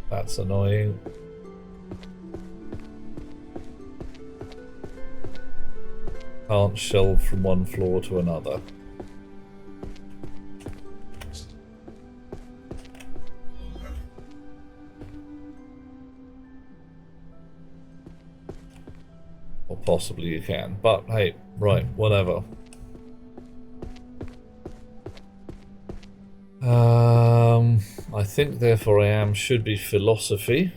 That's annoying. Can't shelve from one floor to another. Or possibly you can, but hey, right, whatever. I think therefore I am should be philosophy,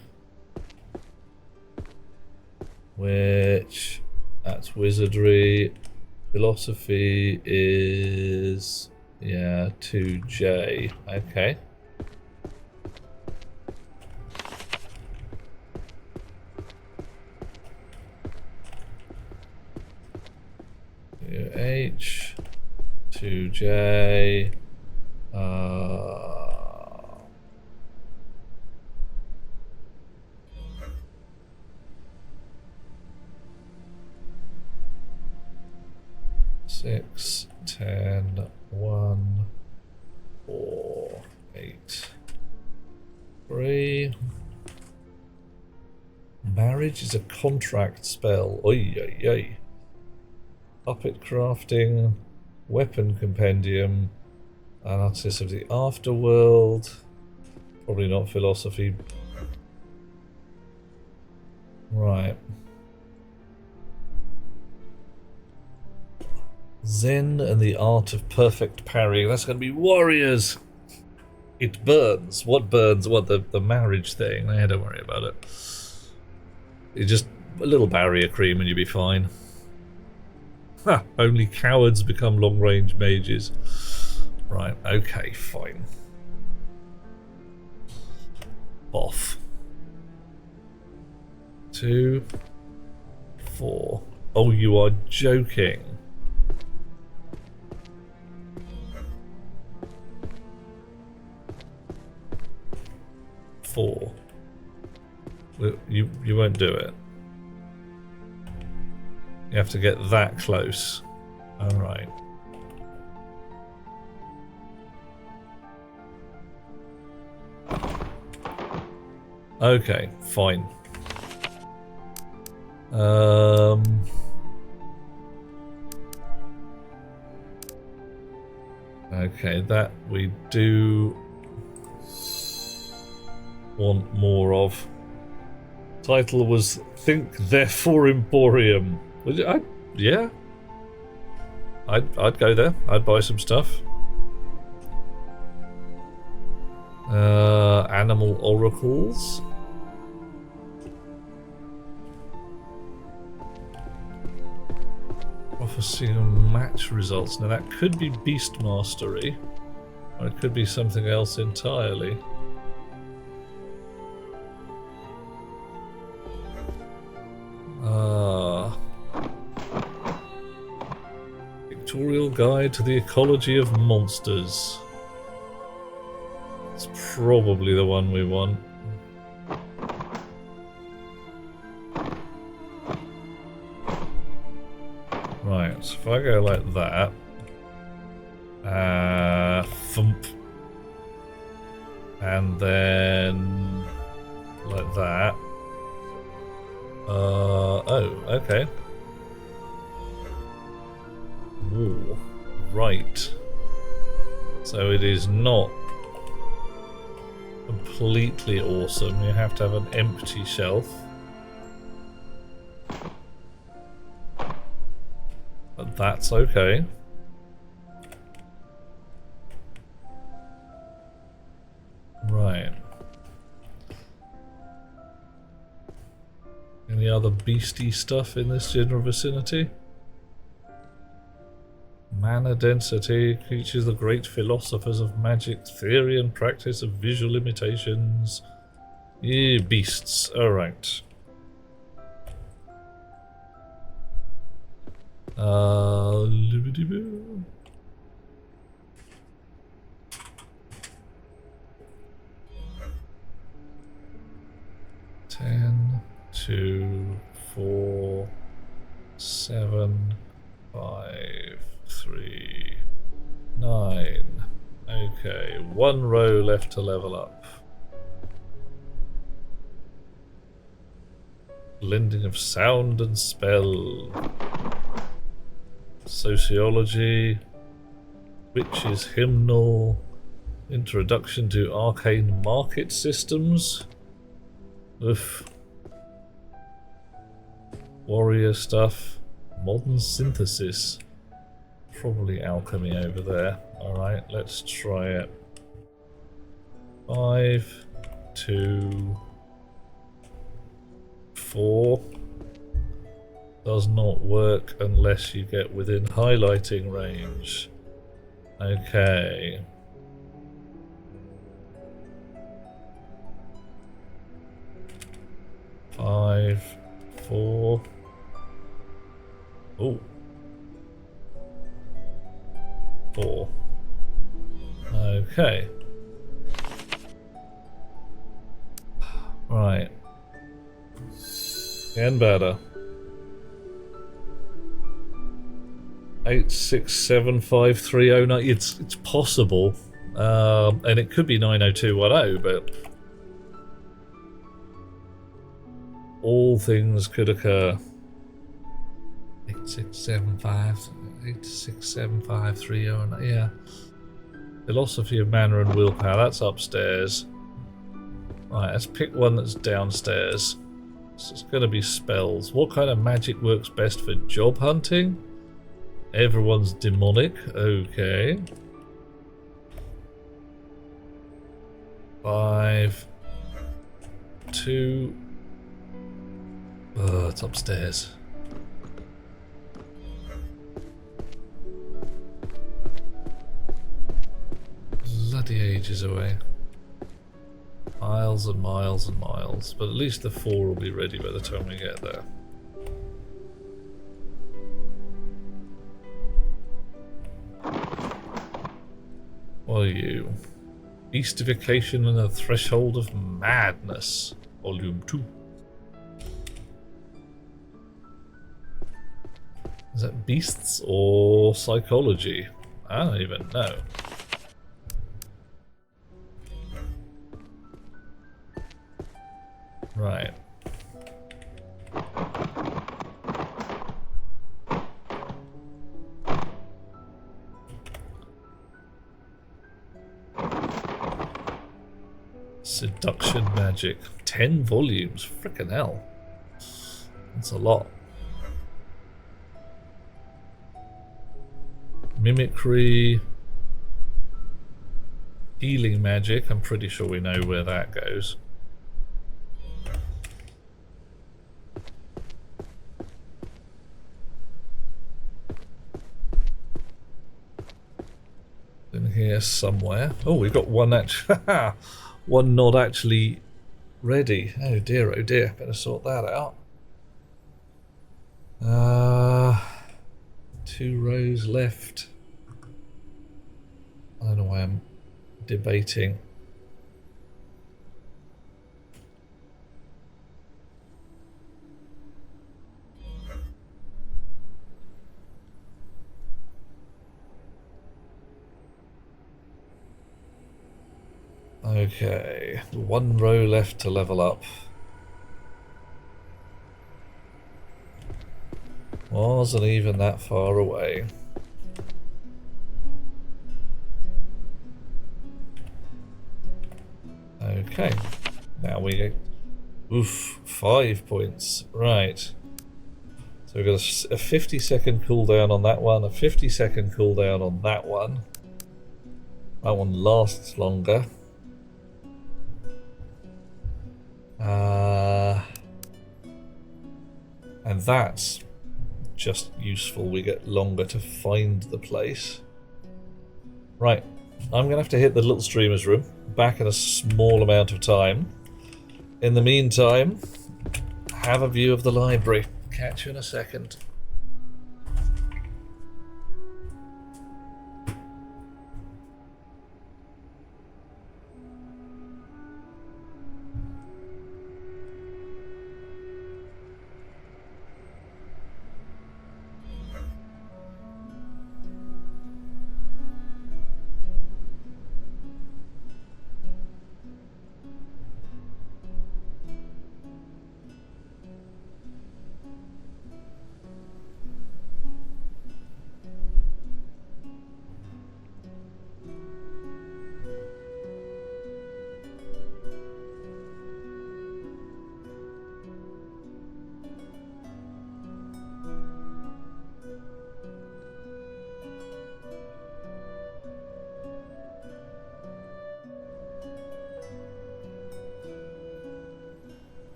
which that's wizardry. Philosophy is, yeah, 2J. Okay. H 2J. 6, 10, 1, 4, 8, 3. Marriage is a contract spell. Oy, oy, oy. Puppet crafting, weapon compendium, analysis of the afterworld. Probably not philosophy. Right. Zen and the art of perfect parrying. That's going to be warriors. It burns. What burns? What, the marriage thing? Yeah, don't worry about it. You just a little barrier cream and you'll be fine. Ha! Only cowards become long-range mages. Right, okay, fine. Off. 2, 4. Oh, you are joking. Four. You won't do it. You have to get that close. Alright. Okay, fine. Okay, that we do want more of. Title was Think Therefore Emporium. Yeah. I'd go there. I'd buy some stuff. Animal oracles. Prophecy and match results. Now that could be beast mastery, or it could be something else entirely. Pictorial Guide to the Ecology of Monsters. It's probably the one we want. So if I go like that, thump, and then like that. Oh, okay. Ooh, right. So it is not completely awesome. You have to have an empty shelf. But that's okay. Right. Any other beastie stuff in this general vicinity? Mana density, creatures the great philosophers of magic, theory and practice of visual imitations. Yeah, beasts, alright. Libbity-boo. Ten, 2, 4, 7, 5, 3, 9. Okay, one row left to level up. Blending of sound and spell. Sociology. Witch's hymnal. Introduction to arcane market systems. Oof. Warrior stuff. Modern synthesis. Probably alchemy over there. Alright, let's try it. 5, 2, 4. Does not work unless you get within highlighting range. Okay. Five, 4. Oh. 4. Okay. Right. Again better. 8675309. It's possible. And it could be 90210, but all things could occur. 8675309. Yeah. Philosophy of Mana and Willpower, that's upstairs. Right, let's pick one that's downstairs. So it's going to be spells. What kind of magic works best for job hunting? Everyone's demonic. Okay. 5, 2. Oh, it's upstairs. Bloody ages away. Miles and miles and miles. But at least the 4 will be ready by the time we get there. What are you? Beastification and the Threshold of Madness. Volume 2. Is that beasts or psychology? I don't even know. Right. Seduction magic. 10 volumes. Frickin' hell. That's a lot. Mimicry. Healing magic. I'm pretty sure we know where that goes. In here somewhere. Oh, we've got one one not actually ready. Oh dear, better sort that out. 2 rows left. I don't know why I'm debating. Okay, one row left to level up. Wasn't even that far away. Okay, now we get, 5 points. Right. So we've got a 50-second cooldown on that one, a 50-second cooldown on that one. That one lasts longer. And that's just useful. We get longer to find the place. Right. I'm going to have to hit the little streamer's room. Back in a small amount of time. In the meantime, have a view of the library. Catch you in a second.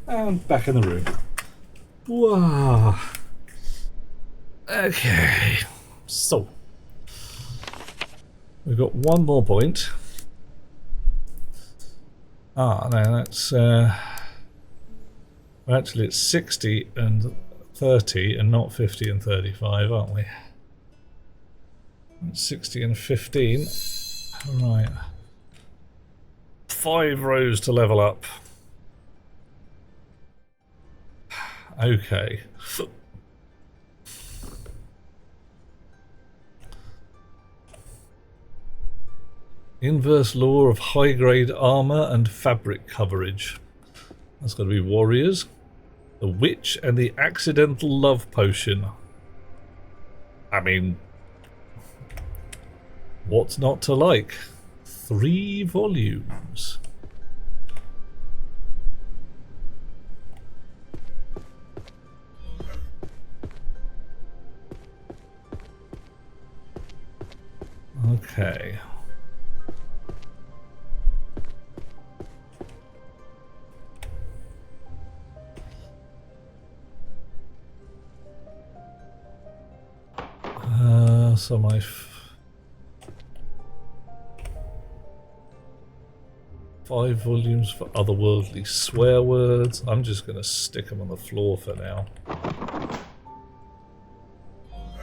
And back in the room. Wow. Okay. So we've got one more point. No, that's actually it's 60 and 30 and not 50 and 35, aren't we? It's 60 and 15. Right. 5 rows to level up. Okay. Inverse law of high-grade armor and fabric coverage. That's got to be warriors. The witch and the accidental love potion. I mean, what's not to like? 3 volumes. Okay. So my 5 volumes for otherworldly swear words. I'm just going to stick them on the floor for now.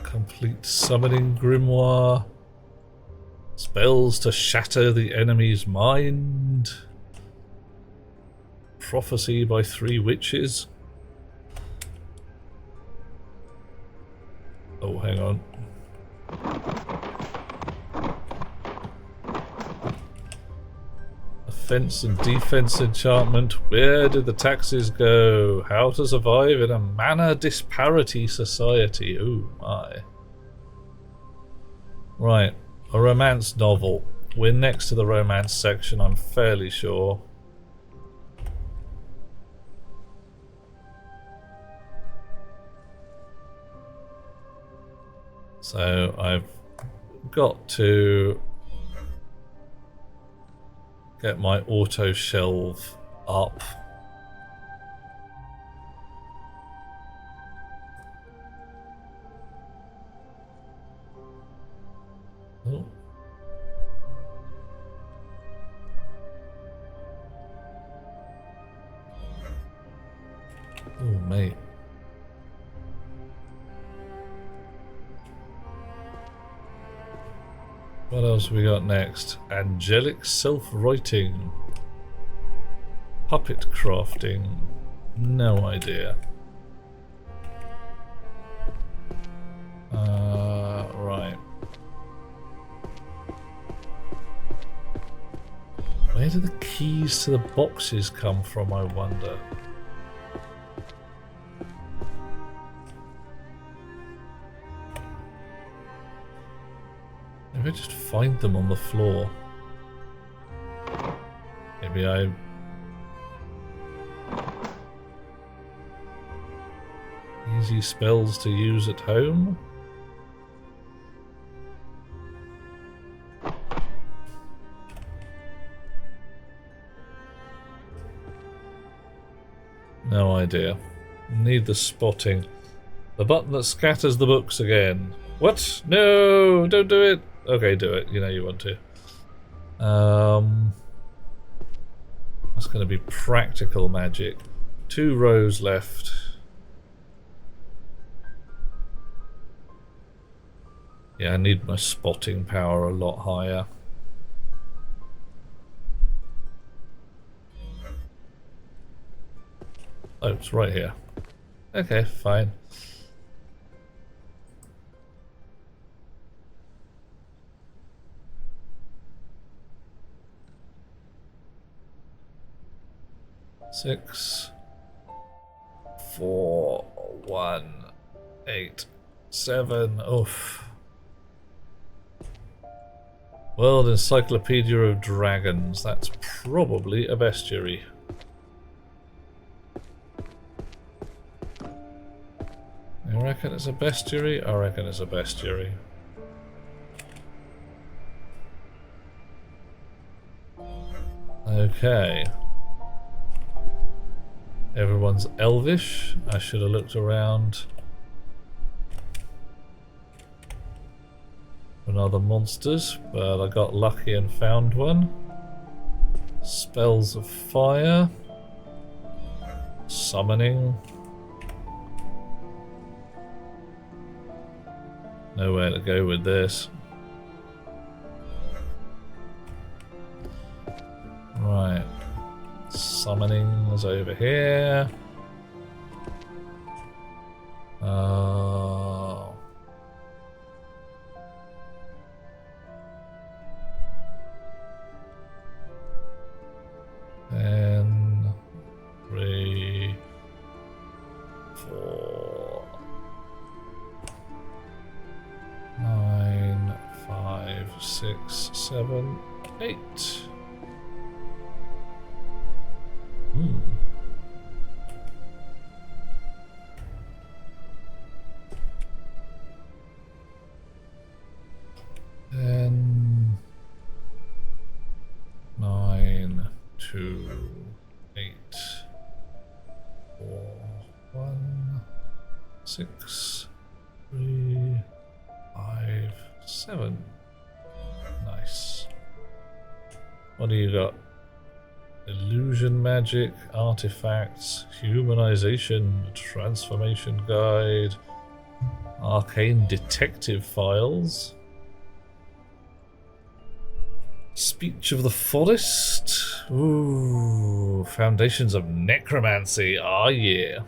Complete summoning grimoire. Spells to shatter the enemy's mind. Prophecy by 3 witches. Oh, hang on. Offense and defense enchantment. Where did the taxes go? How to survive in a mana disparity society. Oh my. Right. A romance novel. We're next to the romance section, I'm fairly sure. So I've got to get my auto shelve up. Oh. Oh mate. What else we got next? Angelic self-writing. Puppet crafting. No idea. Right. Where do the keys to the boxes come from, I wonder? Maybe I just find them on the floor. Maybe I... Easy spells to use at home? No idea. Need the spotting. The button that scatters the books again. What? No! Don't do it! Okay, do it. You know you want to. That's going to be practical magic. 2 rows left. Yeah, I need my spotting power a lot higher. Oh, it's right here. Okay, fine. Six, 4, 1, 8, 7. Oof. World Encyclopedia of Dragons. That's probably a bestiary. You reckon it's a bestiary? I reckon it's a bestiary. Okay. Everyone's elvish. I should have looked around for other monsters, but I got lucky and found one. Spells of fire. Summoning. Nowhere to go with this. Right. Summoning is over here. And 3, 4, 9, 5, 6, 7, 8. And 9, 2, 8, 4, 1, 6, 3, 5, 7. Nice. What do you got? Illusion magic, artifacts, humanization, transformation guide, arcane detective files, speech of the forest. Ooh, foundations of necromancy. Ah, yeah.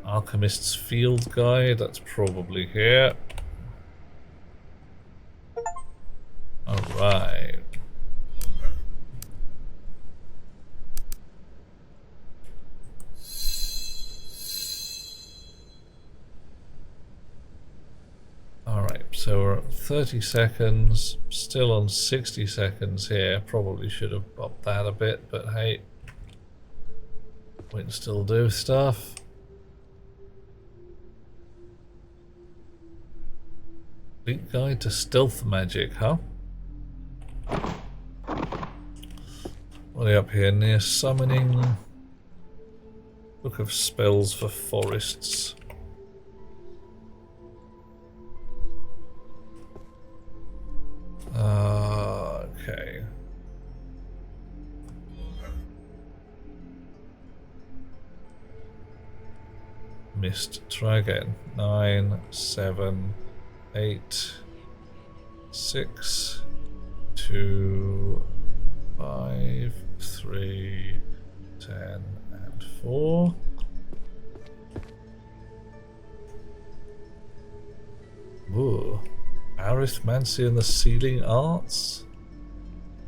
Alchemist's field guide. That's probably here. Alright. Alright, so we're at 30 seconds, still on 60 seconds here. Probably should have bumped that a bit, but hey, we can still do stuff. Complete guide to stealth magic, huh? What are you up here? Near summoning. Book of spells for forests. Okay. Missed. Try again. 9, 7, 8, 6, 2, 5, 3, 10, and 4. Ooh. Arithmancy and the Sealing Arts?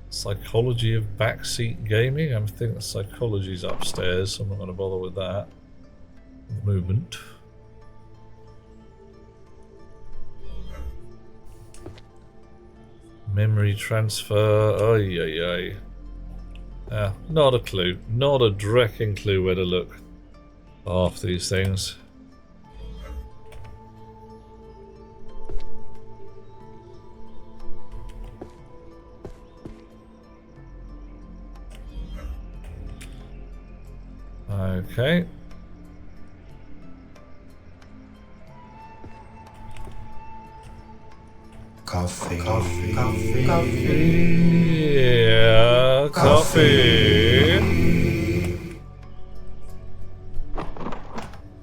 Psychology of Backseat Gaming? I think the psychology's upstairs, so I'm not going to bother with that at the moment. Memory transfer. Ay, ay, ay. Not a clue. Not a drecking clue where to look. Half these things. Okay. Coffee. Yeah, coffee.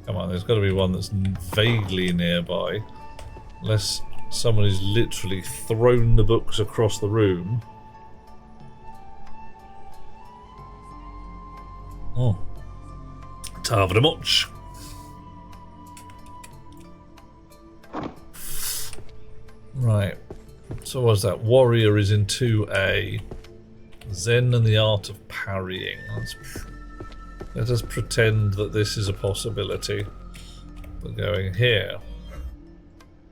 Come on, there's got to be one that's vaguely nearby. Unless someone has literally thrown the books across the room. Oh. Tarved much. Right. So what's that? Warrior is in 2A. Zen and the Art of Parrying. Let us pretend that this is a possibility. We're going here.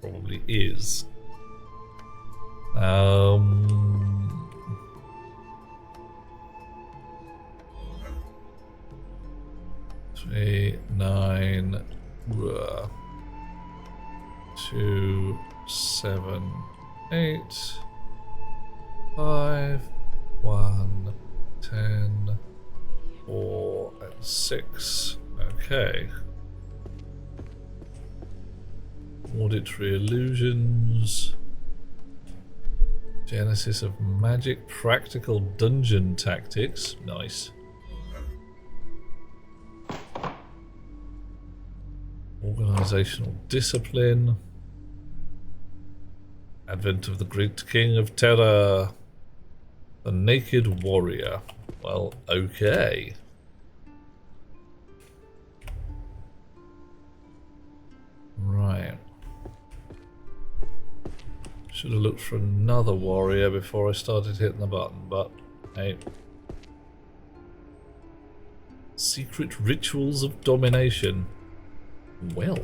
Probably is. 3, 9, 2, 7, 8, 5, 1, 10, 4, and 6. Okay. Auditory illusions. Genesis of magic. Practical dungeon tactics. Nice. Organizational discipline. Advent of the Great King of Terror. The Naked Warrior. Well, okay. Right. Should have looked for another warrior before I started hitting the button, but hey. Secret rituals of domination. Well,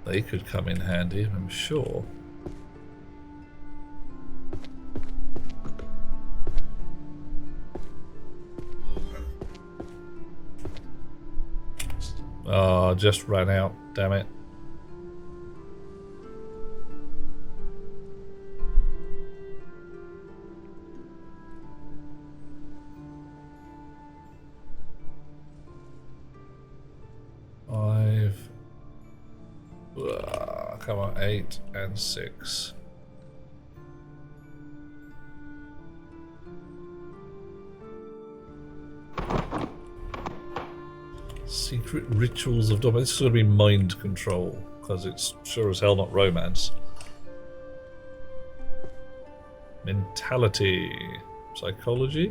they could come in handy, I'm sure. Oh, just ran out, damn it. Come on, 8 and 6. Secret rituals of dominance. This is going to be mind control, because it's sure as hell not romance. Mentality. Psychology.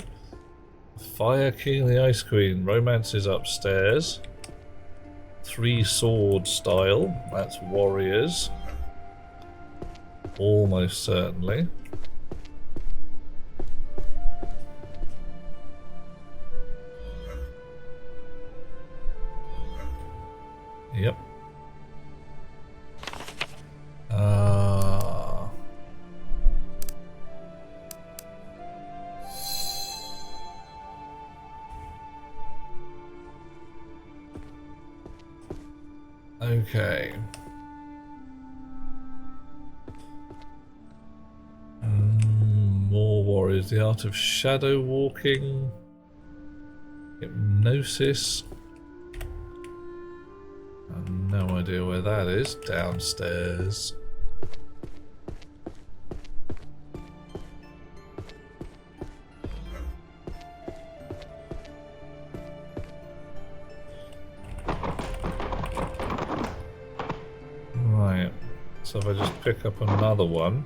Fire King and the Ice Queen. Romance is upstairs. 3 sword style. That's warriors. Almost certainly. Yep. Okay. More warriors. The art of shadow walking. Hypnosis. I have no idea where that is. Downstairs. So if I just pick up another one.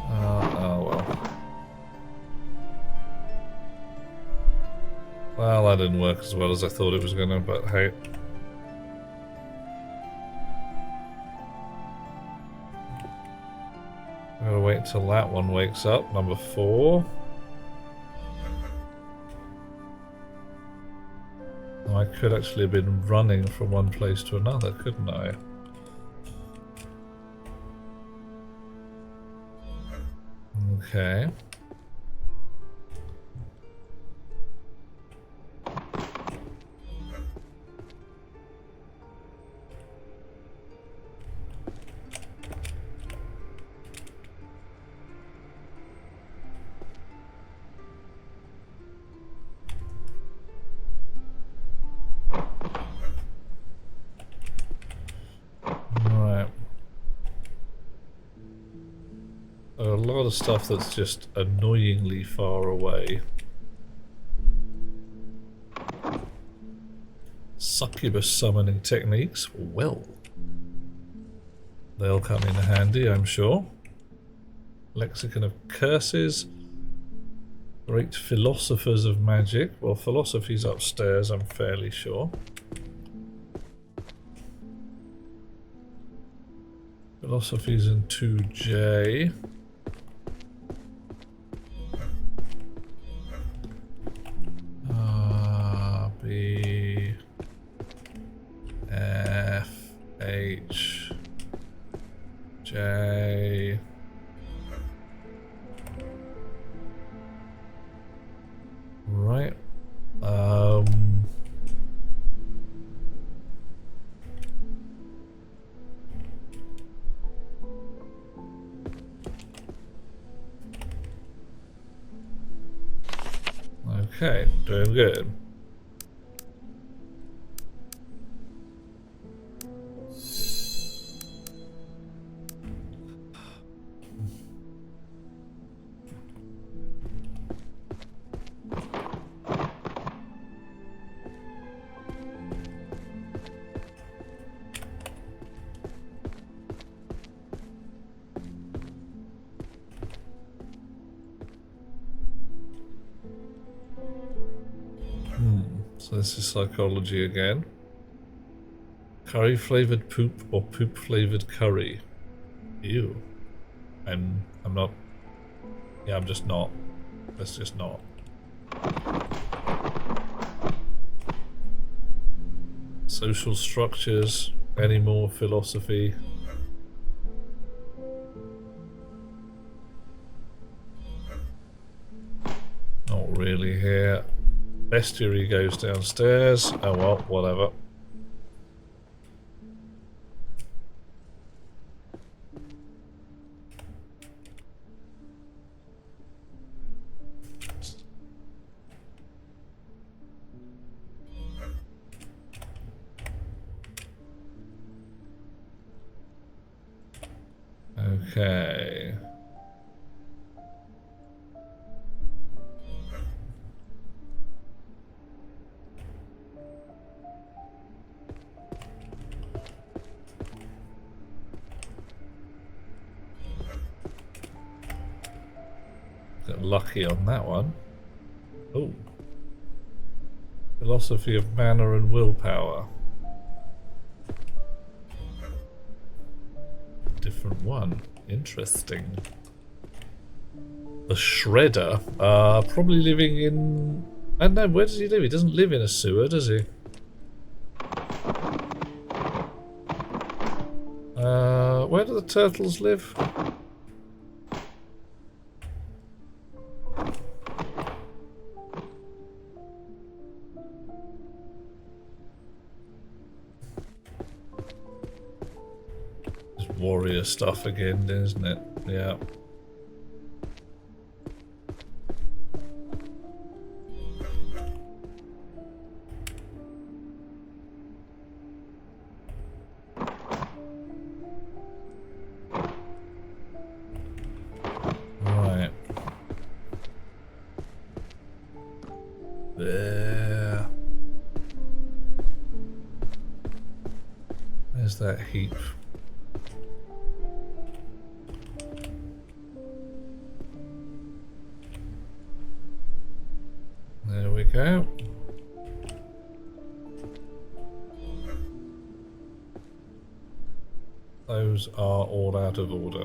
Oh well. Well, that didn't work as well as I thought it was gonna, but hey. I'm gonna wait until that one wakes up, number 4. I could actually have been running from one place to another, couldn't I? Okay. Right. There are a lot of stuff that's just annoyingly far away. Succubus summoning techniques? Well, they'll come in handy, I'm sure. Lexicon of curses. Great philosophers of magic. Well, philosophy's upstairs, I'm fairly sure. Philosophy's in 2J. B, F, H, J. Right. Okay, doing good. So this is psychology again. Curry flavored poop or poop flavored curry? Ew. I'm not. Yeah, I'm just not. Let's just not. Social structures. Any more philosophy? Not really here. Bestiary goes downstairs. Oh well, whatever. Okay. Got lucky on that one. Oh. Philosophy of manner and willpower. Different one. Interesting. The Shredder. Probably living in... I don't know, where does he live? He doesn't live in a sewer, does he? Where do the turtles live? Warrior stuff again, isn't it? Yeah. Right. Where's that heap? There we go. Those are all out of order.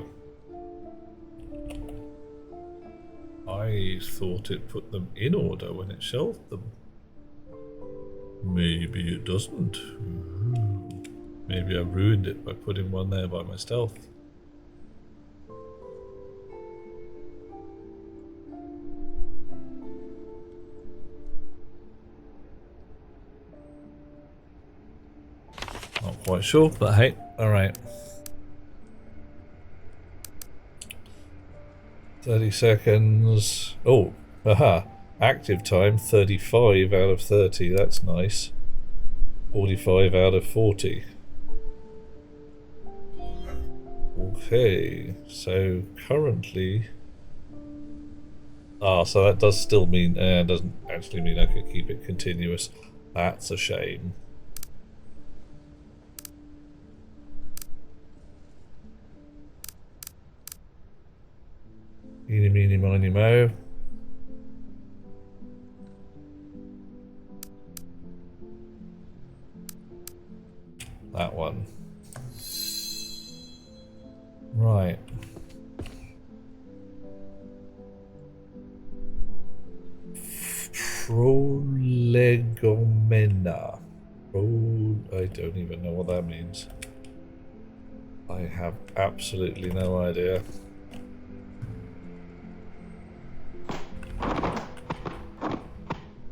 I thought it put them in order when it shelved them. Maybe it doesn't. Maybe I ruined it by putting one there by my stealth. Not quite sure, but hey, alright. 30 seconds. Oh, aha. Active time 35 out of 30. That's nice. 45 out of 40. Okay, so currently. So that does still mean. Doesn't actually mean I could keep it continuous. That's a shame. Eeny, meeny, miny, mo. That one. Right. Prolegomena. I don't even know what that means. I have absolutely no idea.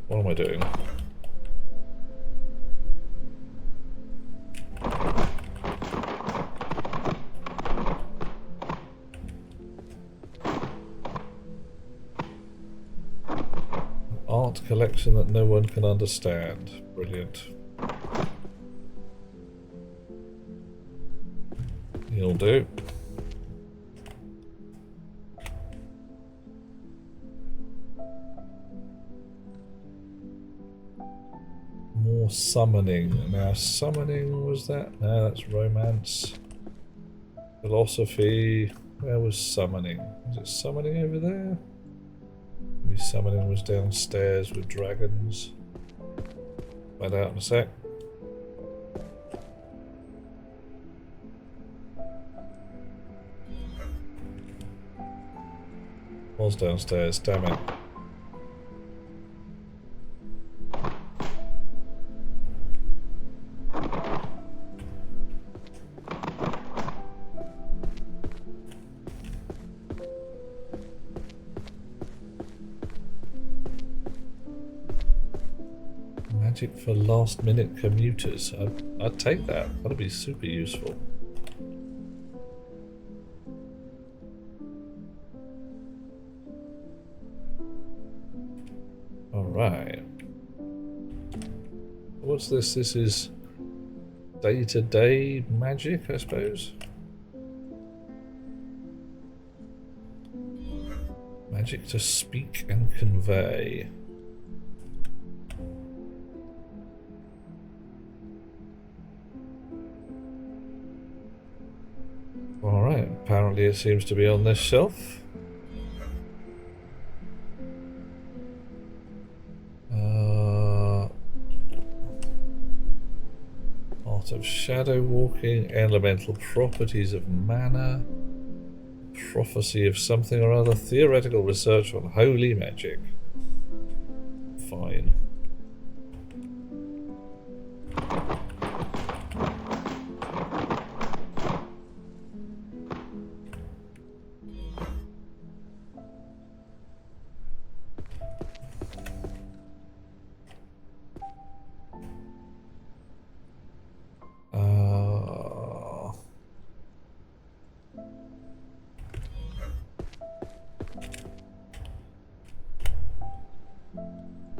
What am I doing? Art collection that no one can understand. Brilliant. You'll do. More summoning. Now, summoning, was that? No, that's romance. Philosophy. Where was summoning? Was it summoning over there? Maybe summoning was downstairs with dragons. Find out in a sec. Was downstairs, damn it. Magic for last minute commuters. I'd take that. That'd be super useful. Alright. What's this? This is day-to-day magic, I suppose? Magic to speak and convey. Alright, apparently it seems to be on this shelf. Art of shadow walking, elemental properties of mana, prophecy of something or other, theoretical research on holy magic. Fine.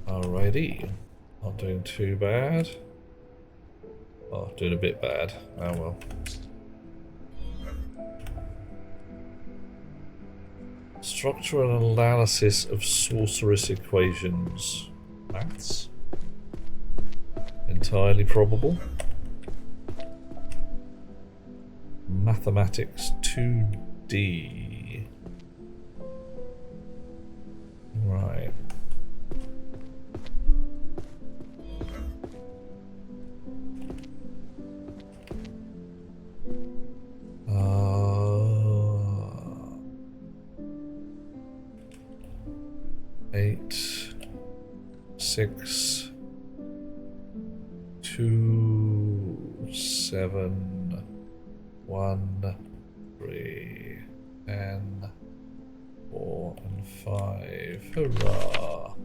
Alrighty, not doing too bad. Oh, doing a bit bad. Oh well. Structural analysis of sorceress equations. Maths? Entirely probable. Mathematics 2D. Right. Eight, 6, 2, 7, 1, 3, and 4 and 5. Hurrah!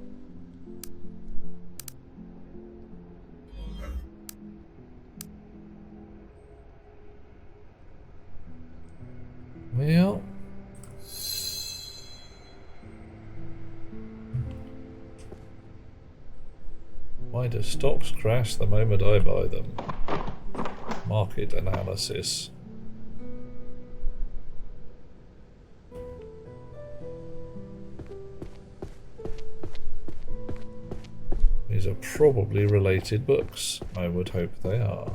Well, why do stocks crash the moment I buy them? Market analysis. These are probably related books. I would hope they are.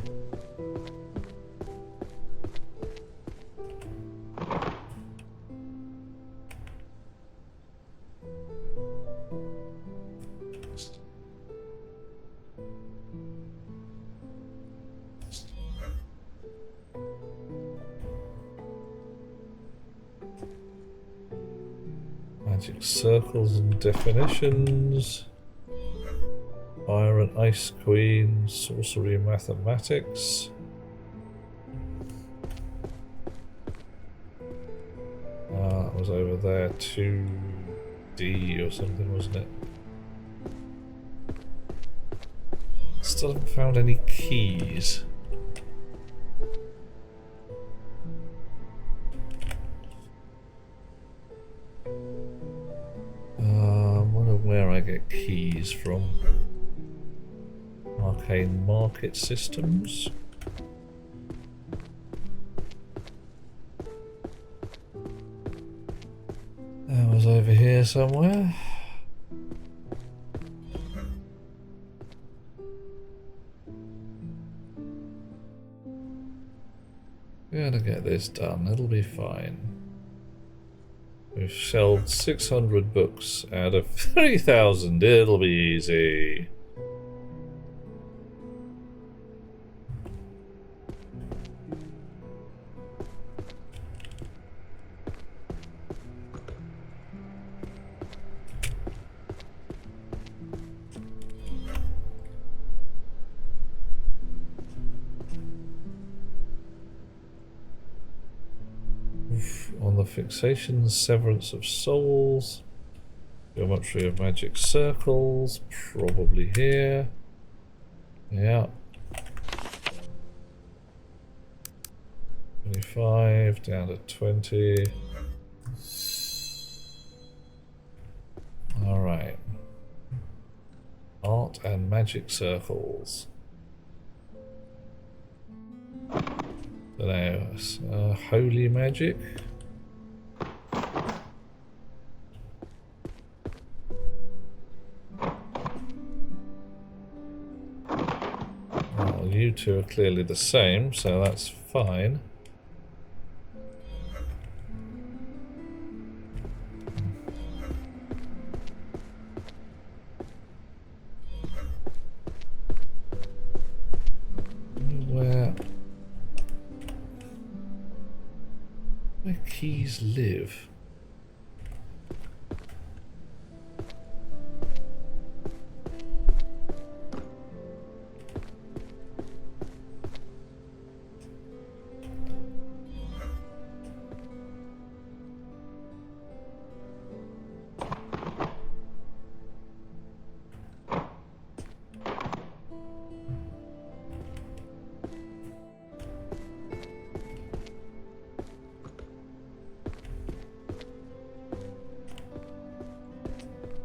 Magic circles and definitions. Fire and Ice Queen, sorcery and mathematics. That was over there, 2D or something, wasn't it? Still haven't found any keys. Wonder where I get keys from. Arcane market systems. That was over here somewhere. Gonna get this done, it'll be fine. We've shelved 600 books out of 3,000, it'll be easy. On the fixations, severance of souls, geometry of magic circles, probably here. Yeah. 25 down to 20. Alright. Art and magic circles. Dunno, holy magic. Well, you two are clearly the same, so that's fine. Where keys live?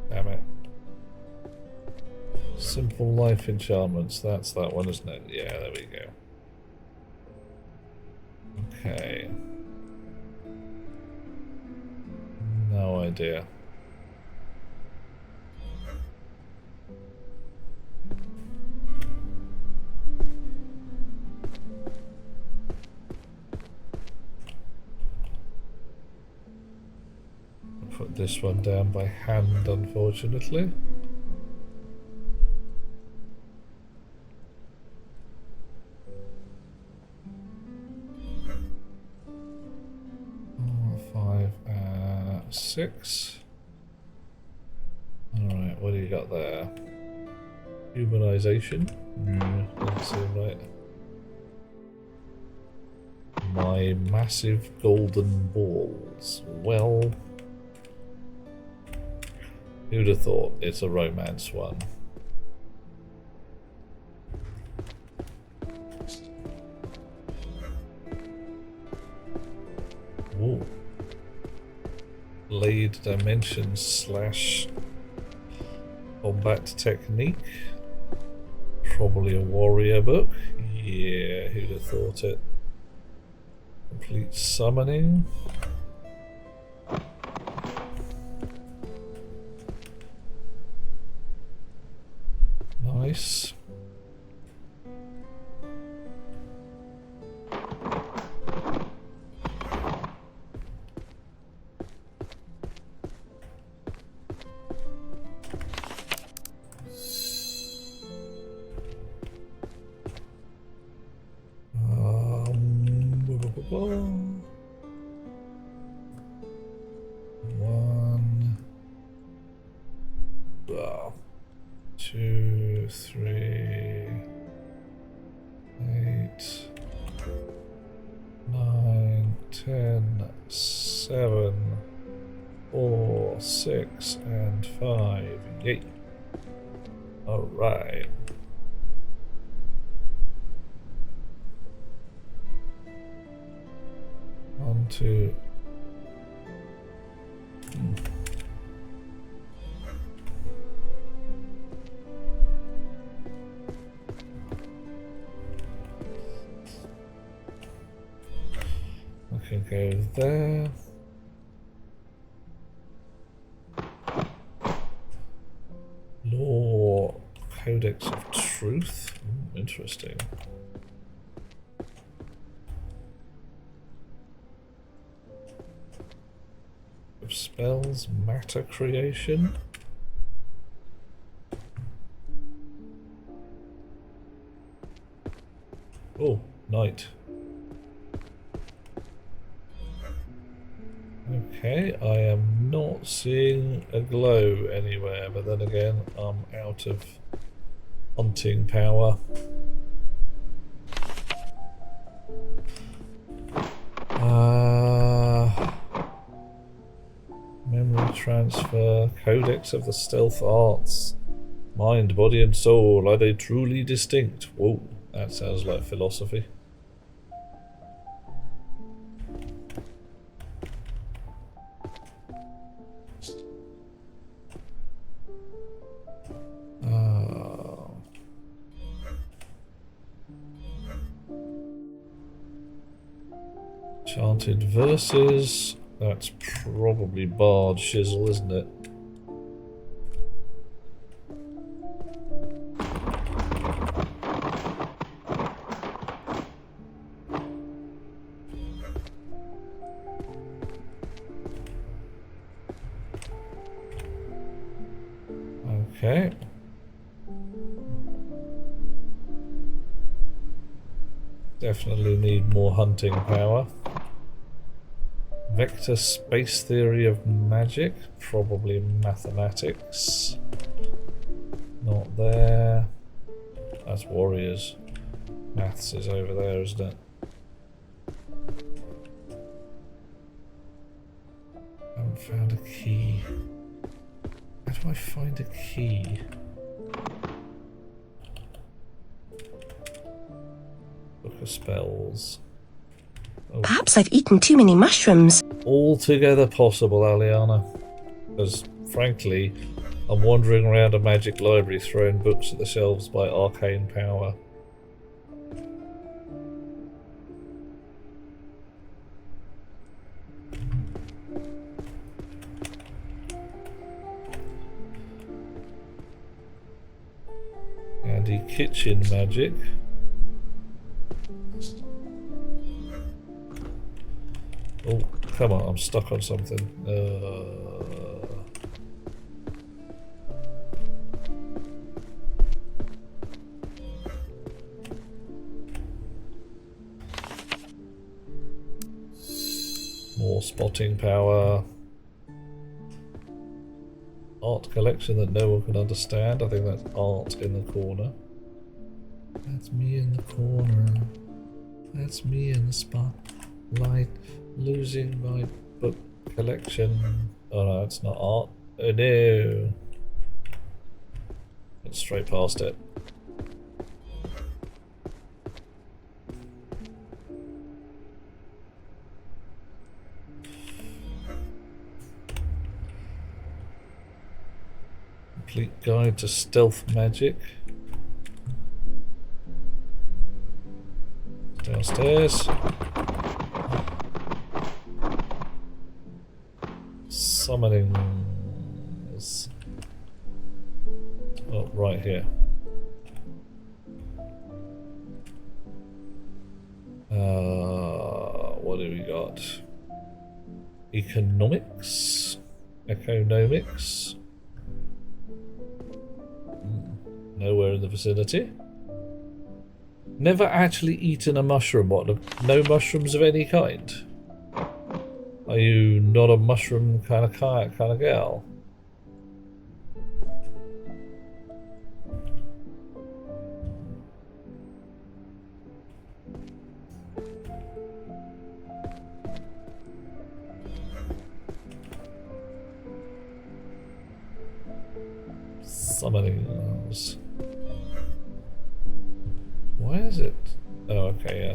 Damn it. Simple life enchantments, that's that one, isn't it? Yeah, there we go. Okay. No idea. put this one down by hand, unfortunately. Five, 6. Alright, what do you got there? Humanization? Doesn't seem right. My massive golden balls. Well, who'd have thought it's a romance one? Ooh. Blade dimensions / combat technique. Probably a warrior book. Yeah, who'd have thought it? Complete summoning. Nice. One, 2, 3, 8, 9, 10, 7, 4, 6, and 5. Yay! All right. On to I can go there. Law Codex of Truth. Interesting. Of spells, matter creation. Oh, night. Okay, I am not seeing a glow anywhere, but then again, I'm out of hunting power. Memory transfer, Codex of the Stealth Arts. Mind, body and soul, are they truly distinct? Whoa, that sounds like philosophy. Chanted verses. That's probably Bard Shizzle, isn't it? Okay. Definitely need more hunting power. Vector space theory of magic, probably mathematics. Not there. That's warriors. Maths is over there, isn't it? I haven't found a key. How do I find a key? Book of spells. Oh. Perhaps I've eaten too many mushrooms. Altogether possible, Aliana. Because, frankly, I'm wandering around a magic library throwing books at the shelves by arcane power. Handy kitchen magic. Oh, come on, I'm stuck on something. More spotting power. Art collection that no one can understand. I think that's art in the corner. That's me in the corner. That's me in the spotlight. Losing my book collection. Oh no, it's not art. Oh no. It's straight past it. Complete guide to stealth magic. Downstairs. Summonings. Oh, right here. What do we got? Economics? Economics? Nowhere in the vicinity. Never actually eaten a mushroom. What? No mushrooms of any kind? Are you not a mushroom kind of gal? Summonings. Why is it? Oh, okay, yeah.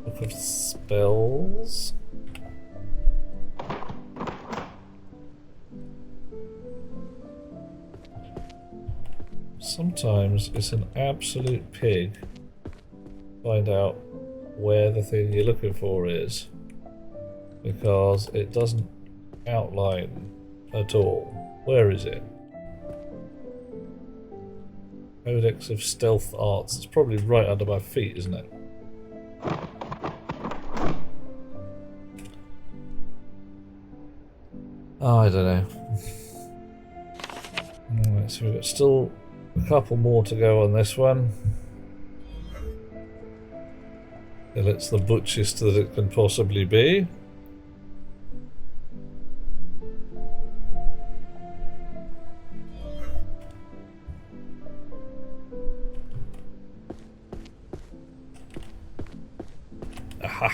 Book of spells. Sometimes it's an absolute pig. Find out where the thing you're looking for is, because it doesn't outline at all. Where is it? Codex of Stealth Arts. It's probably right under my feet, isn't it? Oh, I don't know. Alright, so we've got still a couple more to go on this one. Till it's the butchest that it can possibly be. Aha.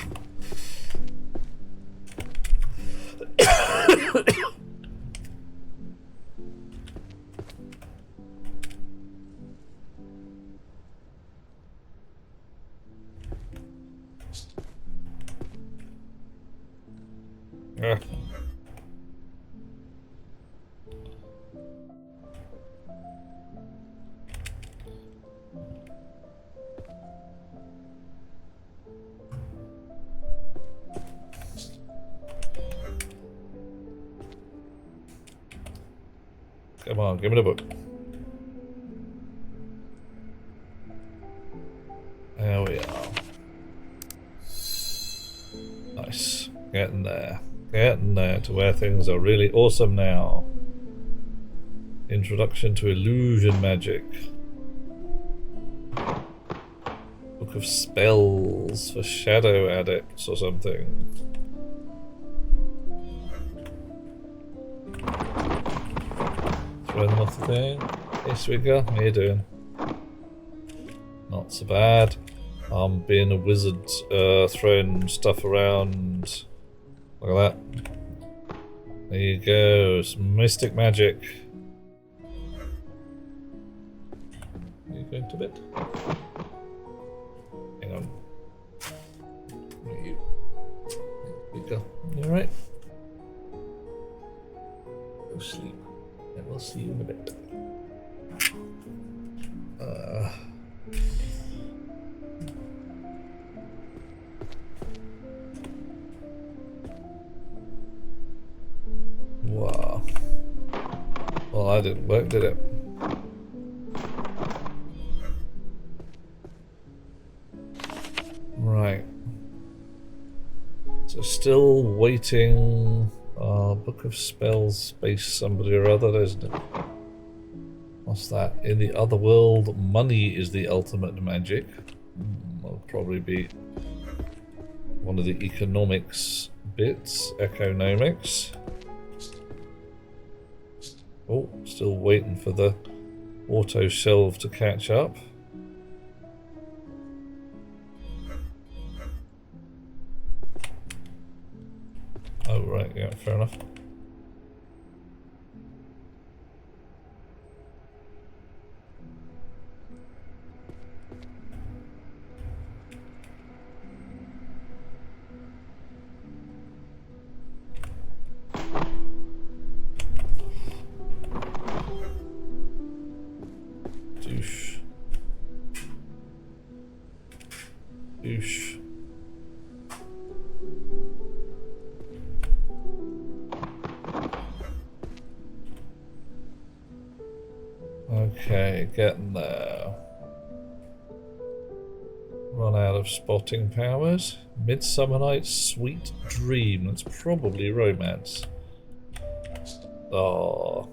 Come on, give me the book. There we are. Nice. Getting there. Getting there to where things are really awesome now. Introduction to illusion magic. Book of spells for shadow adepts or something. Throwing them off the thing. Hey Swigger, how you doing? Not so bad. I'm being a wizard, throwing stuff around. Look at that. There you go, some mystic magic. Are you going to bed? Hang on. Where are you? There you go. You alright? Go sleep. And we'll see you in a bit. Wow. Well, that didn't work, did it? So still waiting. Book of Spells, space somebody or other, isn't it? What's that? In the other world, money is the ultimate magic. That'll probably be one of the economics bits. Economics. Oh, still waiting for the auto shelve to catch up. Oh, right, yeah, fair enough. Douche. Douche. Okay, getting there. Run out of spotting powers. Midsummer Night's Sweet Dream. That's probably romance. Oh.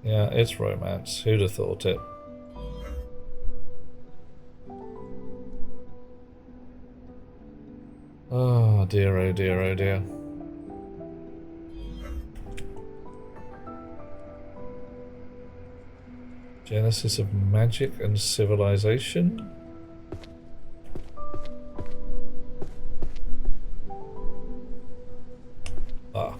Yeah, it's romance. Who'd have thought it? Oh dear, oh dear, oh dear. Genesis of Magic and Civilization? Ah.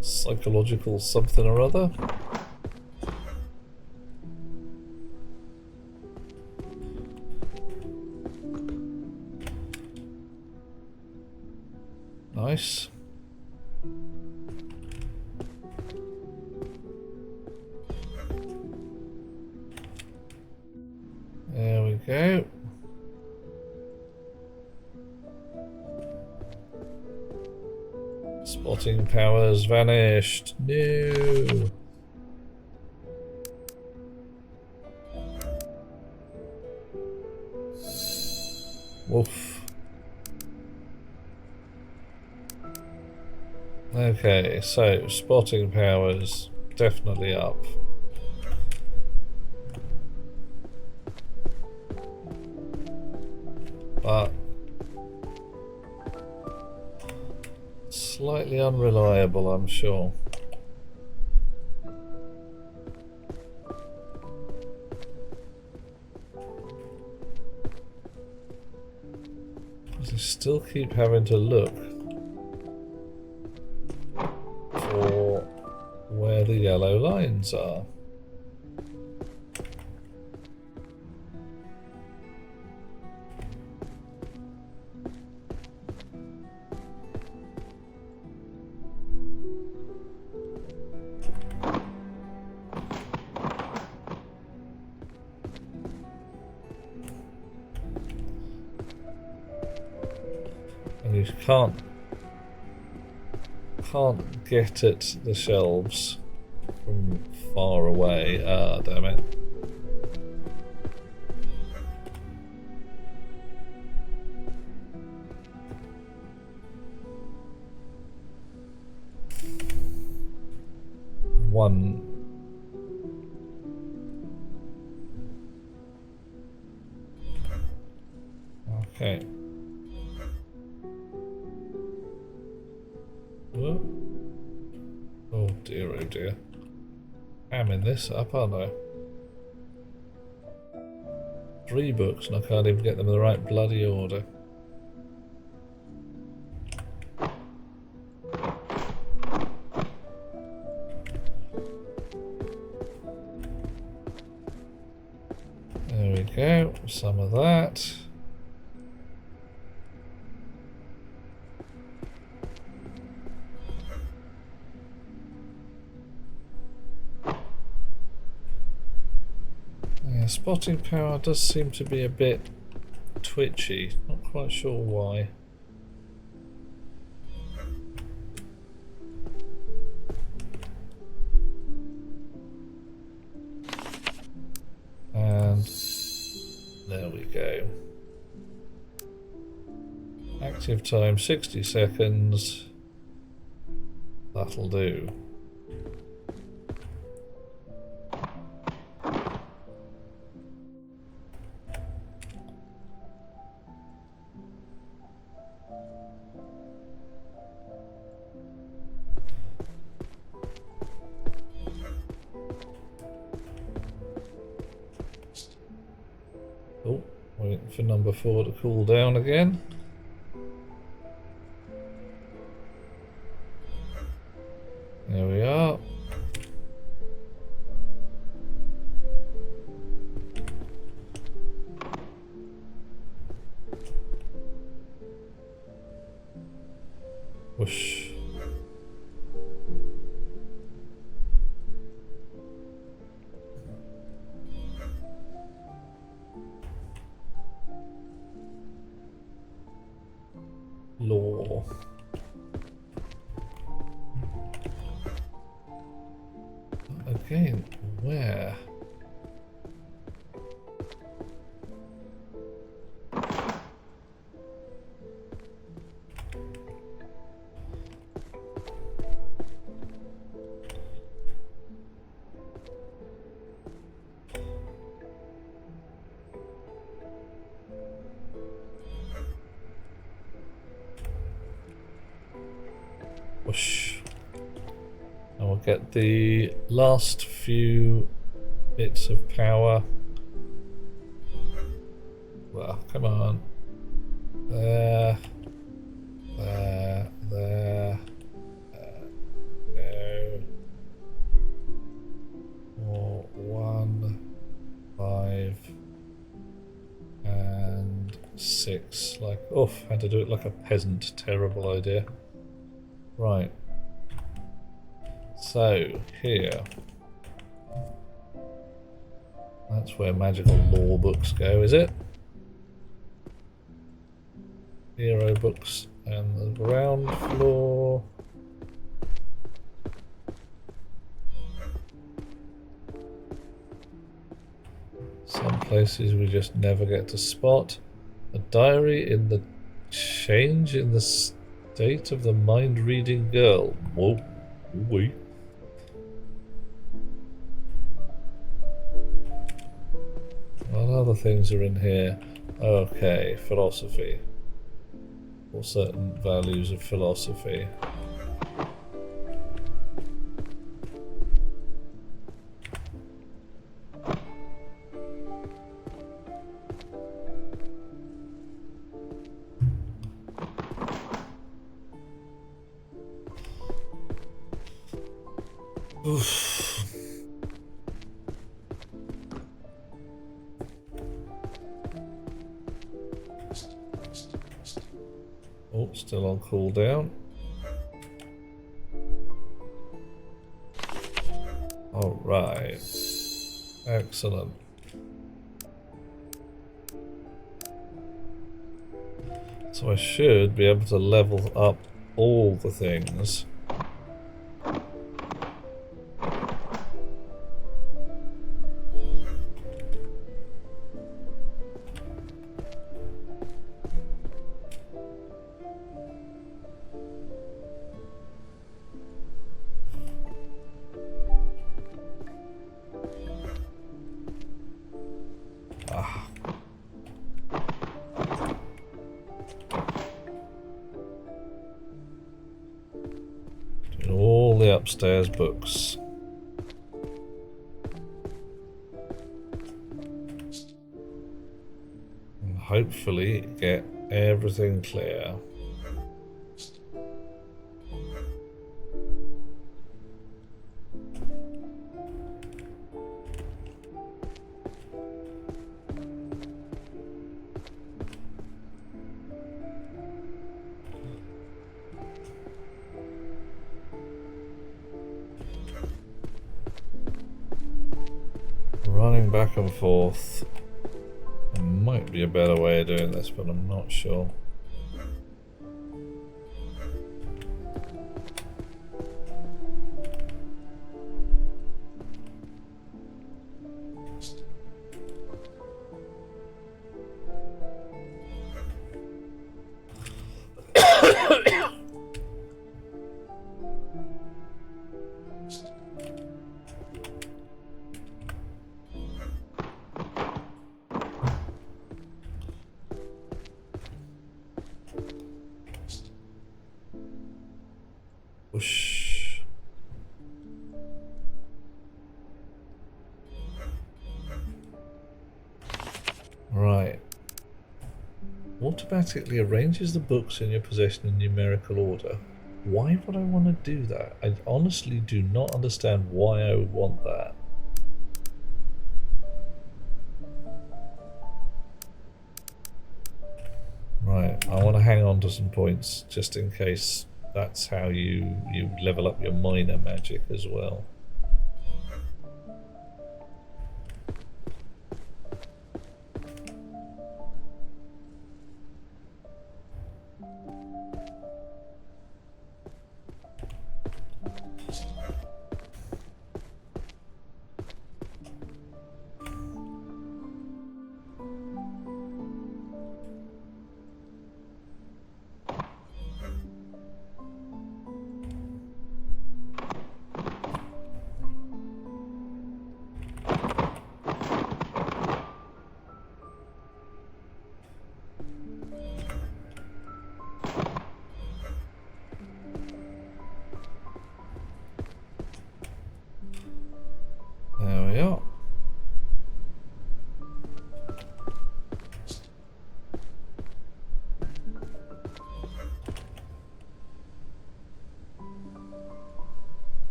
Psychological something or other? Nice. There we go. Spotting powers vanished. No. Woof. Okay, so spotting powers definitely up. But slightly unreliable, I'm sure. I still keep having to look for where the yellow lines are. And you can't get at the shelves from far away. Ah, damn it. One. Okay. Oh dear, oh dear. Hamming this up, aren't I? 3 books and I can't even get them in the right bloody order. There we go, some of that. Yeah, spotting power does seem to be a bit twitchy, not quite sure why. go. Active time 60 seconds. That'll do. Oh, waiting for number 4 to cool down again. There we are. Whoosh. Law. Again, where? Whoosh. And we'll get the last few bits of power. Well, come on. There. There. There. Go. 4, 1, 5, and 6. Like, oof, had to do it like a peasant. Terrible idea. Right. So, here. That's where magical law books go, is it? Hero books and the ground floor. Some places we just never get to spot. A diary in the change in the state of the mind-reading girl. Whoa. Wait. What other things are in here? Okay, philosophy. Or certain values of philosophy. Oof. Oh, still on cooldown. All right. Excellent. So I should be able to level up all the things. All the upstairs books. And hopefully get everything clear. Running back and forth. There might be a better way of doing this, but I'm not sure. Whoosh. Right. Automatically arranges the books in your possession in numerical order. Why would I want to do that? I honestly do not understand why I would want that. Right, I want to hang on to some points just in case that's how you level up your minor magic as well. There we are.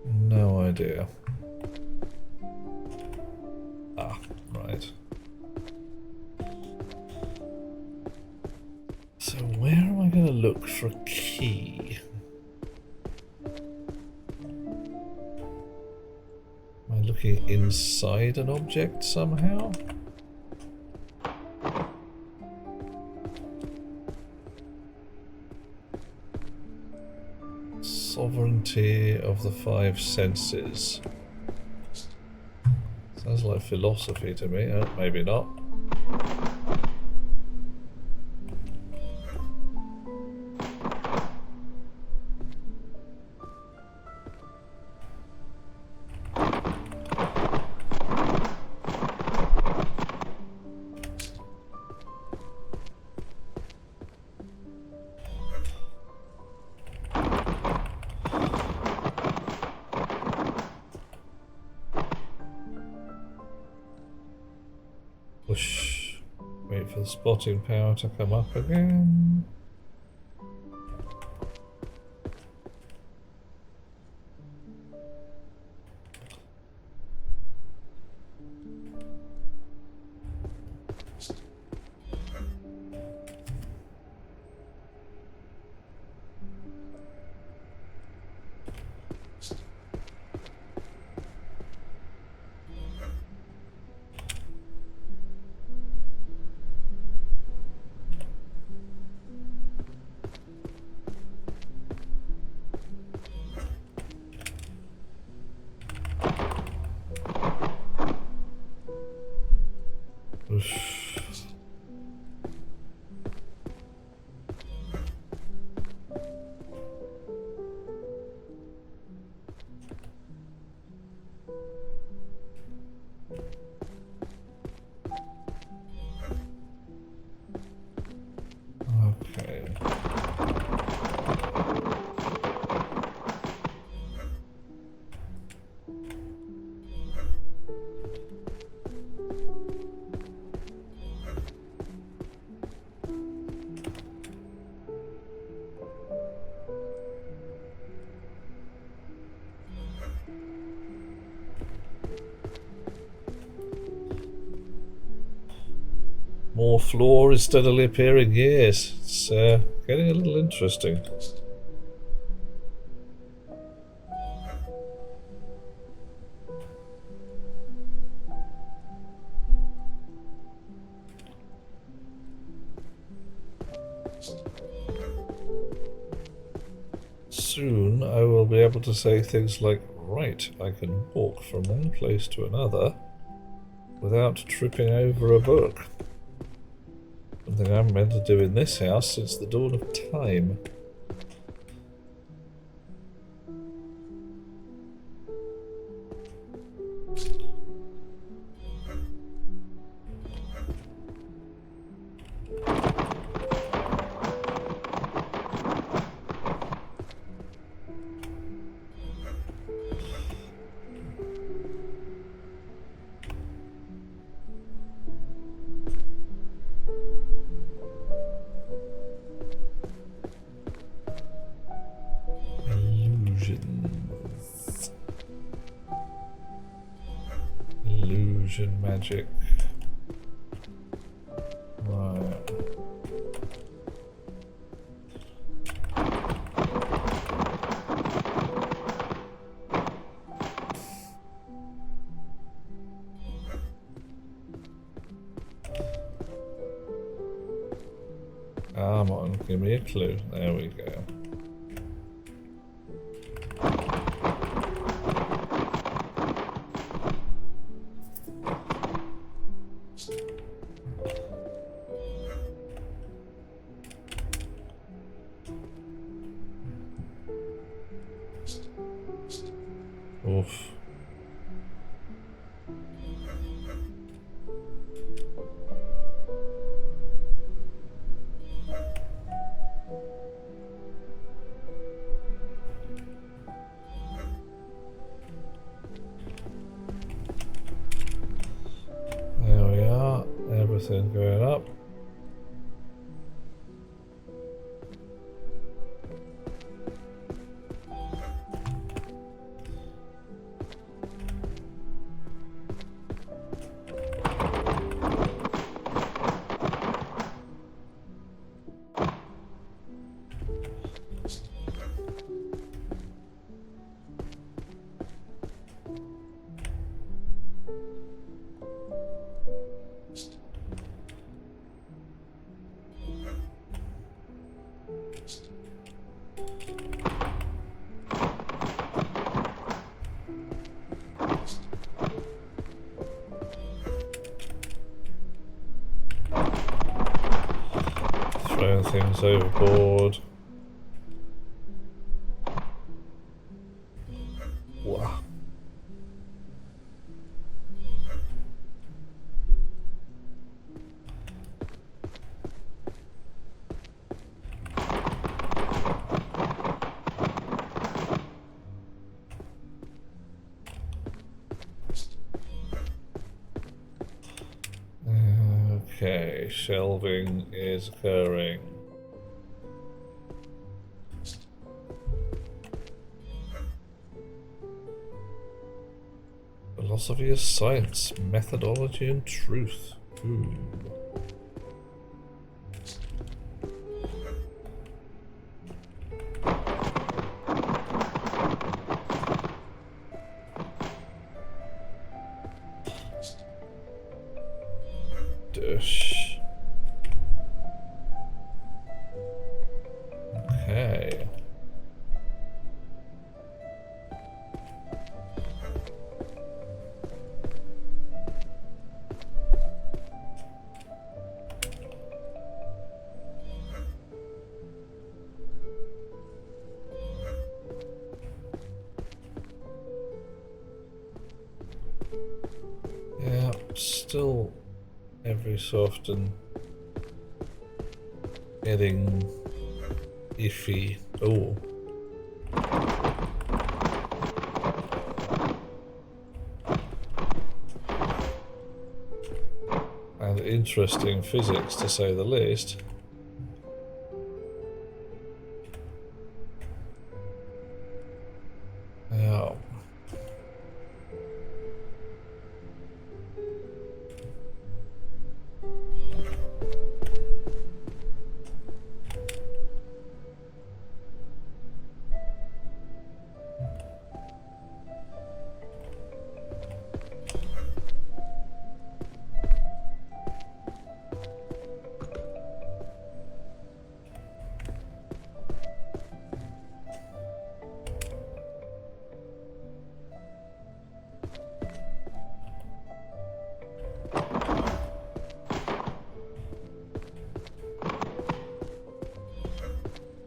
No idea. Ah, right. So where am I going to look for a key? Am I looking inside an object somehow? Sovereignty of the five senses. Sounds like philosophy to me. Maybe not. Push. Wait for the spotting power to come up again. Okay. More floor is steadily appearing. Yes, it's getting a little interesting. Soon I will be able to say things like, right, I can walk from one place to another without tripping over a book. Something I haven't meant to do in this house since the dawn of time. magic. Right. Come on, give me a clue. There we go. Oof. There we are. Everything going up. Throwing things overboard. Wow. Okay, shelving is occurring. Philosophy is science, methodology and truth. Ooh. Dish. Okay. Yeah, still every so often getting iffy. Oh. And interesting physics, to say the least. Yeah.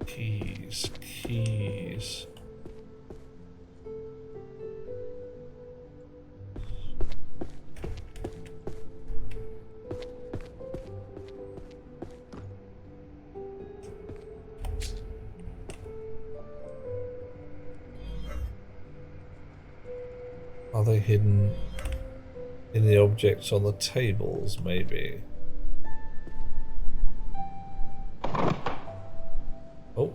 Keys. Are they hidden in the objects on the tables, maybe? Oh,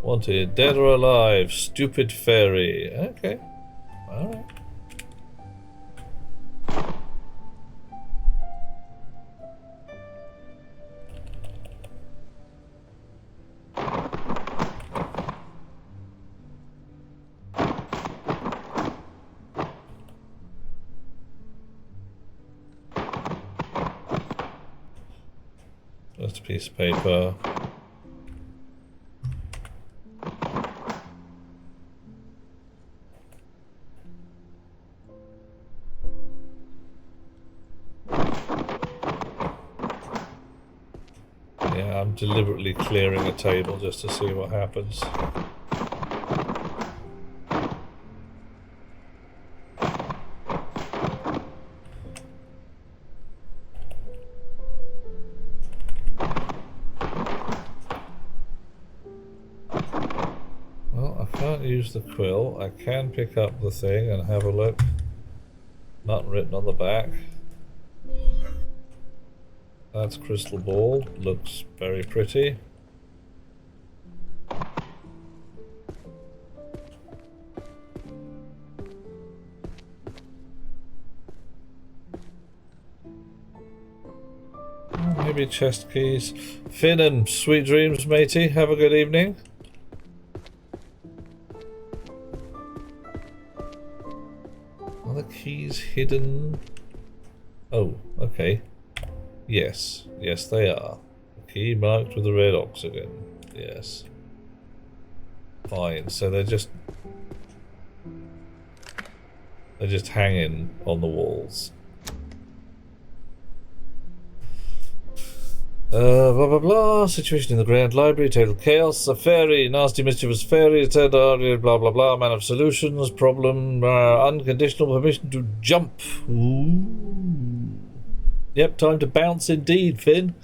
wanted, dead or alive, stupid fairy. Okay, alright. Just a piece of paper. Yeah, I'm deliberately clearing a table just to see what happens. Well, I can't use the quill. I can pick up the thing and have a look. Nothing written on the back. That's crystal ball. Looks very pretty. Maybe chest keys. Finn and sweet dreams, matey. Have a good evening. Are the keys hidden? Oh, okay. Yes. Yes, they are. The key marked with the red oxygen. Yes. Fine. So they're just hanging on the walls. Blah blah blah. Situation in the Grand Library. Total chaos. A fairy. Nasty mischievous fairy. Blah blah blah. Man of solutions. Problem. Unconditional permission to jump. Ooh. Yep. Time to bounce indeed, Finn.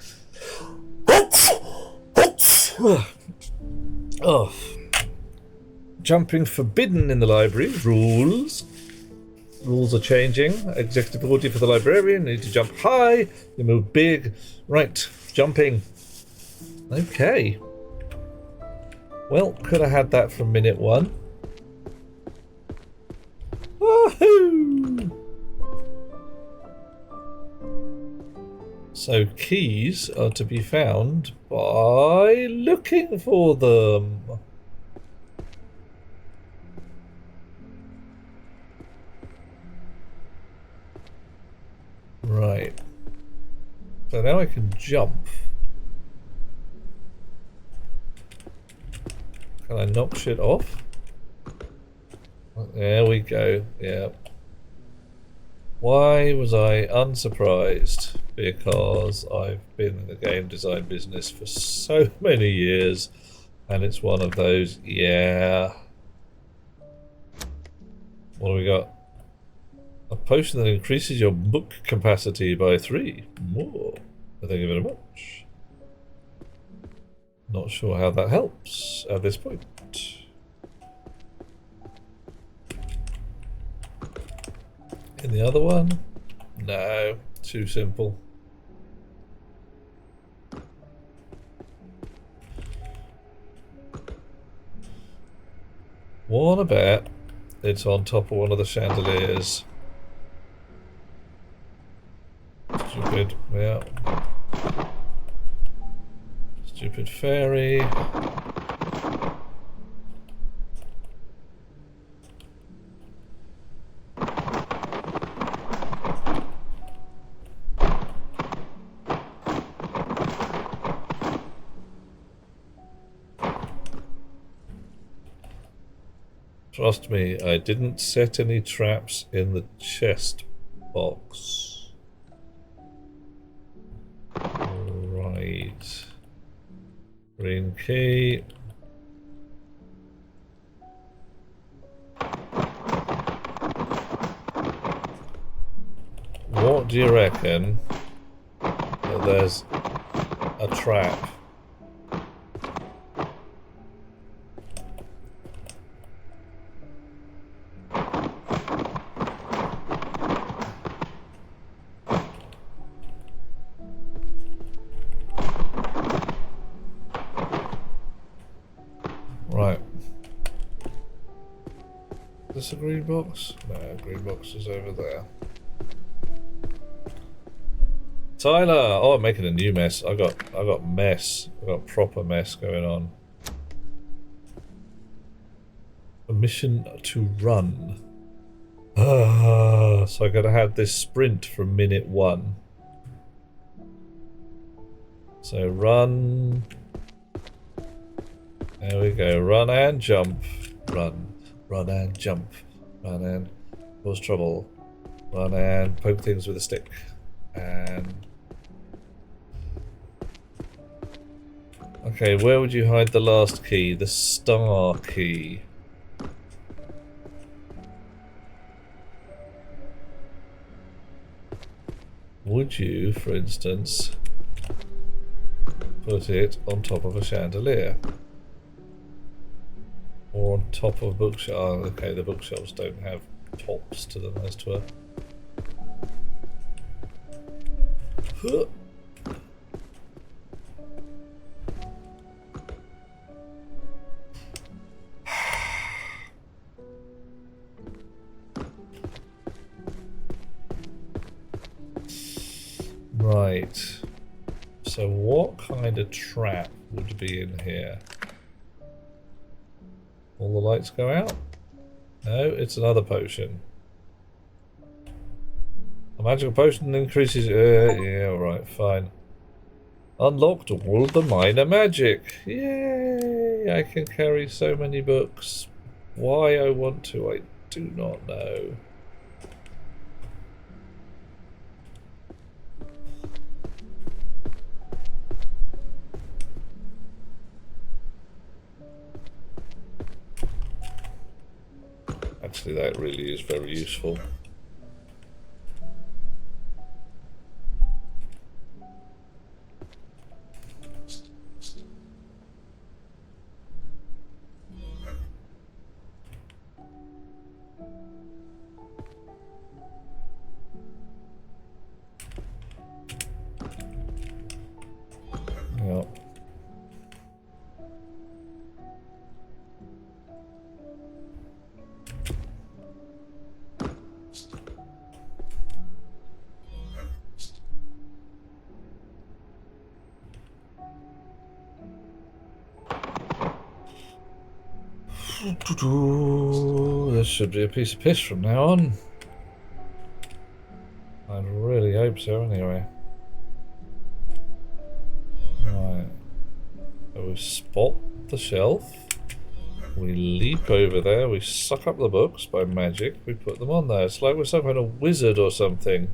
Oh. Jumping forbidden in the library. Rules. Rules are changing. Executive order for the librarian. You need to jump high. You move big. Right. Jumping. Okay. Well, could have had that from minute one. Woohoo! So keys are to be found by looking for them. Right. So now I can jump. Can I knock shit off? There we go. Yeah. Why was I unsurprised? Because I've been in the game design business for so many years, and it's one of those, yeah. What do we got? A potion that increases your book capacity by 3. More. Thank you very much. Not sure how that helps at this point. In the other one? No. Too simple. Wanna bet it's on top of one of the chandeliers. Stupid, yeah. Stupid fairy. Trust me, I didn't set any traps in the chest box. Right. Green key. What do you reckon that there's a trap? Right. Is this a green box? No, green box is over there. Tyler! Oh, I'm making a new mess. I got mess. I got proper mess going on. Permission to run. So I gotta have this sprint from minute 1. So run. There we go. Run and jump. Run. Run and jump. Run and cause trouble. Run and poke things with a stick. And... okay, where would you hide the last key? The star key. Would you, for instance, put it on top of a chandelier? Or on top of a bookshelf? Oh, okay, the bookshelves don't have tops to them, as it were. Huh. Right. So what kind of trap would be in here? All the lights go out? No, it's another potion. A magical potion increases... yeah, alright, fine. Unlocked all the minor magic. Yay! I can carry so many books. Why I want to, I do not know. Actually, that really is very useful. Yep. This should be a piece of piss from now on. I really hope so, anyway. Right. So we spot the shelf. We leap over there. We suck up the books by magic. We put them on there. It's like we're some kind of wizard or something.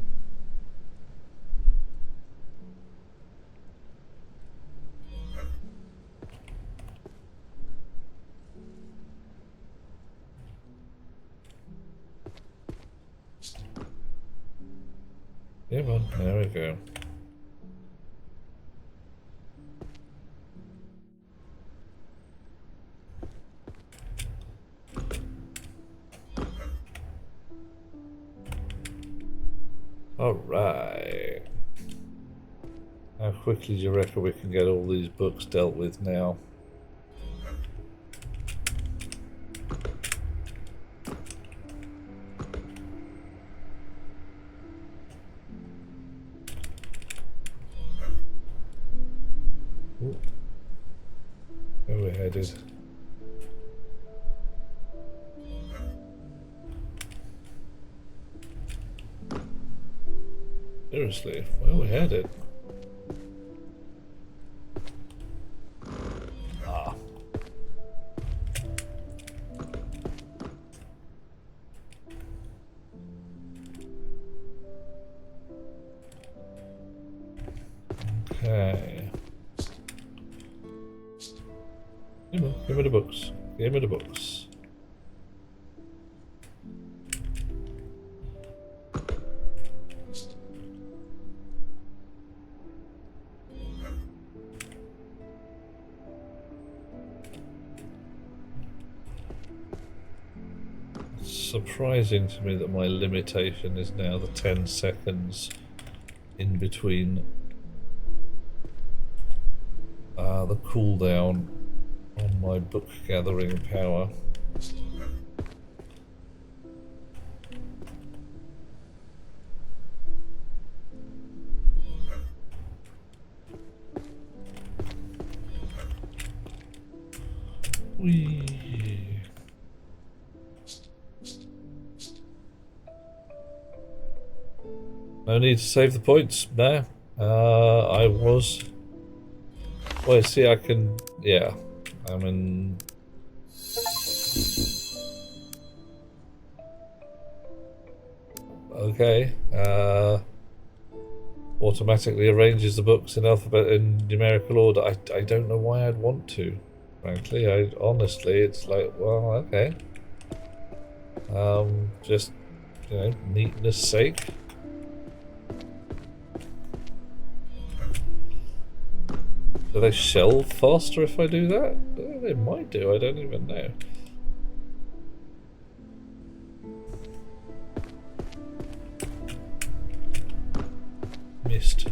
Come on, there we go. Alright. How quickly do you reckon we can get all these books dealt with now? Ooh. Where we're headed? Seriously, where we headed? Ah. Okay. Give me the books. Give me the books. Surprising to me that my limitation is now the 10 seconds in between the cooldown on my book gathering power. Whee. No need to save the points. No, I was Well, see, I can... Yeah. I'm in... Okay. Automatically arranges the books in numerical order. I don't know why I'd want to. Frankly, honestly, it's like, well, okay. Just, you know, neatness sake. Do they shelve faster if I do that? They might do, I don't even know. Missed.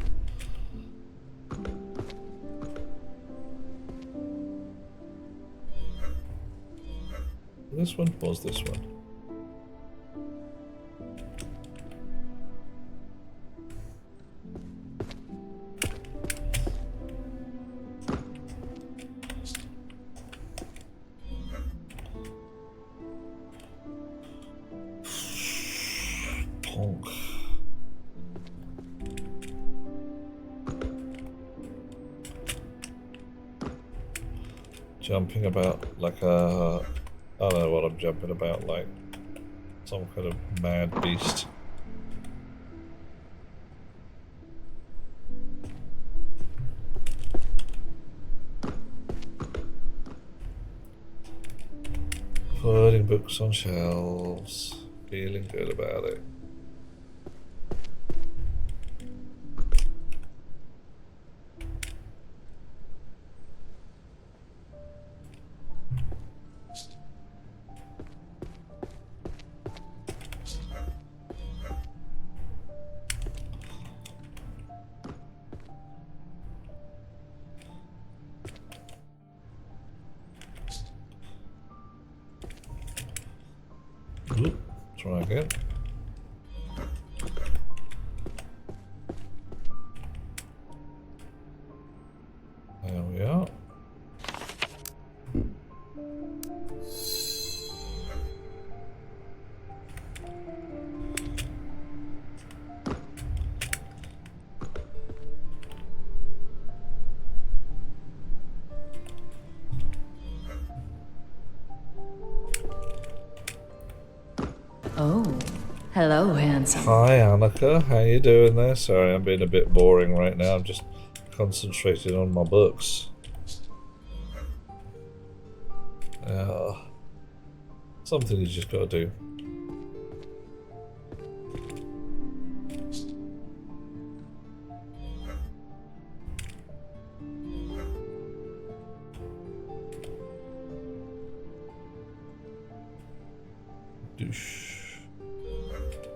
This one was this one. Ponk. Jumping about like a... I don't know what I'm jumping about, like some kind of mad beast. Putting books on shelves, feeling good about it. Ooh, try again. There we are. Oh, hello, handsome. Hi Annika, how you doing there? Sorry, I'm being a bit boring right now. I'm just concentrating on my books. Something you just got to do.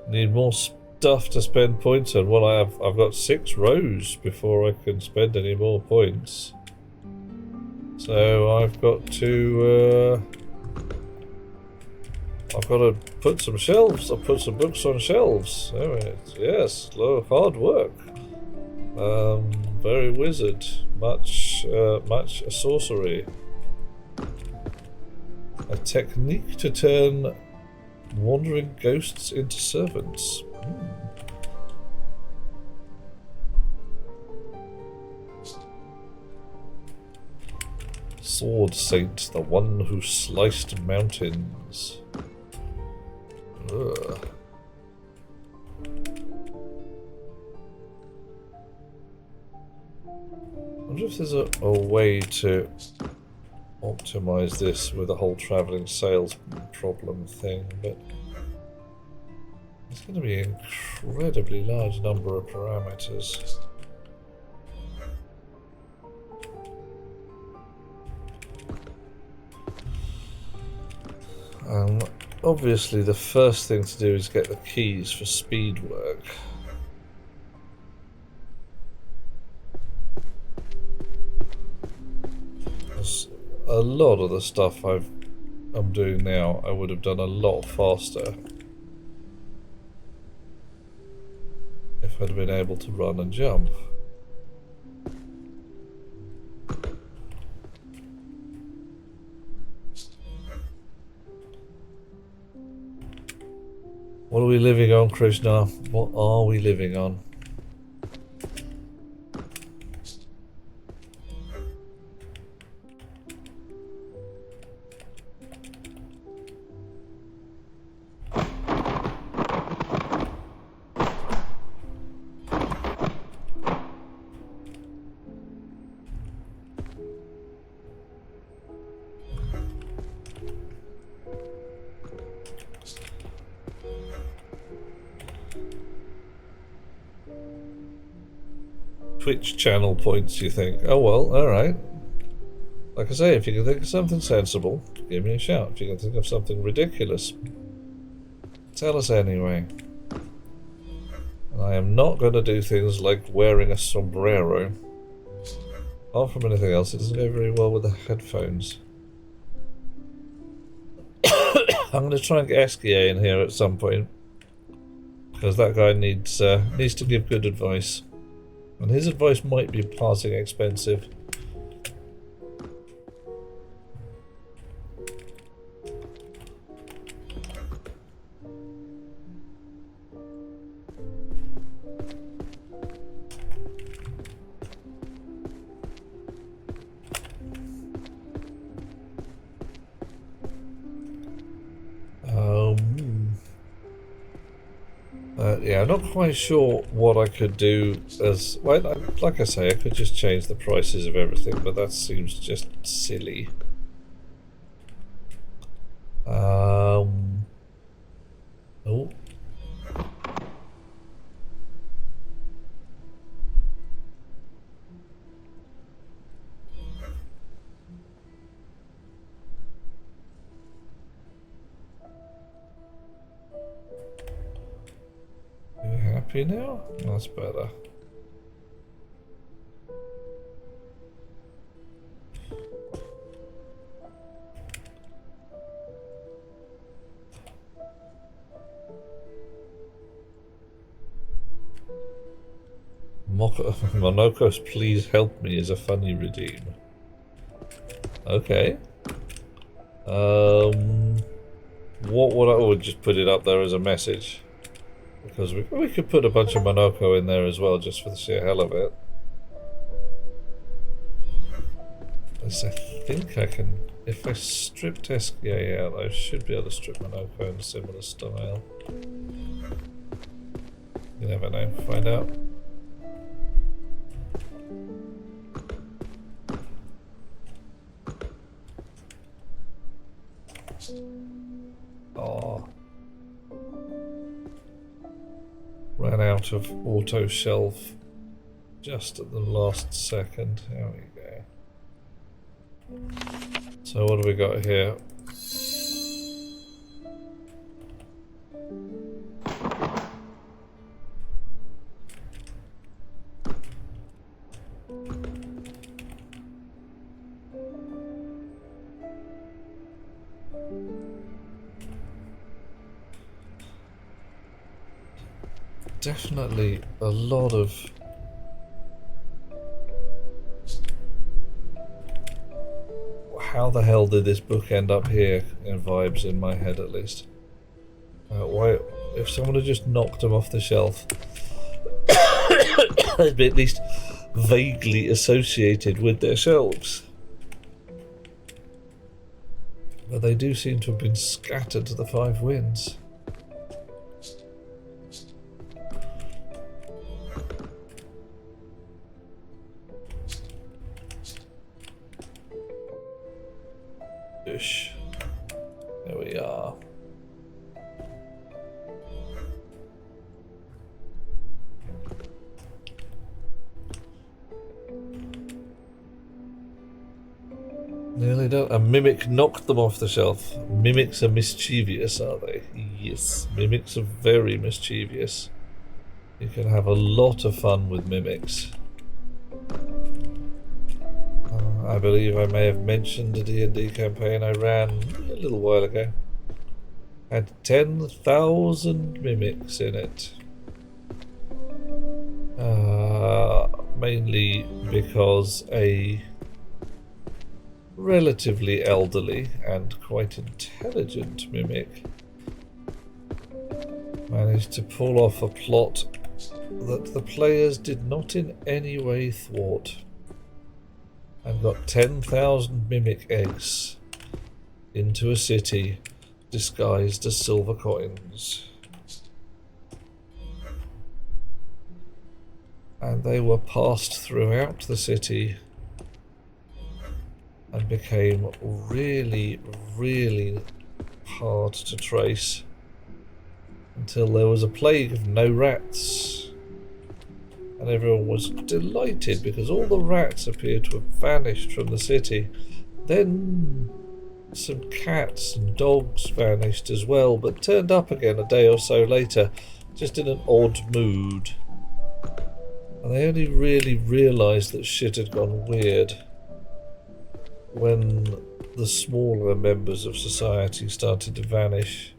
Need more stuff to spend points on. Well, I've got 6 rows before I can spend any more points. So I've got to put some shelves. I'll put some books on shelves. Oh, yes, hard work. Very wizard. Much sorcery. A technique to turn wandering ghosts into servants. Sword Saint, the one who sliced mountains. Ugh. I wonder if there's a way to optimize this with the whole traveling sales problem thing, but it's going to be an incredibly large number of parameters. Obviously the first thing to do is get the keys for speed work. A lot of the stuff I'm doing now I would have done a lot faster if I'd been able to run and jump. What are we living on, Krishna? What are we living on? Twitch channel points, you think. Oh well, alright. Like I say, if you can think of something sensible, give me a shout. If you can think of something ridiculous, tell us anyway. And I am not going to do things like wearing a sombrero. Apart from anything else, it doesn't go very well with the headphones. I'm going to try and get Esquier in here at some point, because that guy needs to give good advice. And his advice might be passing expensive. Yeah, I'm not quite sure what I could do as... Well, like I say, I could just change the prices of everything, but that seems just silly. Oh. Are you happy now? That's better. Monoko's please help me is a funny redeem. Okay. What would I would just put it up there as a message? Because we could put a bunch of Monoko in there as well, just for the sheer hell of it. As I think I can, if I stripped Esquier out, I should be able to strip Monoko in a similar style. You never know, find out. Oh. Ran out of auto shelf just at the last second. There we go. So what do we got here? Definitely a lot of how the hell did this book end up here in vibes in my head, at least. Why, if someone had just knocked them off the shelf, they'd be at least vaguely associated with their shelves. But they do seem to have been scattered to the five winds. There we are. Nearly done. A mimic knocked them off the shelf. Mimics are mischievous, are they? Yes, mimics are very mischievous. You can have a lot of fun with mimics. I believe I may have mentioned a D&D campaign I ran a little while ago. Had 10,000 mimics in it. Mainly because a relatively elderly and quite intelligent mimic managed to pull off a plot that the players did not in any way thwart. And got 10,000 mimic eggs into a city disguised as silver coins. And they were passed throughout the city and became really, really hard to trace until there was a plague of no rats. And everyone was delighted because all the rats appeared to have vanished from the city. Then some cats and dogs vanished as well, but turned up again a day or so later, just in an odd mood. And they only really realised that shit had gone weird when the smaller members of society started to vanish.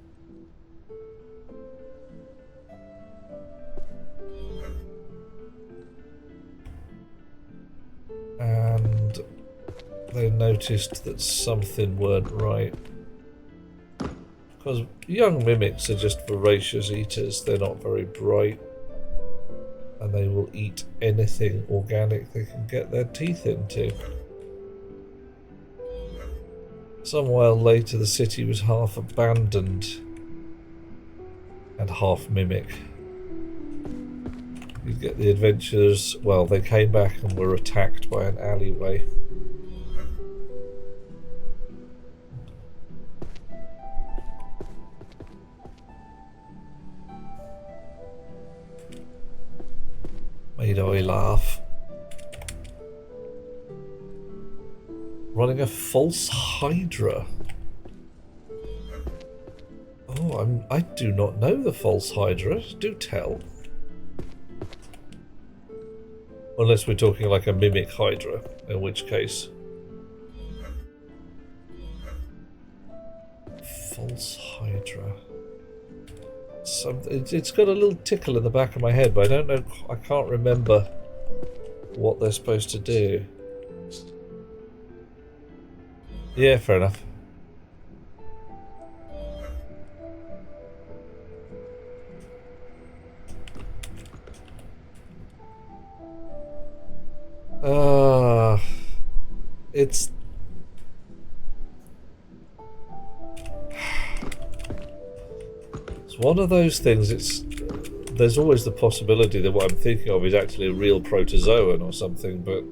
And they noticed that something weren't right. Because young mimics are just voracious eaters, they're not very bright. And they will eat anything organic they can get their teeth into. Some while later the city was half abandoned and half mimic. You get the adventurers, well, they came back and were attacked by an alleyway. Made I laugh. Running a false Hydra. Oh, I do not know the false Hydra. Do tell. Unless we're talking like a mimic Hydra, in which case. False Hydra. It's got a little tickle in the back of my head, but I don't know, I can't remember what they're supposed to do. Yeah, fair enough. It's one of those things. There's always the possibility that what I'm thinking of is actually a real protozoan or something, but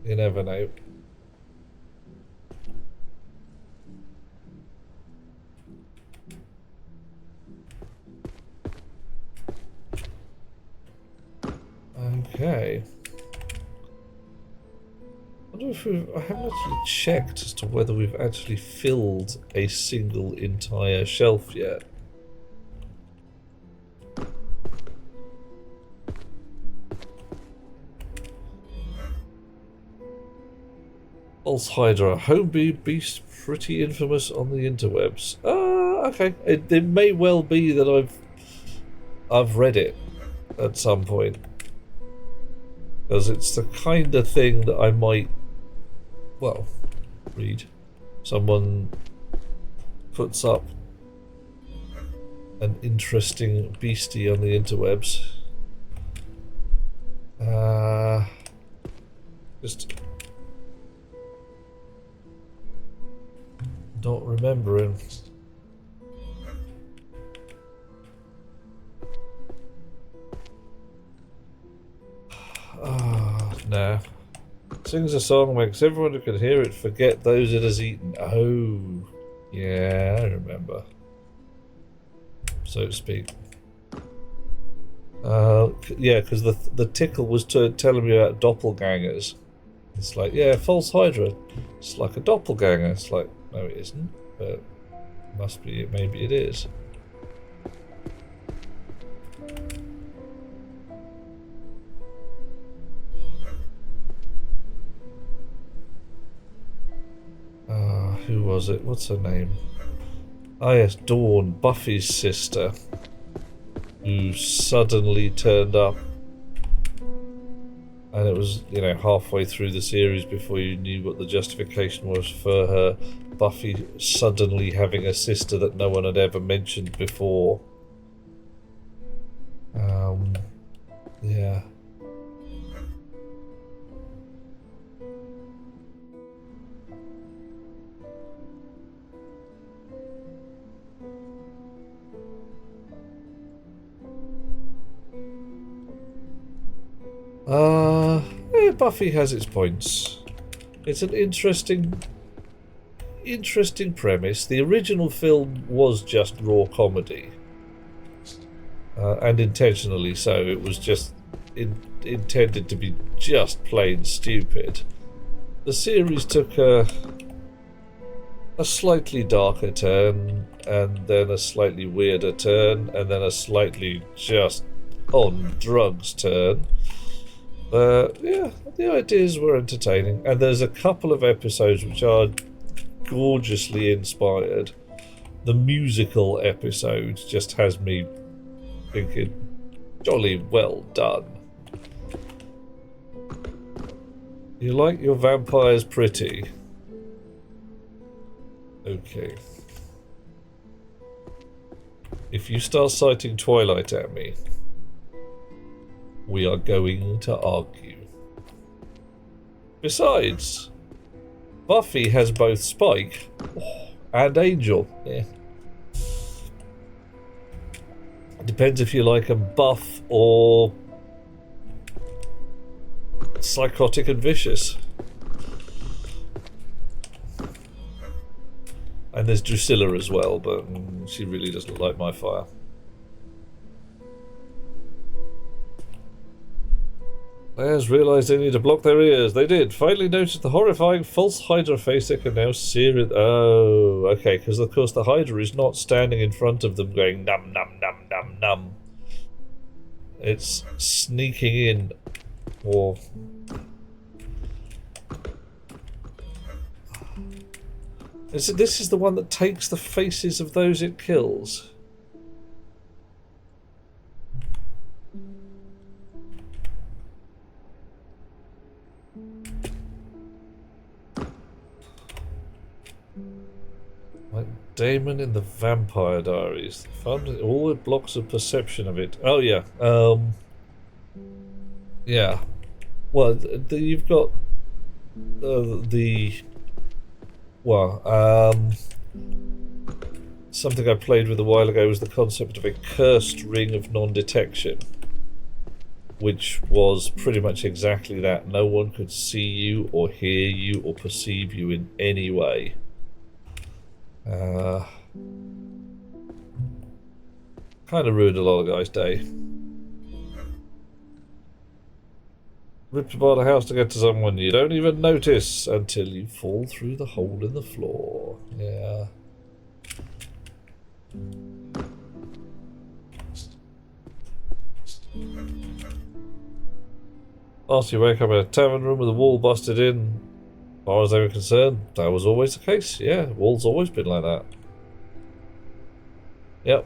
you never know. Okay. I haven't actually checked as to whether we've actually filled a single entire shelf yet. False Hydra, homebreed beast pretty infamous on the interwebs. Okay. It may well be that I've read it at some point. Because it's the kind of thing that I might, well, read. Someone puts up an interesting beastie on the interwebs. Just not remembering. No. Sings a song, makes everyone who can hear it forget those it has eaten. Oh, yeah, I remember. So to speak. Yeah, because the tickle was telling me about doppelgangers. It's like, yeah, false Hydra. It's like a doppelganger. It's like, no, it isn't. But must be. Maybe it is. Who was it? What's her name? Ah, yes, Dawn, Buffy's sister, who suddenly turned up. And it was, you know, halfway through the series before you knew what the justification was for her. Buffy suddenly having a sister that no one had ever mentioned before. Yeah. Buffy has its points. It's an interesting premise. The original film was just raw comedy. and intentionally so. It was just intended to be just plain stupid. The series took a slightly darker turn, and then a slightly weirder turn, and then a slightly just on drugs turn. Yeah, the ideas were entertaining, and there's a couple of episodes which are gorgeously inspired. The musical episode just has me thinking, jolly well done. You like your vampires pretty? Okay. If you start citing Twilight at me, we are going to argue. Besides, Buffy has both Spike and Angel. Yeah. Depends if you like them buff or psychotic and vicious. And there's Drusilla as well, but she really doesn't like my fire. Players realised they need to block their ears. They did. Finally noticed the horrifying false Hydra face they can now sear it. Oh, okay, because of course the Hydra is not standing in front of them going num num num num num. It's sneaking in, or... This is the one that takes the faces of those it kills. Like Damon in the Vampire Diaries. Found all the blocks of perception of it. Oh yeah. Yeah. Well, you've got something I played with a while ago was the concept of a cursed ring of non-detection, which was pretty much exactly that. No one could see you or hear you or perceive you in any way. Kind of ruined a lot of guys' day. Ripped apart a house to get to someone you don't even notice until you fall through the hole in the floor. Yeah. After you wake up in a tavern room with a wall busted in, as far as they were concerned, that was always the case. Yeah, wall's always been like that. Yep.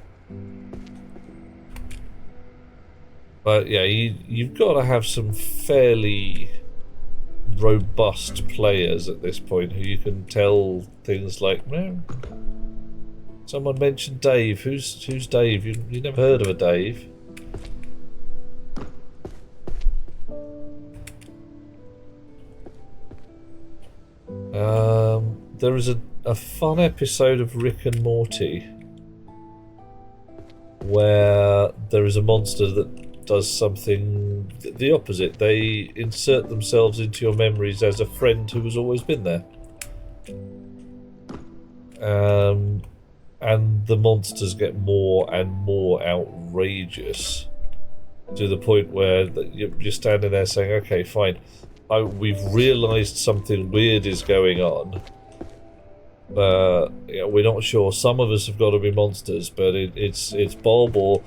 But yeah, you've got to have some fairly robust players at this point who you can tell things like, someone mentioned Dave. Who's Dave? You never heard of a Dave? There is a fun episode of Rick and Morty where there is a monster that does something the opposite. They insert themselves into your memories as a friend who has always been there. And the monsters get more and more outrageous to the point where you're standing there saying, okay, fine, we've realised something weird is going on. We're not sure. Some of us have got to be monsters, but it's Bob or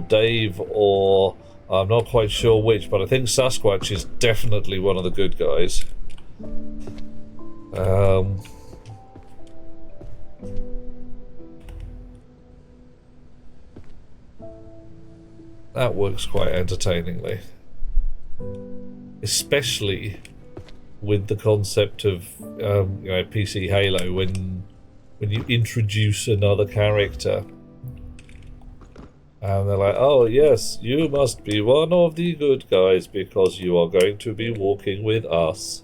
Dave, or I'm not quite sure which, but I think Sasquatch is definitely one of the good guys. That works quite entertainingly, especially with the concept of PC Halo, when you introduce another character and they're like, oh yes, you must be one of the good guys because you are going to be walking with us.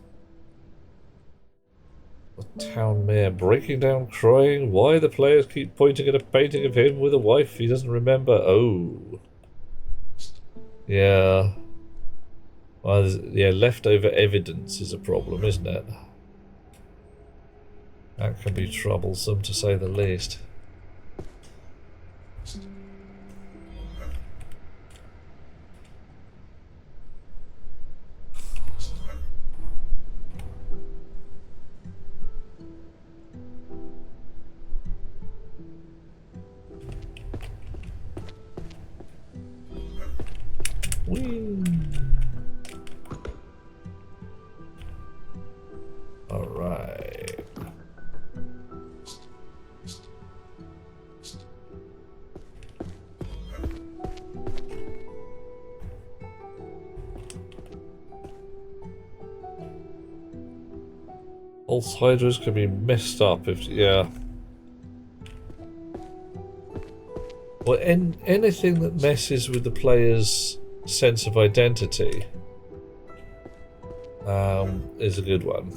The town mayor breaking down crying. Why the players keep pointing at a painting of him with a wife he doesn't remember. Oh yeah. Well, yeah, leftover evidence is a problem, isn't it? That can be troublesome, to say the least. Alright. Pulse hydras can be messed up if, yeah. Well, anything that messes with the player's sense of identity is a good one.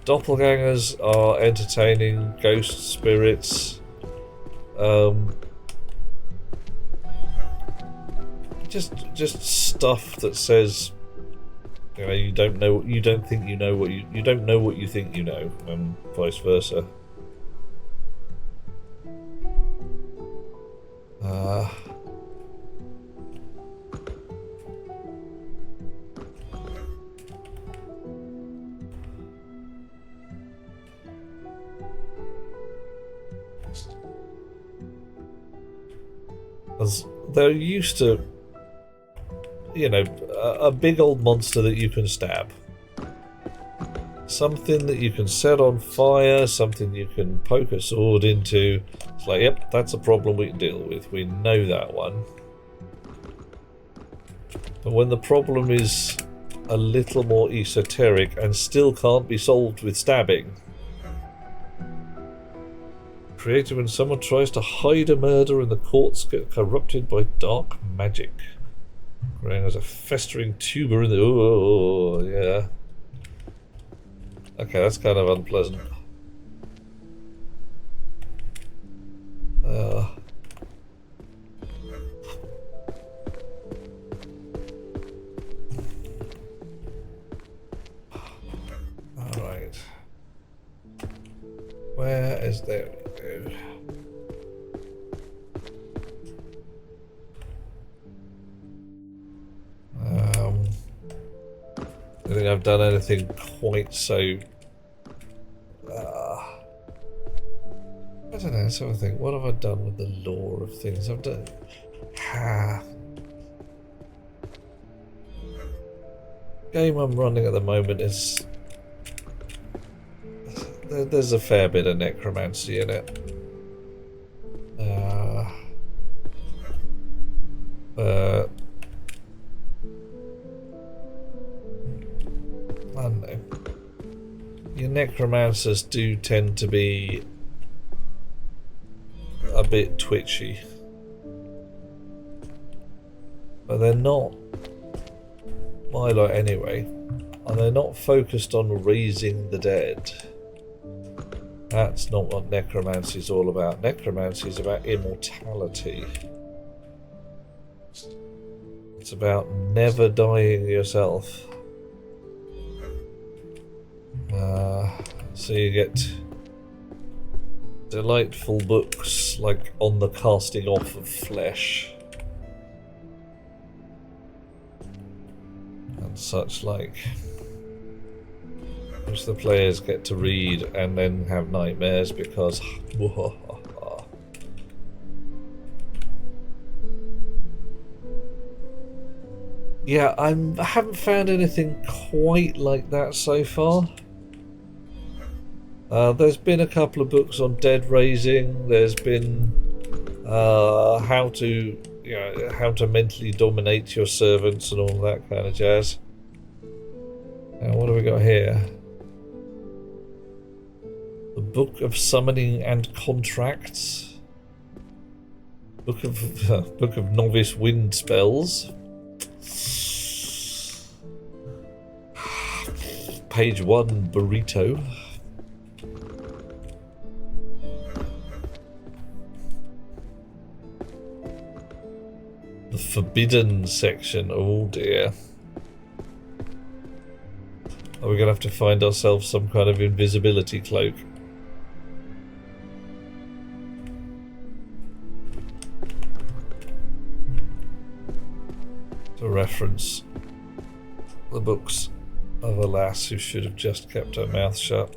Doppelgangers are entertaining, ghost spirits. Just stuff that says, you know, you don't know, you don't think you know what you don't know what you think you know, and vice versa. As they're used to, you know, a big old monster that you can stab. Something that you can set on fire, something you can poke a sword into. It's like, yep, that's a problem we can deal with. We know that one. But when the problem is a little more esoteric and still can't be solved with stabbing. Created when someone tries to hide a murder and the courts get corrupted by dark magic. Growing as a festering tuber in the... Oh, yeah. Okay, that's kind of unpleasant. Alright. Where is there? I think I've done anything quite so... I don't know, so I think, what have I done with the lore of things? I've done... Game I'm running at the moment is... There's a fair bit of necromancy in it. I don't know. Your necromancers do tend to be a bit twitchy, but they're not, my lot anyway, and they're not focused on raising the dead. That's not what necromancy is all about. Necromancy is about immortality. It's about never dying yourself. So you get delightful books like On the Casting Off of Flesh and such like, which the players get to read and then have nightmares because yeah, I haven't found anything quite like that so far. There's been a couple of books on dead raising. There's been how to mentally dominate your servants and all that kind of jazz. Now, what have we got here? The Book of Summoning and Contracts. Book of Novice Wind Spells. Page 1 Burrito. The Forbidden section. Oh dear. Are we going to have to find ourselves some kind of invisibility cloak? To reference the books of a lass who should have just kept her mouth shut.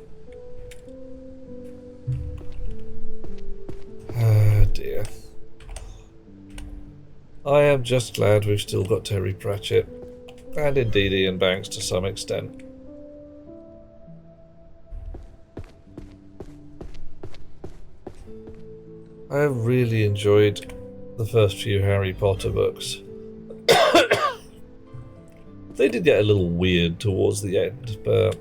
Ah dear. I am just glad we've still got Terry Pratchett, and indeed Ian Banks to some extent. I have really enjoyed the first few Harry Potter books. They did get a little weird towards the end, but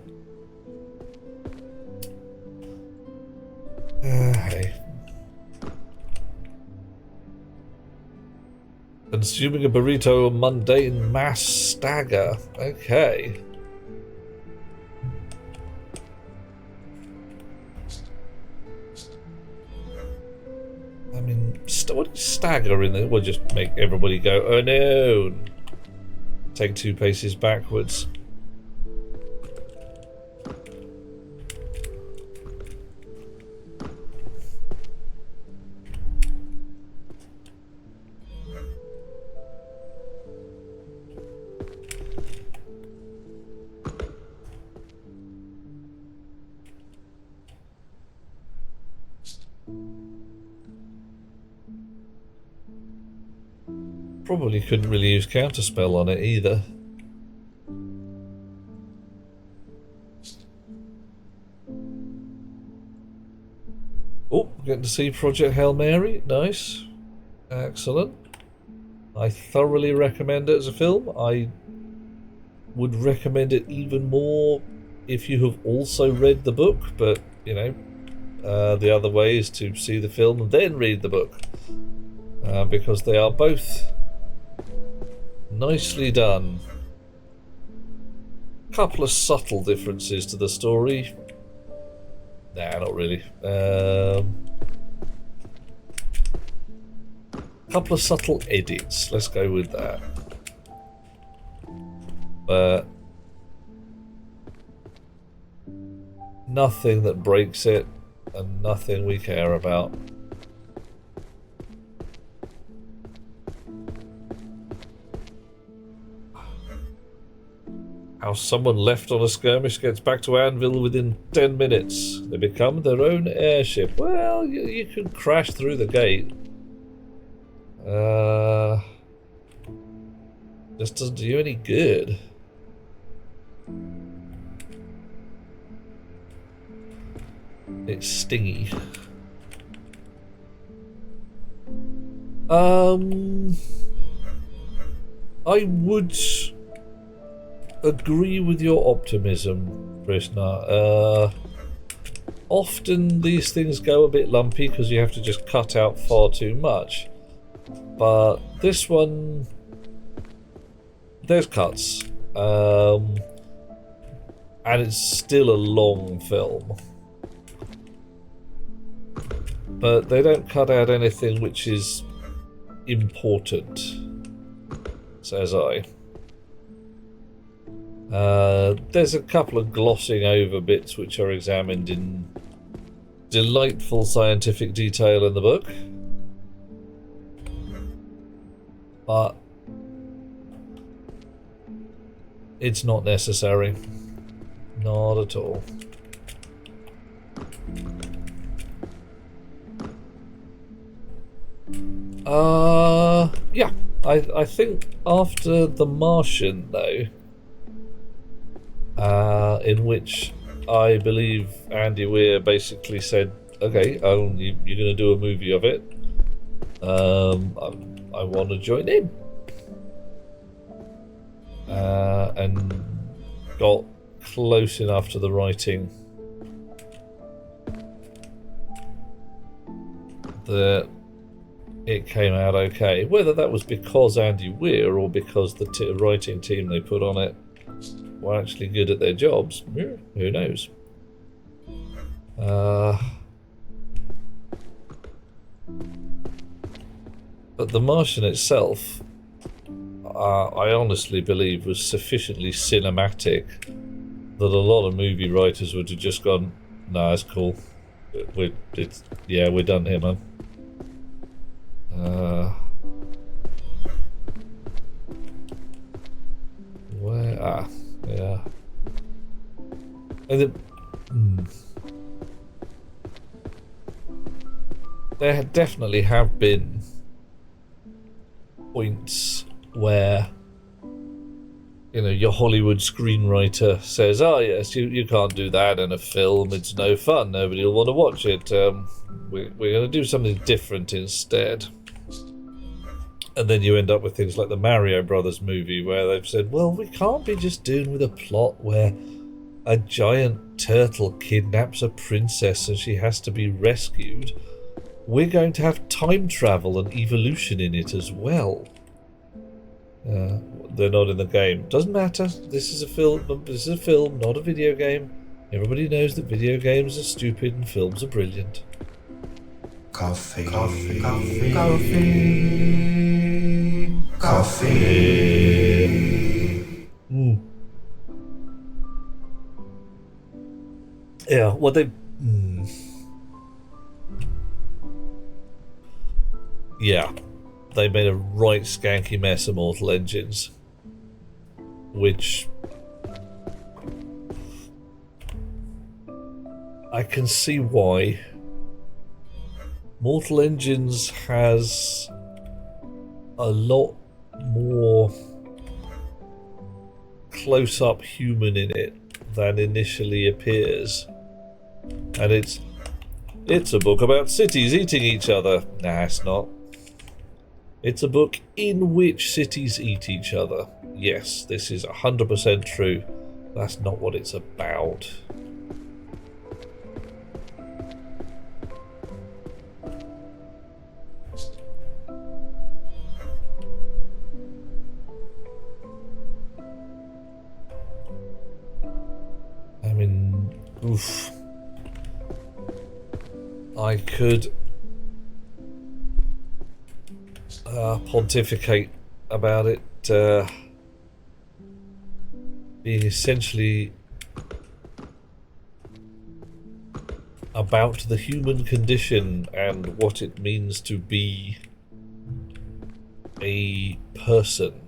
hey. Consuming a burrito, a mundane mass stagger. Okay. I mean, what is stagger in there? We'll just make everybody go, oh no! Take 2 paces backwards. Probably couldn't really use counterspell on it either. Oh, getting to see Project Hail Mary. Nice. Excellent. I thoroughly recommend it as a film. I would recommend it even more if you have also read the book, but, you know, the other way is to see the film and then read the book. Because they are both nicely done. Couple of subtle differences to the story. Nah, not really. Couple of subtle edits. Let's go with that. But nothing that breaks it, and nothing we care about. How someone left on a skirmish gets back to Anvil within 10 minutes. They become their own airship. Well, you can crash through the gate. Just doesn't do you any good. It's stingy. I would agree with your optimism, Krishna. Often these things go a bit lumpy because you have to just cut out far too much. But this one, there's cuts. And it's still a long film. But they don't cut out anything which is important, says I. There's a couple of glossing over bits which are examined in delightful scientific detail in the book. But it's not necessary. Not at all. Yeah. I think after The Martian, though, in which I believe Andy Weir basically said, okay, you're going to do a movie of it. I want to join in. And got close enough to the writing that it came out okay. Whether that was because Andy Weir or because the writing team they put on it were actually good at their jobs, who knows? But The Martian itself, I honestly believe, was sufficiently cinematic that a lot of movie writers would have just gone, "Nah, it's cool. We're done here, man." Yeah. And there definitely have been points where, you know, your Hollywood screenwriter says, oh yes, you can't do that in a film, it's no fun, nobody will want to watch it, we're going to do something different instead. And then you end up with things like the Mario Brothers movie, where they've said, well, we can't be just doing with a plot where a giant turtle kidnaps a princess and she has to be rescued. We're going to have time travel and evolution in it as well. They're not in the game. Doesn't matter. This is a film. This is a film, not a video game. Everybody knows that video games are stupid and films are brilliant. Coffee. Yeah, what they... Yeah, they made a right skanky mess of Mortal Engines, which I can see why. Mortal Engines has a lot more close-up human in it than initially appears, and it's a book about cities eating each other. Nah, it's not. It's a book in which cities eat each other. Yes, this is 100% true. That's not what it's about. I mean, oof. I could pontificate about it being essentially about the human condition and what it means to be a person.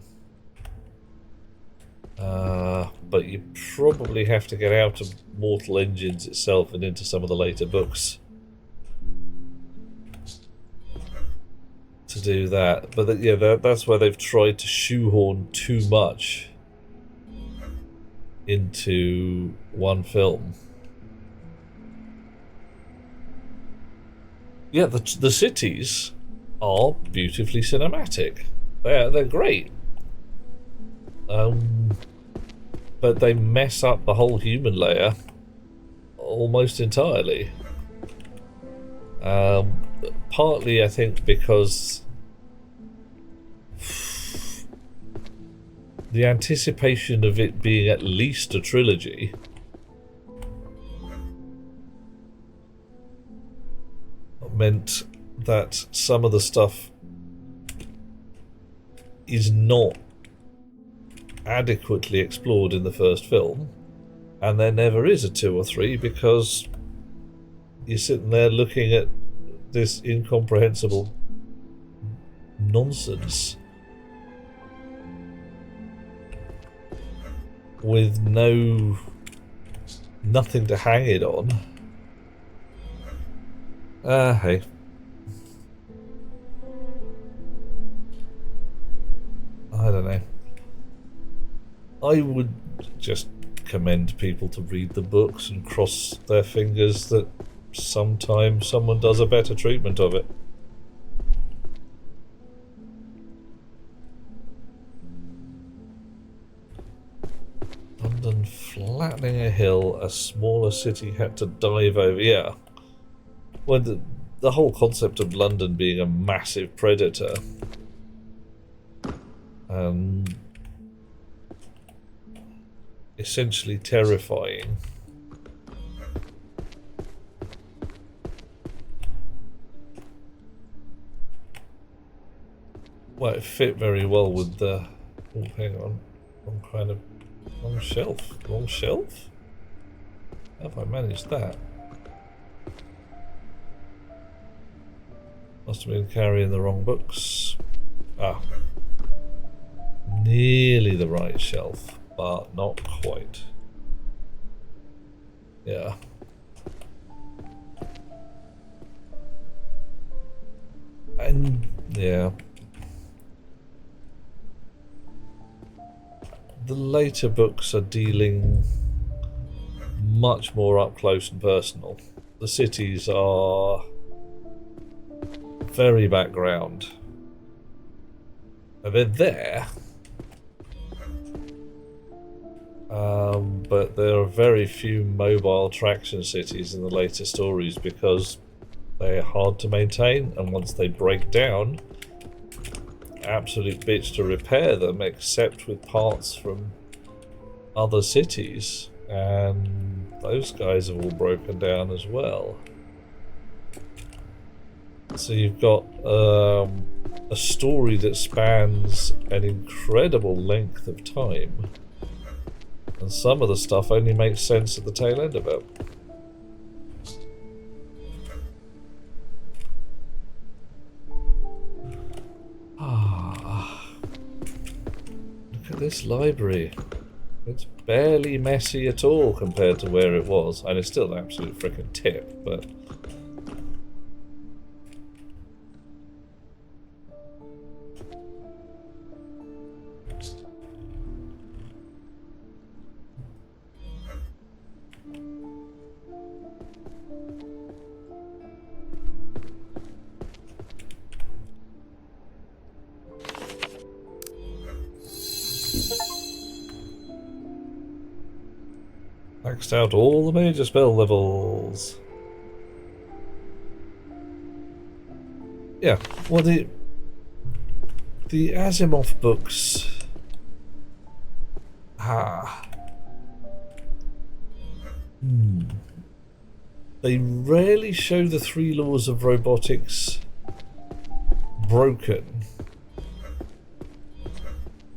But you probably have to get out of Mortal Engines itself and into some of the later books to do that. But yeah, that's where they've tried to shoehorn too much into one film. Yeah, the cities are beautifully cinematic. They're great. But they mess up the whole human layer almost entirely. Partly, I think, because the anticipation of it being at least a trilogy meant that some of the stuff is not adequately explored in the first film, and there never is a 2 or 3 because you're sitting there looking at this incomprehensible nonsense with nothing to hang it on. Hey. I don't know. I would just commend people to read the books and cross their fingers that sometime someone does a better treatment of it. London flattening a hill, a smaller city had to dive over. Yeah. Well, the whole concept of London being a massive predator and essentially terrifying. Well, it fit very well with the... Oh, hang on. Wrong shelf. Wrong shelf? How have I managed that? Must have been carrying the wrong books. Ah. Nearly the right shelf, but not quite. Yeah. And, yeah. the later books are dealing much more up close and personal. The cities are very background. And they're there. But there are very few mobile traction cities in the later stories because they're hard to maintain, and once they break down, absolute bitch to repair them, except with parts from other cities, and those guys have all broken down as well. So you've got a story that spans an incredible length of time, and some of the stuff only makes sense at the tail end of it. Look at this library. It's barely messy at all compared to where it was, and it's still an absolute frickin' tip, but... maxed out all the major spell levels. Yeah, well the Asimov books... They rarely show the 3 laws of robotics broken.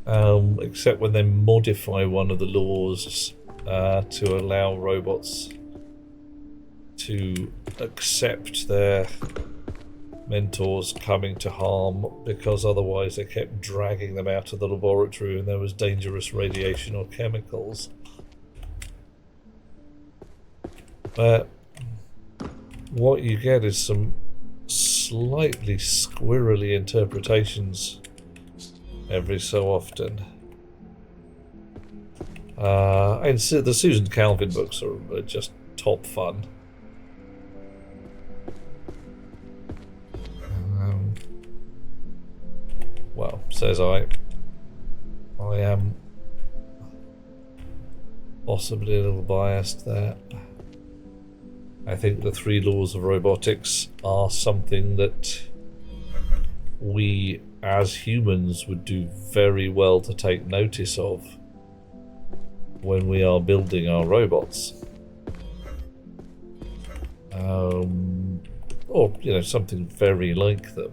Except when they modify one of the laws to allow robots to accept their mentors coming to harm, because otherwise they kept dragging them out of the laboratory and there was dangerous radiation or chemicals. But what you get is some slightly squirrely interpretations every so often. And so the Susan Calvin books are just top fun. Well, says I am possibly a little biased there. I think the 3 laws of robotics are something that we as humans would do very well to take notice of when we are building our robots. Or, you know, something very like them.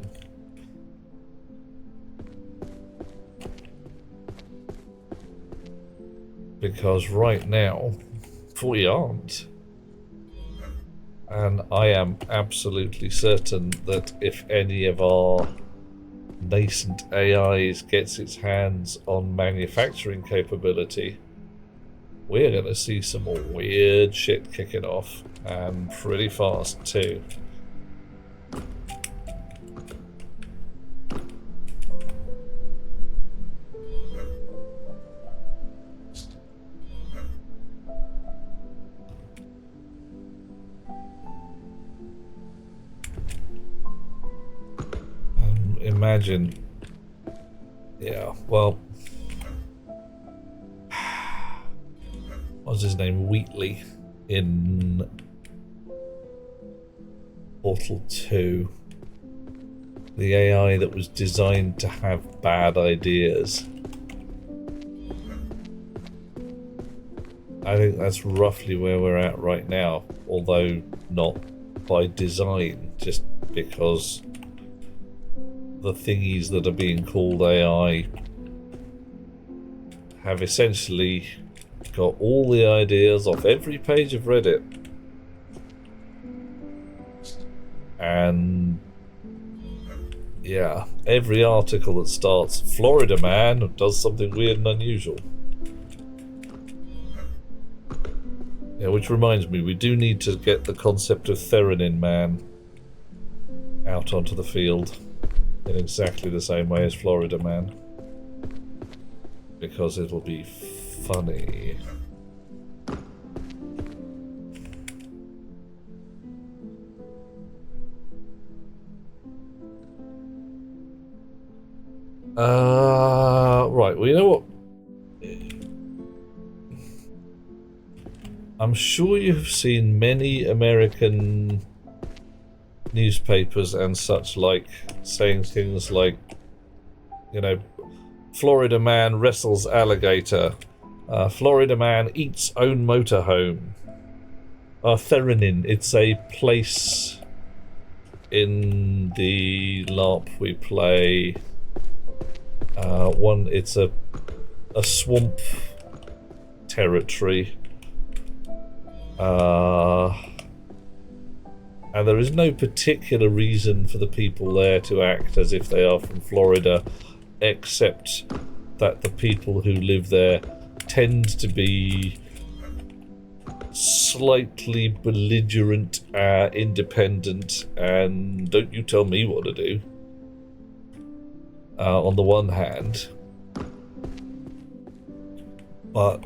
Because right now, we aren't. And I am absolutely certain that if any of our nascent AIs gets its hands on manufacturing capability, we're going to see some weird shit kicking off, and pretty fast too. Imagine, yeah, well, what's his name, Wheatley in Portal 2, the AI that was designed to have bad ideas. I think that's roughly where we're at right now, although not by design, just because the thingies that are being called AI have essentially got all the ideas off every page of Reddit, and yeah, every article that starts "Florida man does something weird and unusual." Yeah, which reminds me, we do need to get the concept of Theranin man out onto the field in exactly the same way as Florida man, because it'll be funny. Right, well, you know what? I'm sure you've seen many American newspapers and such like saying things like, you know, Florida man wrestles alligator, Florida man eats own motorhome. Theranin, it's a place in the LARP we play. It's a swamp territory. And there is no particular reason for the people there to act as if they are from Florida, except that the people who live there tend to be slightly belligerent, independent, and don't you tell me what to do, on the one hand, but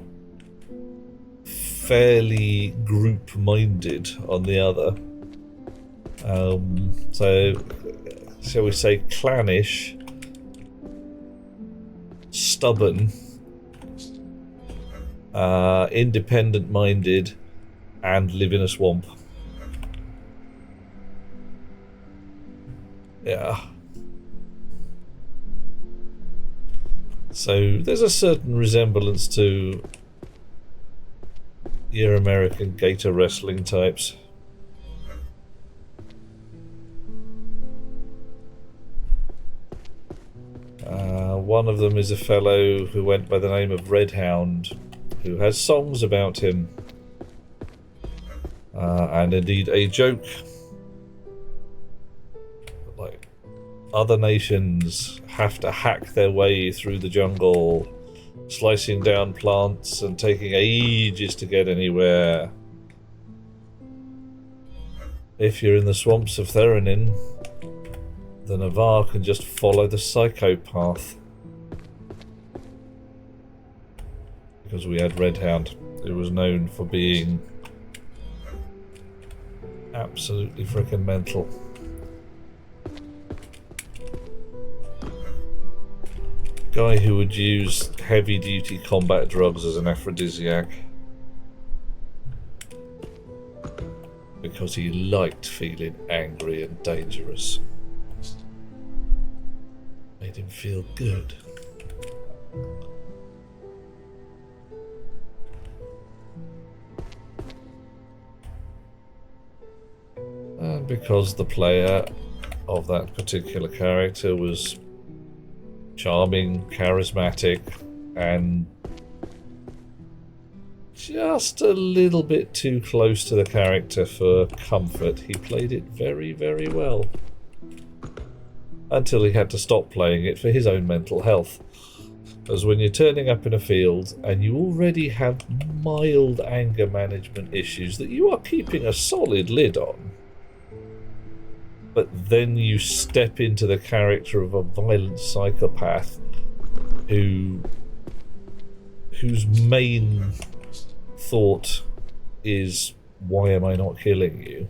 fairly group-minded on the other. So, shall we say, clannish, stubborn, independent-minded, and live in a swamp. Yeah. So there's a certain resemblance to your American gator wrestling types. One of them is a fellow who went by the name of Redhound, who has songs about him, and indeed a joke. Like, other nations have to hack their way through the jungle, slicing down plants and taking ages to get anywhere. If you're in the swamps of Theranin, the Navarre can just follow the psychopath. Because we had Redhound, who was known for being absolutely frickin' mental. Guy who would use heavy-duty combat drugs as an aphrodisiac. Because he liked feeling angry and dangerous. Made him feel good. And because the player of that particular character was charming, charismatic, and just a little bit too close to the character for comfort, he played it very, very well. Until he had to stop playing it for his own mental health. As when you're turning up in a field and you already have mild anger management issues that you are keeping a solid lid on, but then you step into the character of a violent psychopath whose main thought is, why am I not killing you?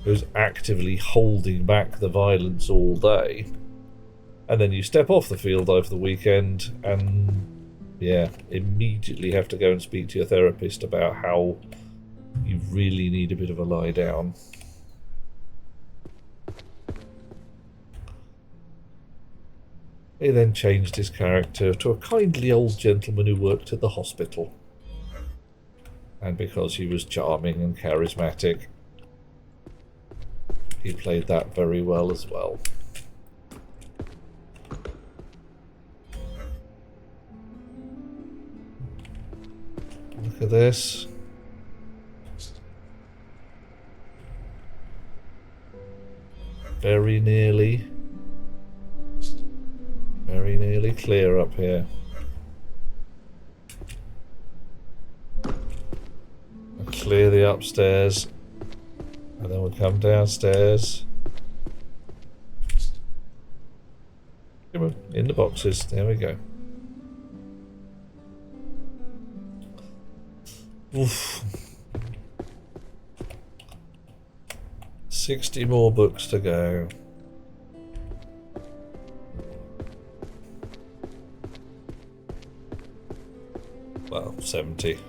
Who's actively holding back the violence all day. And then you step off the field over the weekend and, yeah, immediately have to go and speak to your therapist about how you really need a bit of a lie down. He then changed his character to a kindly old gentleman who worked at the hospital. And because he was charming and charismatic, he played that very well as well. Look at this. Very nearly clear up here. We'll clear the upstairs, and then we'll come downstairs. Come on, in the boxes. There we go. Oof. 60 more books to go. Well, 70.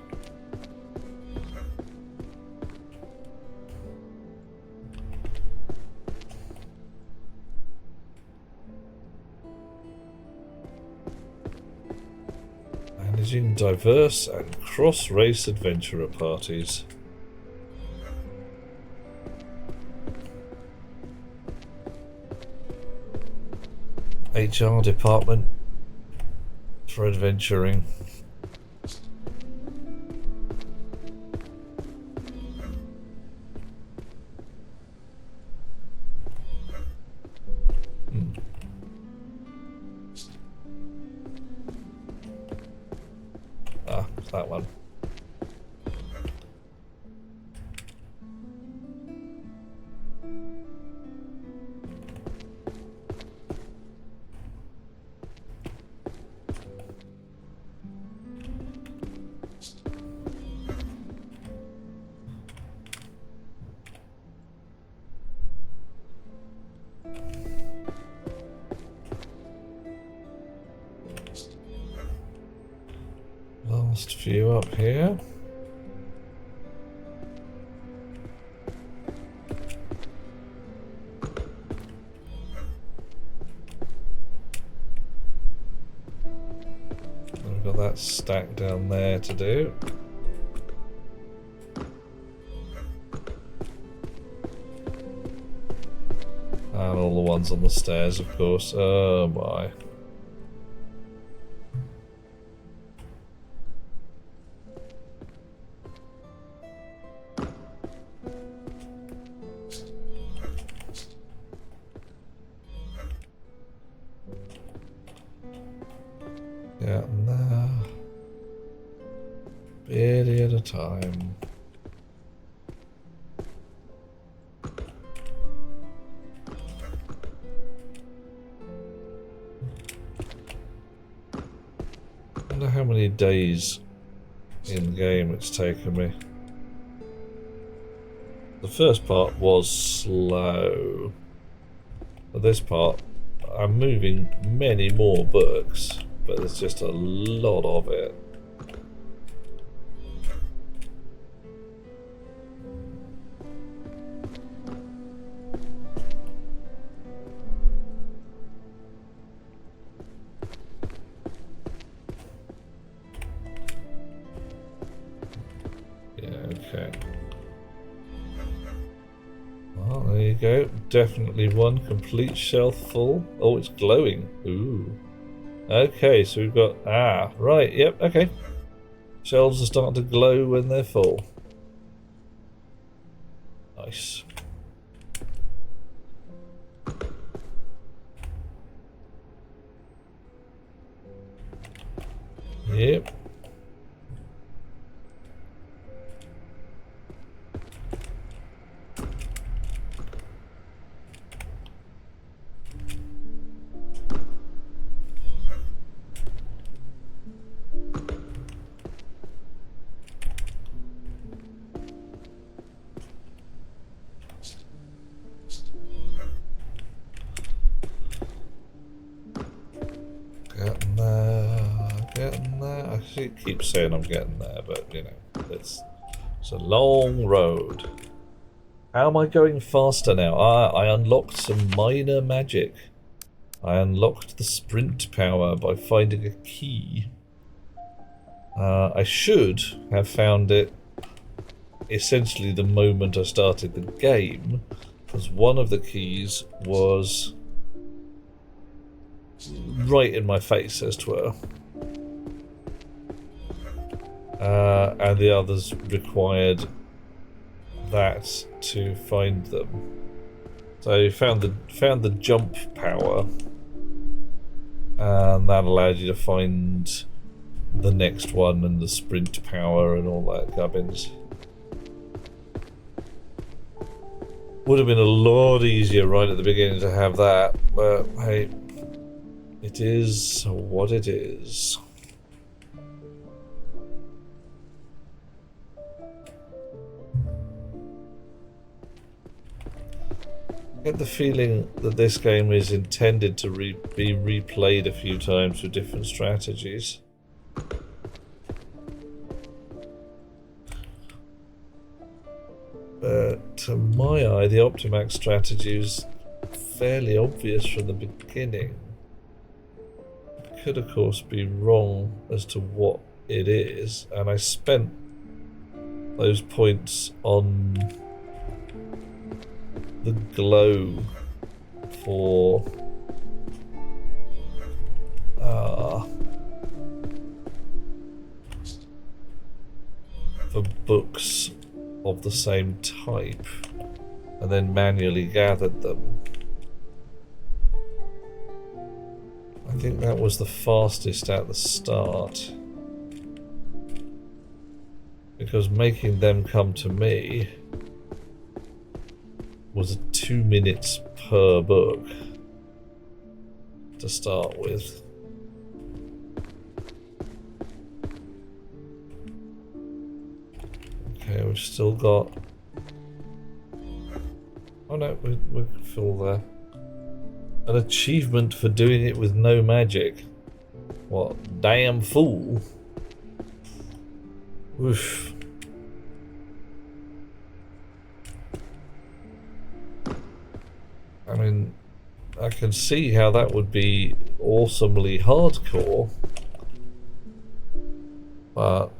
Managing diverse and cross-race adventurer parties. HR department for adventuring. Ah, that one. Last few up here. We've got that stack down there to do. And all the ones on the stairs, of course. Oh my. Yeah, nah. Barely at a time. I wonder how many days in game it's taken me. The first part was slow. But this part, I'm moving many more books, but there's just a lot of it. Yeah, okay. Well, there you go. Definitely one complete shelf full. Oh, it's glowing. Ooh. Okay, so we've got... Ah, right, yep, okay. Shelves are starting to glow when they're full. Nice. Yep. Getting there, getting there. I keep saying I'm getting there, but you know, it's a long road. How am I going faster now? I unlocked some minor magic. I unlocked the sprint power by finding a key. I should have found it essentially the moment I started the game, because one of the keys was right in my face, as 'twere. And the others required that to find them. So you found the jump power, and that allowed you to find the next one and the sprint power and all that gubbins. Would have been a lot easier right at the beginning to have that, but hey, it is what it is. I get the feeling that this game is intended to be replayed a few times with different strategies. But to my eye, the Optimax strategy is fairly obvious from the beginning. It could, of course, be wrong as to what it is, and I spent those points on the glow for books of the same type, and then manually gathered them. I think that was the fastest at the start, because making them come to me was 2 minutes per book to start with. Okay, we've still got... Oh no, we're full there. An achievement for doing it with no magic. What? Damn fool. Oof. I mean, I can see how that would be awesomely hardcore, but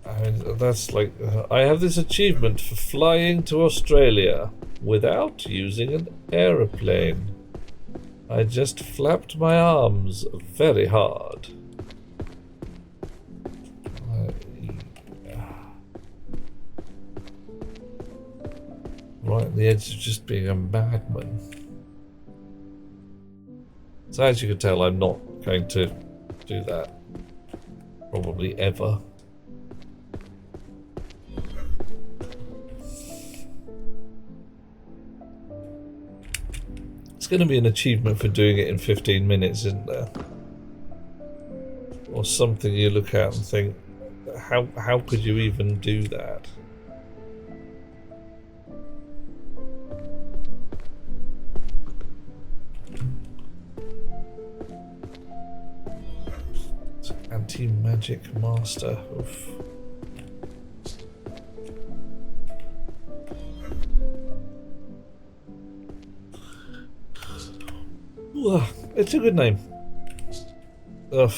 I mean, that's like, I have this achievement for flying to Australia without using an aeroplane. I just flapped my arms very hard. Right at the edge of just being a madman. So as you can tell, I'm not going to do that. Probably ever. It's going to be an achievement for doing it in 15 minutes, isn't there? Or something you look at and think, how could you even do that? Anti-magic master. Oof. Ooh, it's a good name. Ugh.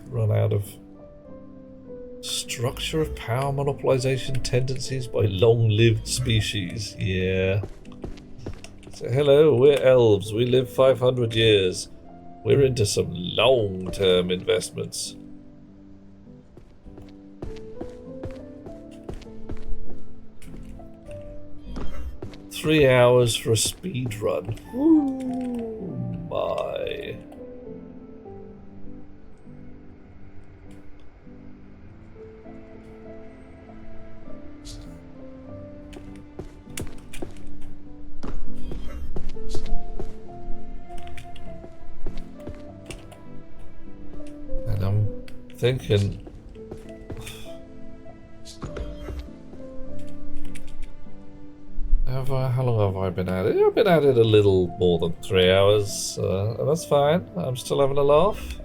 Run out of structure of power monopolization tendencies by long-lived species. Yeah. So, hello, we're elves. We live 500 years. We're into some long-term investments. Three hours for a speed run. Ooh, my. And I'm thinking, how long have I been at it? I've been at it a little more than 3 hours, and that's fine. I'm still having a laugh.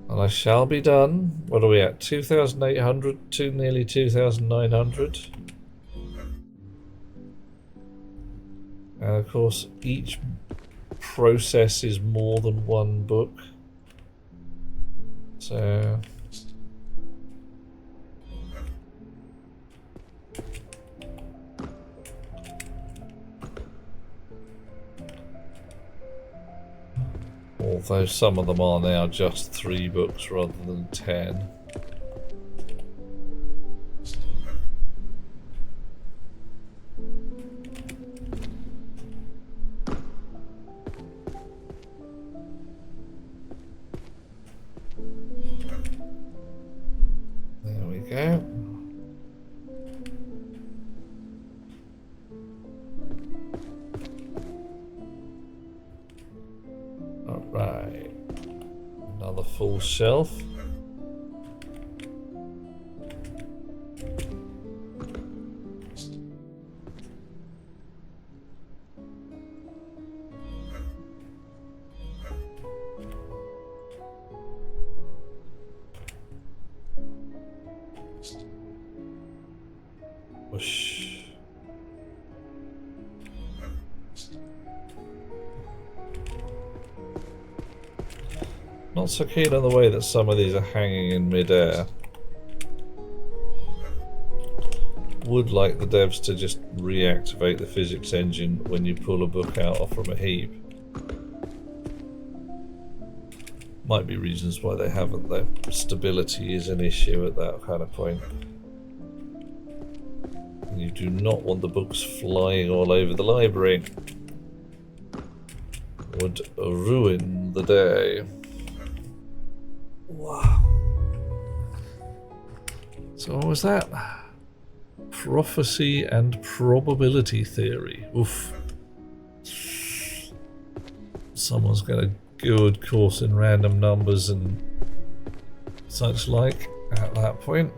And I shall be done. What are we at? 2,800 to nearly 2,900. And of course, each process is more than one book. So... although some of them are now just 3 books rather than 10. There we go. Alright. Another full shelf. Whoosh. Not so keen on the way that some of these are hanging in midair. Would like the devs to just reactivate the physics engine when you pull a book out from a heap. Might be reasons why they haven't though. Stability is an issue at that kind of point. You do not want the books flying all over the library. Would ruin the day. Wow. So what was that? Prophecy and probability theory. Oof. Someone's got a good course in random numbers and such like at that point.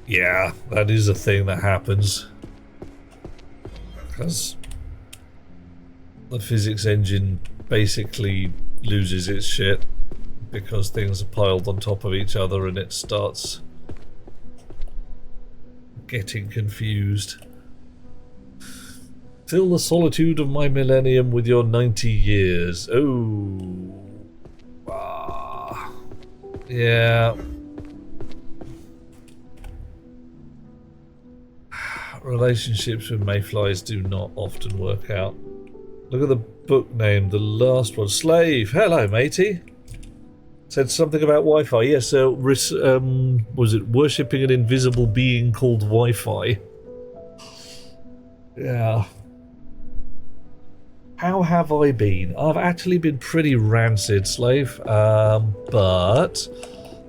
Yeah, that is a thing that happens. Because the physics engine basically loses its shit because things are piled on top of each other and it starts getting confused. Fill the solitude of my millennium with your 90 years. Oh. Ah. Yeah. Relationships with mayflies do not often work out. Look at the book name, the last one. Slave! Hello, matey! Said something about Wi-Fi. Yes, so, was it worshipping an invisible being called Wi-Fi? Yeah. How have I been? I've actually been pretty rancid, Slave. But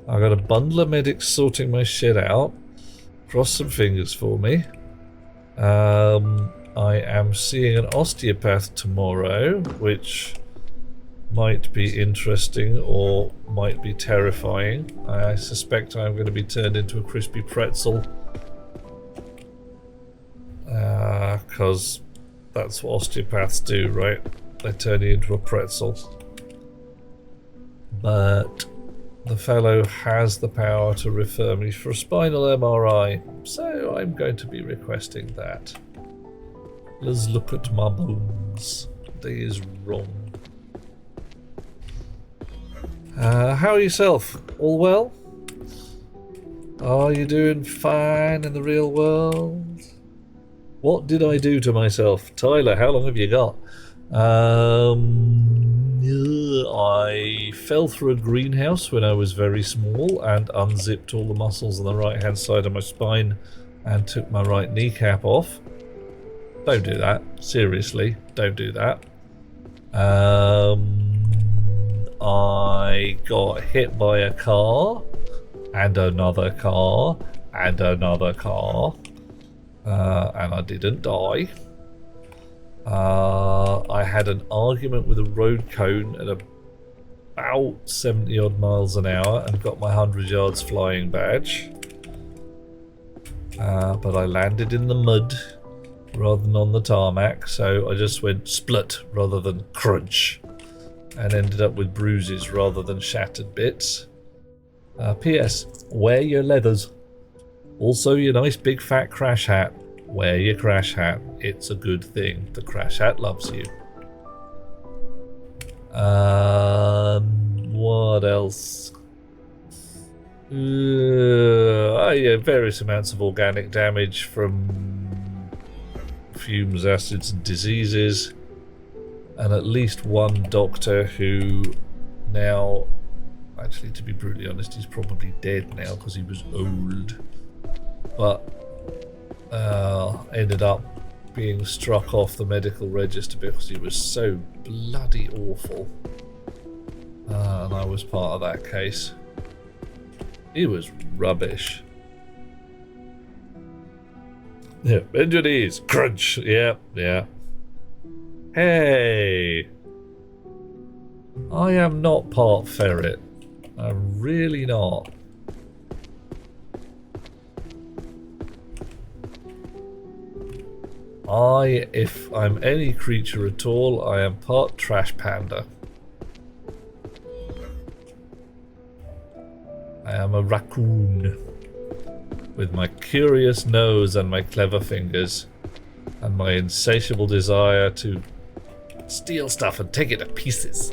I got a bundle of medics sorting my shit out. Cross some fingers for me. I am seeing an osteopath tomorrow, which might be interesting or might be terrifying. I suspect I'm going to be turned into a crispy pretzel. Because that's what osteopaths do, right? They turn you into a pretzel. But the fellow has the power to refer me for a spinal MRI, so I'm going to be requesting that. Let's look at my bones. They is wrong. How are yourself? All well? Are you doing fine in the real world? What did I do to myself? Tyler, how long have you got? I fell through a greenhouse when I was very small and unzipped all the muscles on the right hand side of my spine and took my right kneecap off. Don't do that. Seriously, don't do that. I got hit by a car and another car and another car, and I didn't die. I had an argument with a road cone at about 70 odd miles an hour and got my 100 yards flying badge. But I landed in the mud rather than on the tarmac, so I just went split rather than crunch and ended up with bruises rather than shattered bits. P.S. Wear your leathers. Also your nice big fat crash hat. Wear your crash hat. It's a good thing. The crash hat loves you. What else? Yeah, various amounts of organic damage from fumes, acids and diseases. And at least one doctor who now, actually to be brutally honest, he's probably dead now because he was old. But ended up being struck off the medical register because he was so bloody awful. And I was part of that case. He was rubbish. Yeah, bend your knees, crunch. Yeah. Hey! I am not part ferret. I'm really not. If I'm any creature at all, I am part trash panda. I am a raccoon with my curious nose and my clever fingers and my insatiable desire to steal stuff and take it to pieces.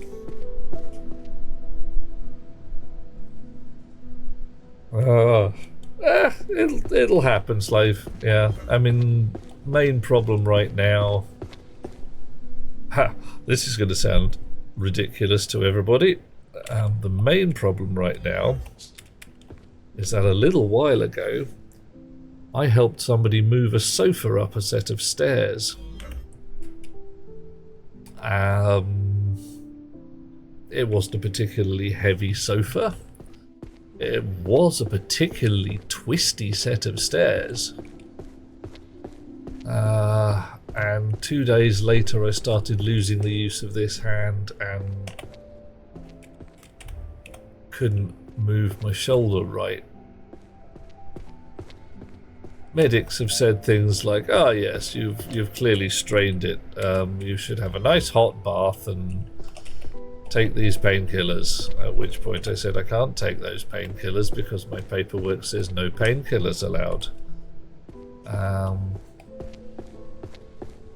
It'll happen, slave. Yeah, I mean, main problem right now. This is going to sound ridiculous to everybody. The main problem right now is that a little while ago, I helped somebody move a sofa up a set of stairs. It wasn't a particularly heavy sofa. It was a particularly twisty set of stairs. And 2 days later I started losing the use of this hand and couldn't move my shoulder right. Medics have said things like, "Oh yes, you've clearly strained it. You should have a nice hot bath and take these painkillers." At which point I said I can't take those painkillers because my paperwork says no painkillers allowed.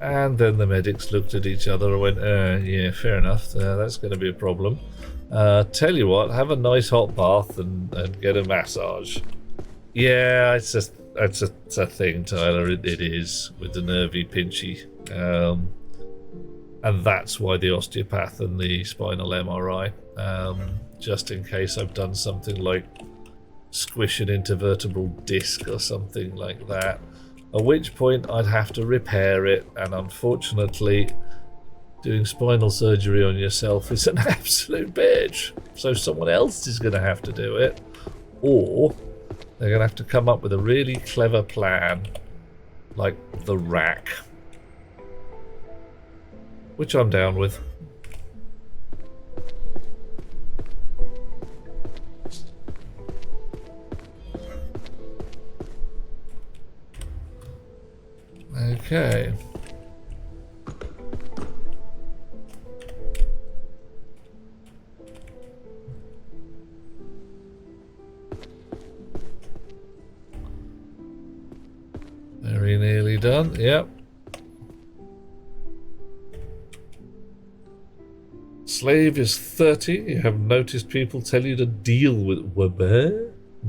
And then the medics looked at each other and went, yeah, fair enough, that's going to be a problem. Tell you what, have a nice hot bath and get a massage. Yeah, it's a thing, Tyler, it is, with the nervy pinchy. And that's why the osteopath and the spinal MRI, just in case I've done something like squish an intervertebral disc or something like that, at which point I'd have to repair it, and unfortunately doing spinal surgery on yourself is an absolute bitch. So someone else is going to have to do it, or they're going to have to come up with a really clever plan, like the rack, which I'm down with. Okay. Very nearly done, yep. Slave is 30. You have noticed people tell you to deal with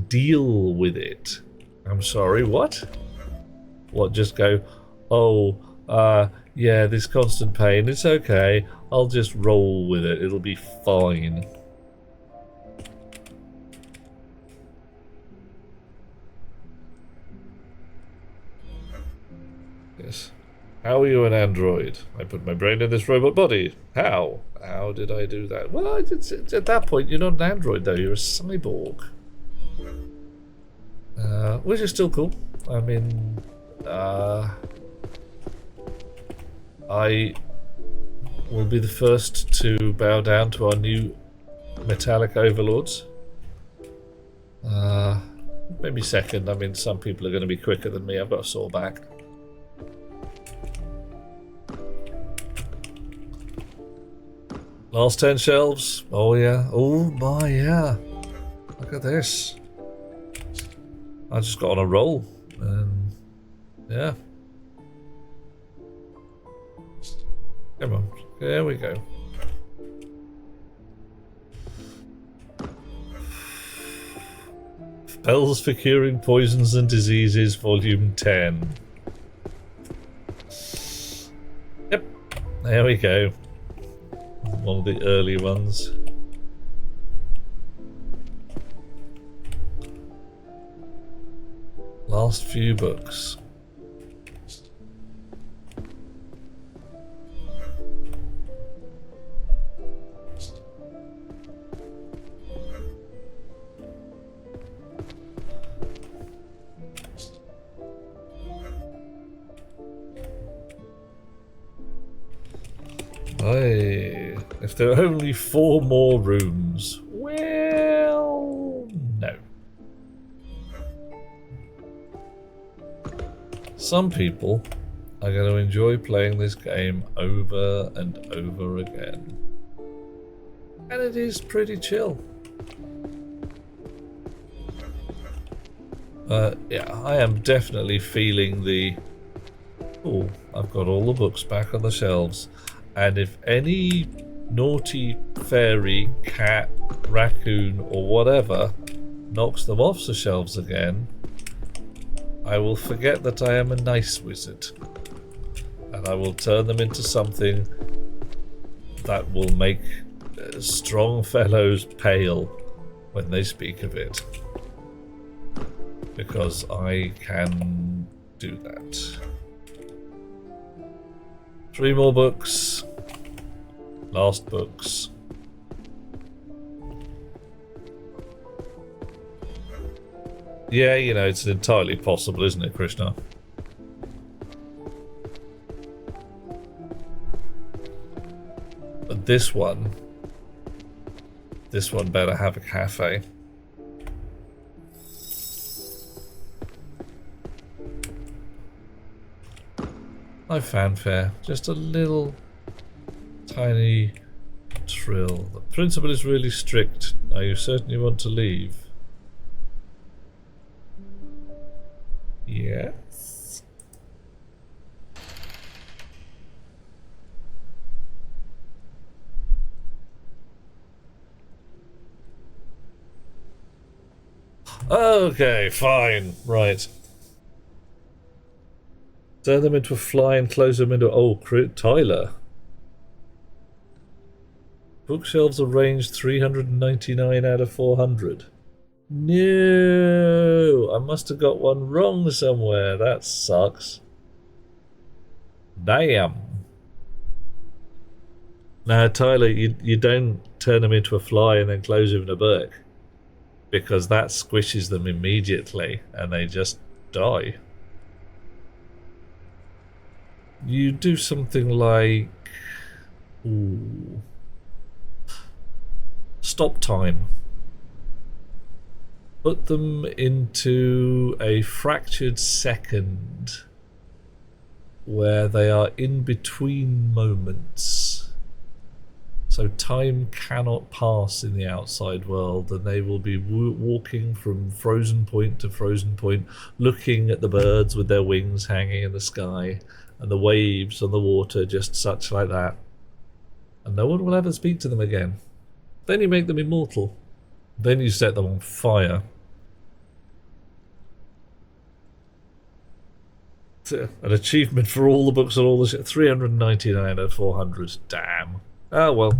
deal with it. I'm sorry, what? What, just go, oh, yeah, this constant pain, it's okay. I'll just roll with it. It'll be fine. Yes. How are you an android? I put my brain in this robot body. How? How did I do that? Well, it's at that point, you're not an android, though. You're a cyborg. Which is still cool. I mean, I will be the first to bow down to our new metallic overlords. Maybe second. I mean, some people are going to be quicker than me. I've got a sore back. Last 10 shelves. Oh yeah. Oh my, yeah. Look at this. I just got on a roll. And yeah. Come on. There we go. Spells for Curing Poisons and Diseases, Volume 10. Yep. There we go. One of the early ones. Last few books. Hey, if there are only 4 more rooms. Well, no. Some people are going to enjoy playing this game over and over again. And it is pretty chill. Yeah, I am definitely feeling the... Oh, I've got all the books back on the shelves. And if any naughty fairy, cat, raccoon, or whatever knocks them off the shelves again, I will forget that I am a nice wizard. And I will turn them into something that will make strong fellows pale when they speak of it. Because I can do that. 3 more books. Last books. Yeah, you know, it's entirely possible, isn't it, Krishna? But this one better have a cafe. No fanfare, just a little tiny trill. The principal is really strict. Are you certain you want to leave? Yes. Okay, fine. Right. Turn them into a fly and close them into... Oh, Tyler. Bookshelves arranged 399 out of 400. No! I must have got one wrong somewhere. That sucks. Damn. Now, Tyler, you don't turn them into a fly and then close them in a book. Because that squishes them immediately and they just die. You do something like... Ooh. Stop time. Put them into a fractured second where they are in between moments. So time cannot pass in the outside world, and they will be walking from frozen point to frozen point, looking at the birds with their wings hanging in the sky, and the waves on the water just such like that. And no one will ever speak to them again. Then you make them immortal. Then you set them on fire. An achievement for all the books and all the shit. 399 out of 400. Damn. Ah, well.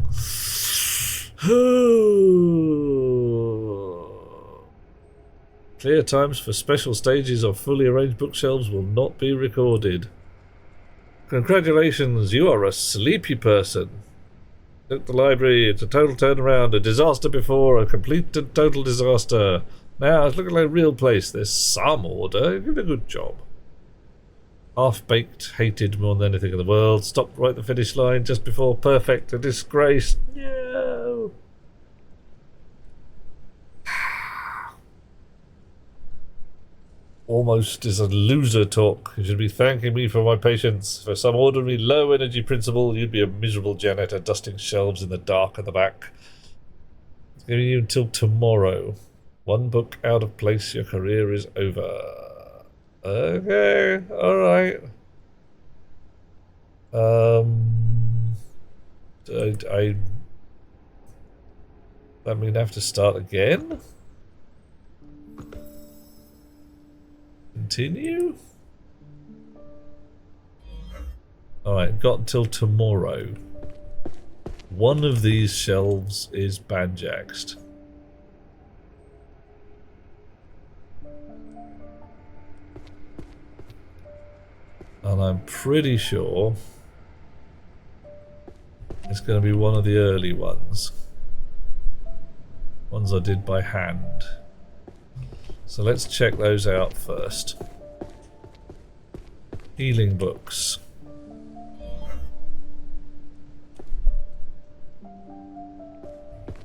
Clear times for special stages of fully arranged bookshelves will not be recorded. Congratulations, you are a sleepy person. At the library, it's a total turnaround, a disaster before, a complete and total disaster. Now, it's looking like a real place. There's some order. You did a good job. Half-baked, hated more than anything in the world. Stopped right at the finish line just before perfect. A disgrace. No. Almost is a loser talk. You should be thanking me for my patience. For some ordinary low-energy principal, you'd be a miserable janitor dusting shelves in the dark at the back. It's giving you until tomorrow. 1 book out of place, your career is over. Okay, alright. That mean I have to start again? Continue? Alright, got until tomorrow. 1 of these shelves is banjaxed. And I'm pretty sure it's going to be one of the early ones. Ones I did by hand. So let's check those out first. Healing books.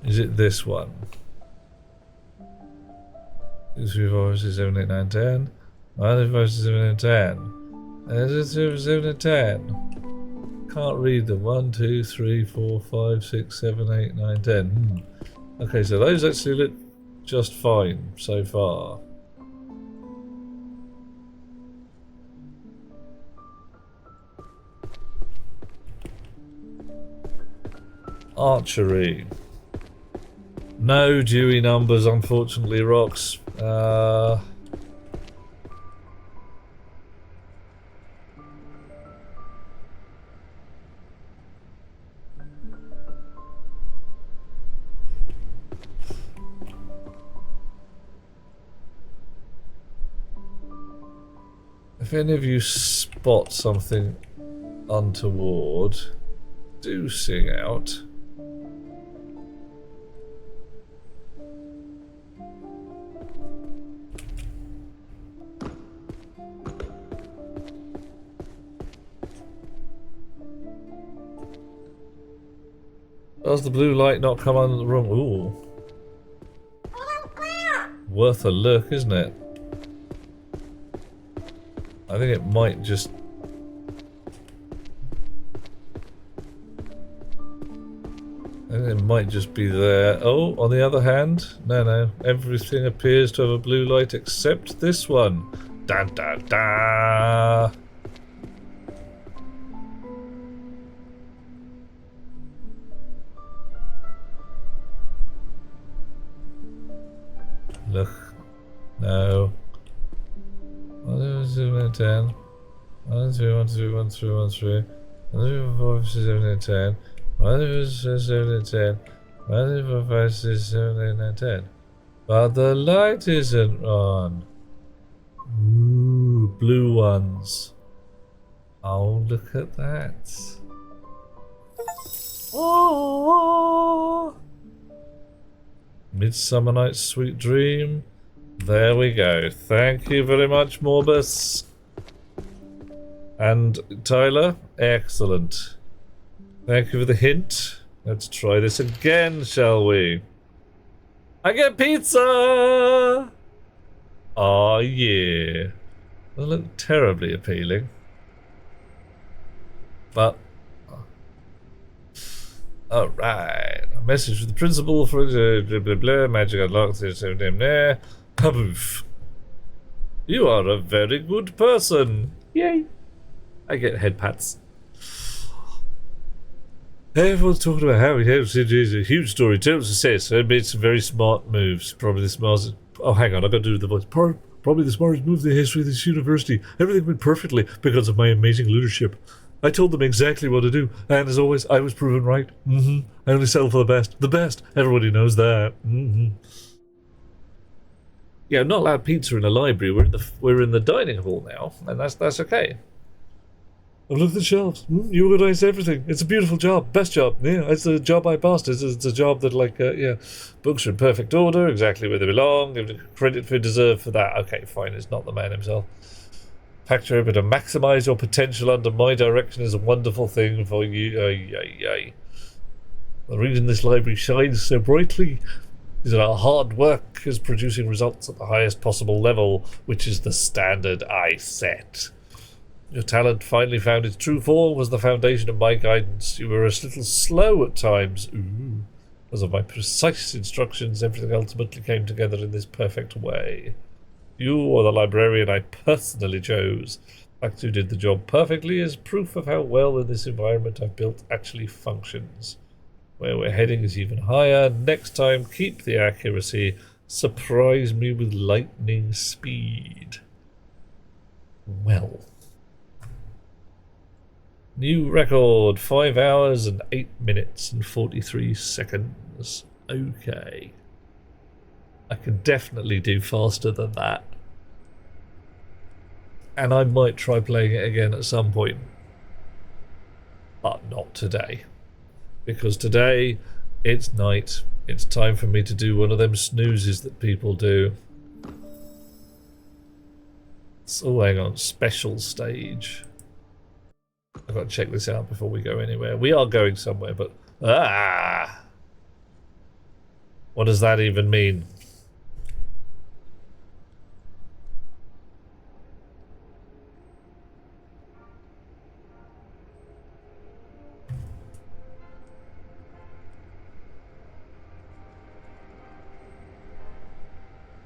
Is it this one? 2, 3, 4, 5, 6, 7, 8, 9, 10. 1, 2, 5, 6, 7, 8, 10. And it's 2, 7, 8, 10. Can't read them. 1, 2, 3, 4, 5, 6, 7, 8, 9, 10. Okay, so those actually look just fine so far. Archery. No Dewey numbers, unfortunately, Rocks. If any of you spot something untoward, do sing out. Does the blue light not come on the room? Ooh. Worth a look, isn't it? I think it might just... I think it might just be there. Oh, on the other hand, no. Everything appears to have a blue light except this one. Da da da! Look. No. 1, 2, 3, 10. 1, 2, 1, 2, 1, 3, 1, 3. 1, 2, 4, 5, 6, 7, 8, 10. 1, 2, 6, 7, 8, 10. 1, 2, 4, 5, 6, 7, 8, 9, 10. But the light isn't on. Ooh, blue ones. Oh, look at that. Oh! Midsummer Night's Sweet Dream. There we go. Thank you very much, Morbus. And Tyler, excellent. Thank you for the hint. Let's try this again, shall we? I get pizza! Oh yeah. Doesn't look terribly appealing. But... alright. A message from the principal for blah blah blah. Magic unlocked this there. Paboof. You are a very good person. Yay. I get head pats. Everyone's talking about how he helps. It is a huge story. Total success. I made some very smart moves. Probably the smartest. Oh, hang on. I've got to do the voice. Probably the smartest move in the history of this university. Everything went perfectly because of my amazing leadership. I told them exactly what to do, and as always, I was proven right. I only settle for the best. The best. Everybody knows that. Yeah, I'm not allowed pizza in a library. We're in the dining hall now, and that's okay. I've looked at the shelves. You organised everything. It's a beautiful job. Best job. Yeah, it's a job I passed. It's a job that, like, yeah. Books are in perfect order, exactly where they belong. Give credit for deserve for that. Okay, fine. It's not the man himself. Factor able to maximise your potential under my direction is a wonderful thing for you. The reason this library shines so brightly is that our hard work is producing results at the highest possible level, which is the standard I set. Your talent finally found its true form was the foundation of my guidance. You were a little slow at times. Because of my precise instructions, everything ultimately came together in this perfect way. You are the librarian I personally chose. The fact you did the job perfectly is proof of how well in this environment I've built actually functions. Where we're heading is even higher. Next time, keep the accuracy. Surprise me with lightning speed. Well. New record, 5 hours and 8 minutes and 43 seconds. Okay. I can definitely do faster than that. And I might try playing it again at some point. But not today. Because today, it's night. It's time for me to do one of them snoozes that people do. So hang on, special stage. I've got to check this out before we go anywhere. We are going somewhere, but... What does that even mean?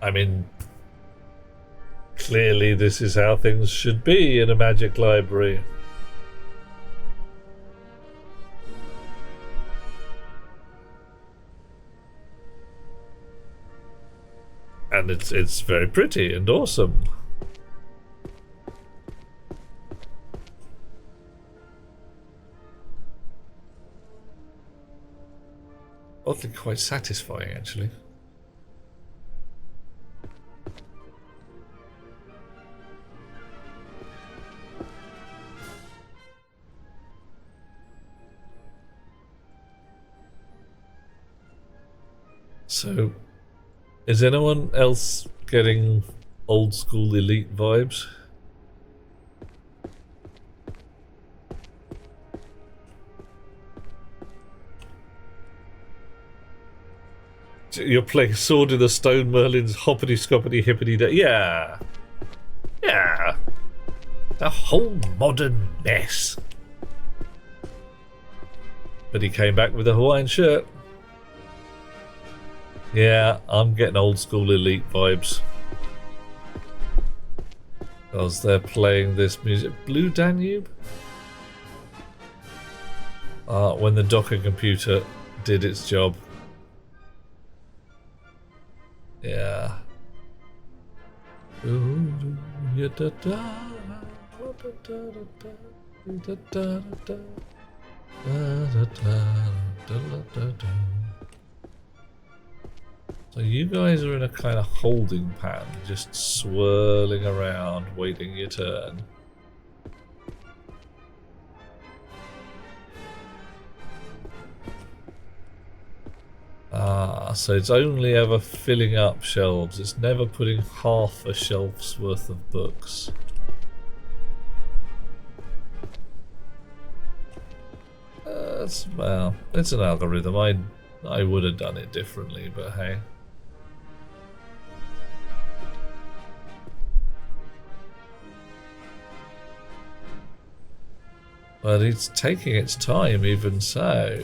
I mean, clearly this is how things should be in a magic library. And it's very pretty and awesome. Oddly quite satisfying, actually. So, is anyone else getting old school elite vibes? You're playing Sword in the Stone, Merlin's hoppity scoppity hippity day. Yeah. Yeah. The whole modern mess. But he came back with a Hawaiian shirt. Yeah, I'm getting old school elite vibes. Because they're playing this music. Blue Danube? When the Docker computer did its job. Yeah. So you guys are in a kind of holding pattern, just swirling around, waiting your turn. So it's only ever filling up shelves. It's never putting half a shelf's worth of books. Well, it's an algorithm. I would have done it differently, but hey. But it's taking its time, even so.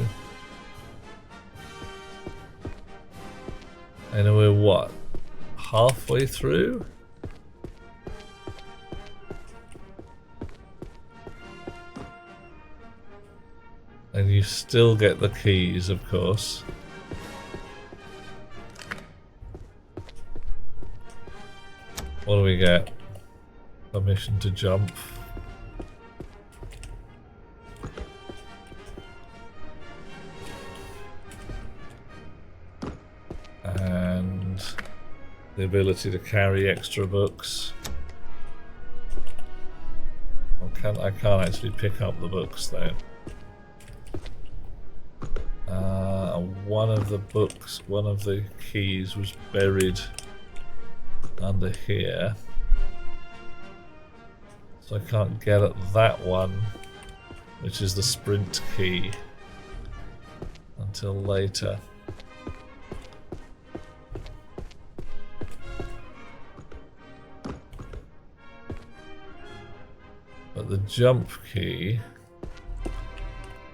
And we're what? Halfway through? And you still get the keys, of course. What do we get? Permission to jump. And the ability to carry extra books. I can't actually pick up the books though. One of the books, one of the keys was buried under here. So I can't get at that one, which is the sprint key, until later. But the jump key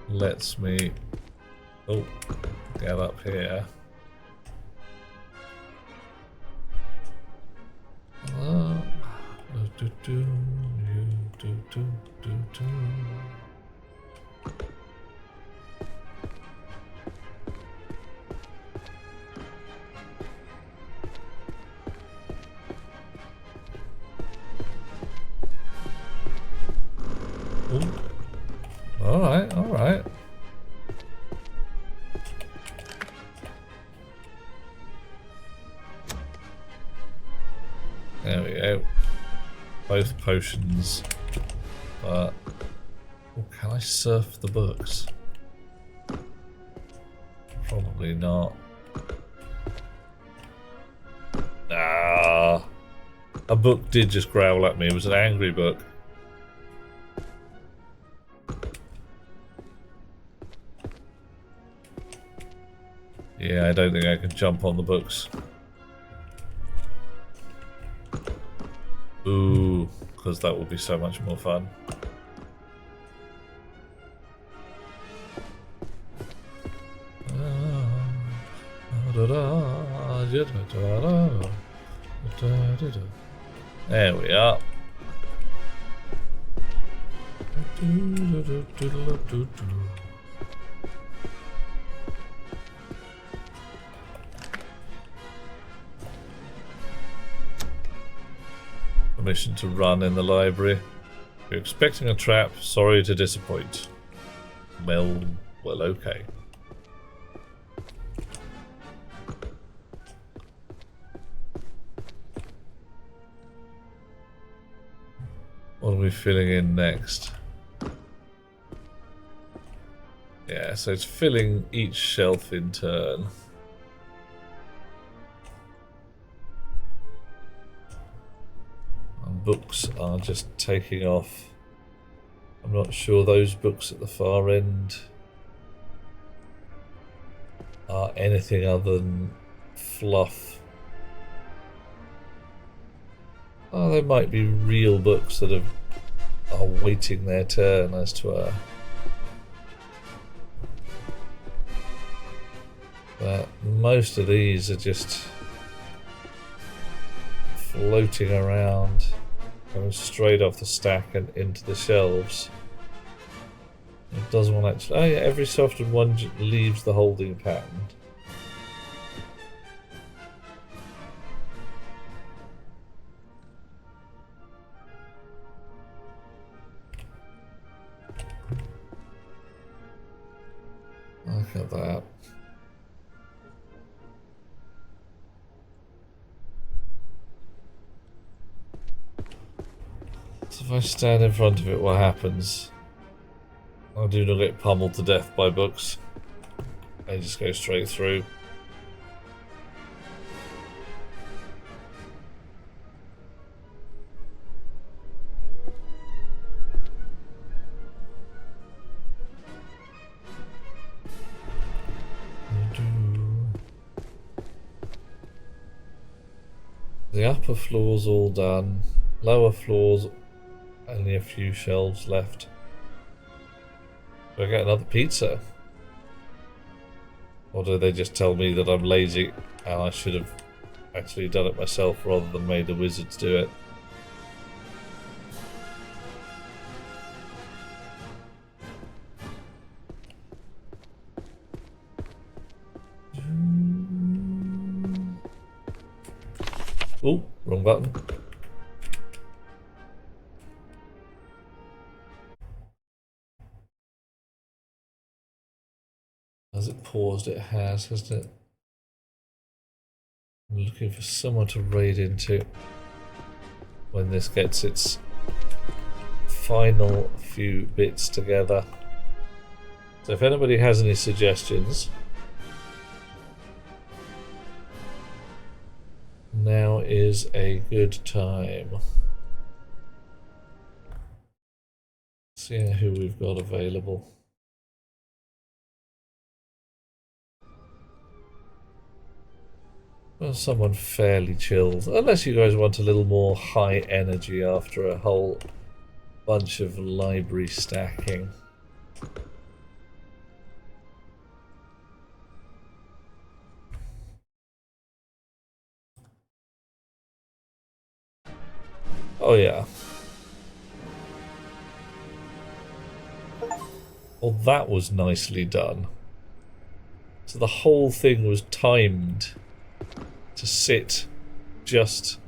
lets me get up here. Alright, alright. There we go. Both potions. But can I surf the books? Probably not. A book did just growl at me. It was an angry book. Yeah, don't think I can jump on the books. Ooh, because that will be so much more fun. There we are. Permission to run in the library. You're expecting a trap. Sorry to disappoint. Well, okay. What are we filling in next? Yeah, so it's filling each shelf in turn. And books are just taking off. I'm not sure those books at the far end are anything other than fluff. Oh, they might be real books that are waiting their turn, as to were. But most of these are just floating around, going straight off the stack and into the shelves. It does one actually. Oh yeah, every so often one leaves the holding pattern. Look at that. So if I stand in front of it, what happens? I do not get pummeled to death by books. They just go straight through. The upper floor's all done. Lower floor's only a few shelves left. Do I get another pizza? Or do they just tell me that I'm lazy and I should have actually done it myself rather than made the wizards do it? Oh, wrong button. Has it paused? It has, hasn't it? I'm looking for someone to raid into when this gets its final few bits together. So if anybody has any suggestions, now is a good time. Seeing who we've got available. Well, someone fairly chilled. Unless you guys want a little more high energy after a whole bunch of library stacking. Oh yeah. Well, that was nicely done. So the whole thing was timed to sit just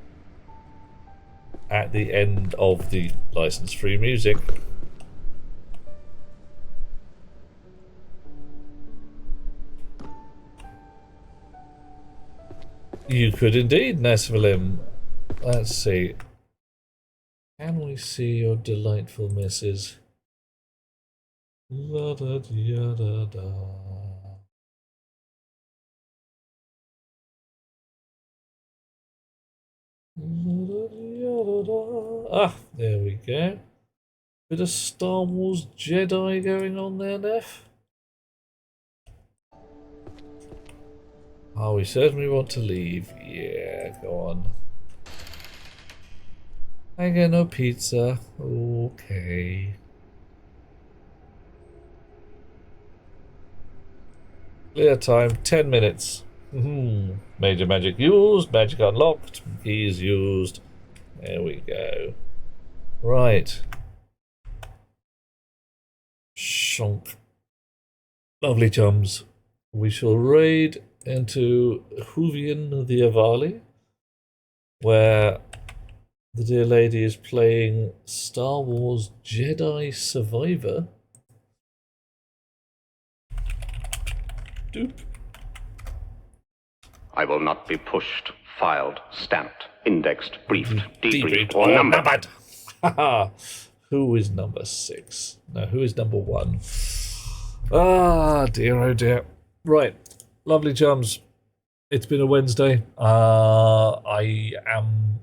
at the end of the license-free music. You could indeed, Nesvalim. Let's see. Can we see your delightful misses? La da da da da. Ah, there we go. Bit of Star Wars Jedi going on there, Neff. Oh, we certainly want to leave. Yeah, go on. I get no pizza. Okay. Clear time, 10 minutes. Major magic used, magic unlocked, keys used. There we go. Right. Shonk. Lovely chums. We shall raid into Huvian the Avali, where the dear lady is playing Star Wars Jedi Survivor. Doop. I will not be pushed, filed, stamped, indexed, briefed, Debriefed debriefed, or numbered. Haha. Who is number 6? No, who is number 1? Ah, dear, oh dear. Right, lovely chums. It's been a Wednesday. I am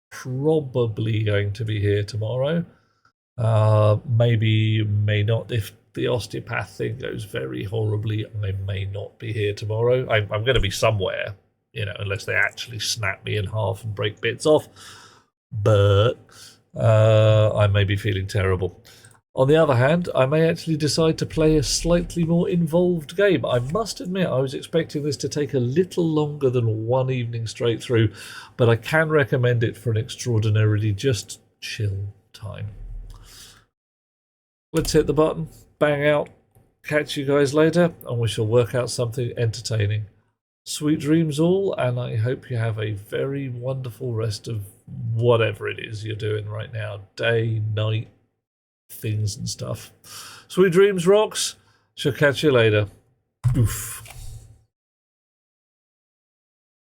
probably going to be here tomorrow. Maybe, may not. If the osteopath thing goes very horribly, I may not be here tomorrow. I'm going to be somewhere, unless they actually snap me in half and break bits off. But I may be feeling terrible. On the other hand, I may actually decide to play a slightly more involved game. I must admit, I was expecting this to take a little longer than one evening straight through, but I can recommend it for an extraordinarily just chill time. Let's hit the button, bang out, catch you guys later, and we shall work out something entertaining. Sweet dreams all, and I hope you have a very wonderful rest of whatever it is you're doing right now. Day, night, things and stuff. Sweet dreams, rocks. Shall catch you later. Oof.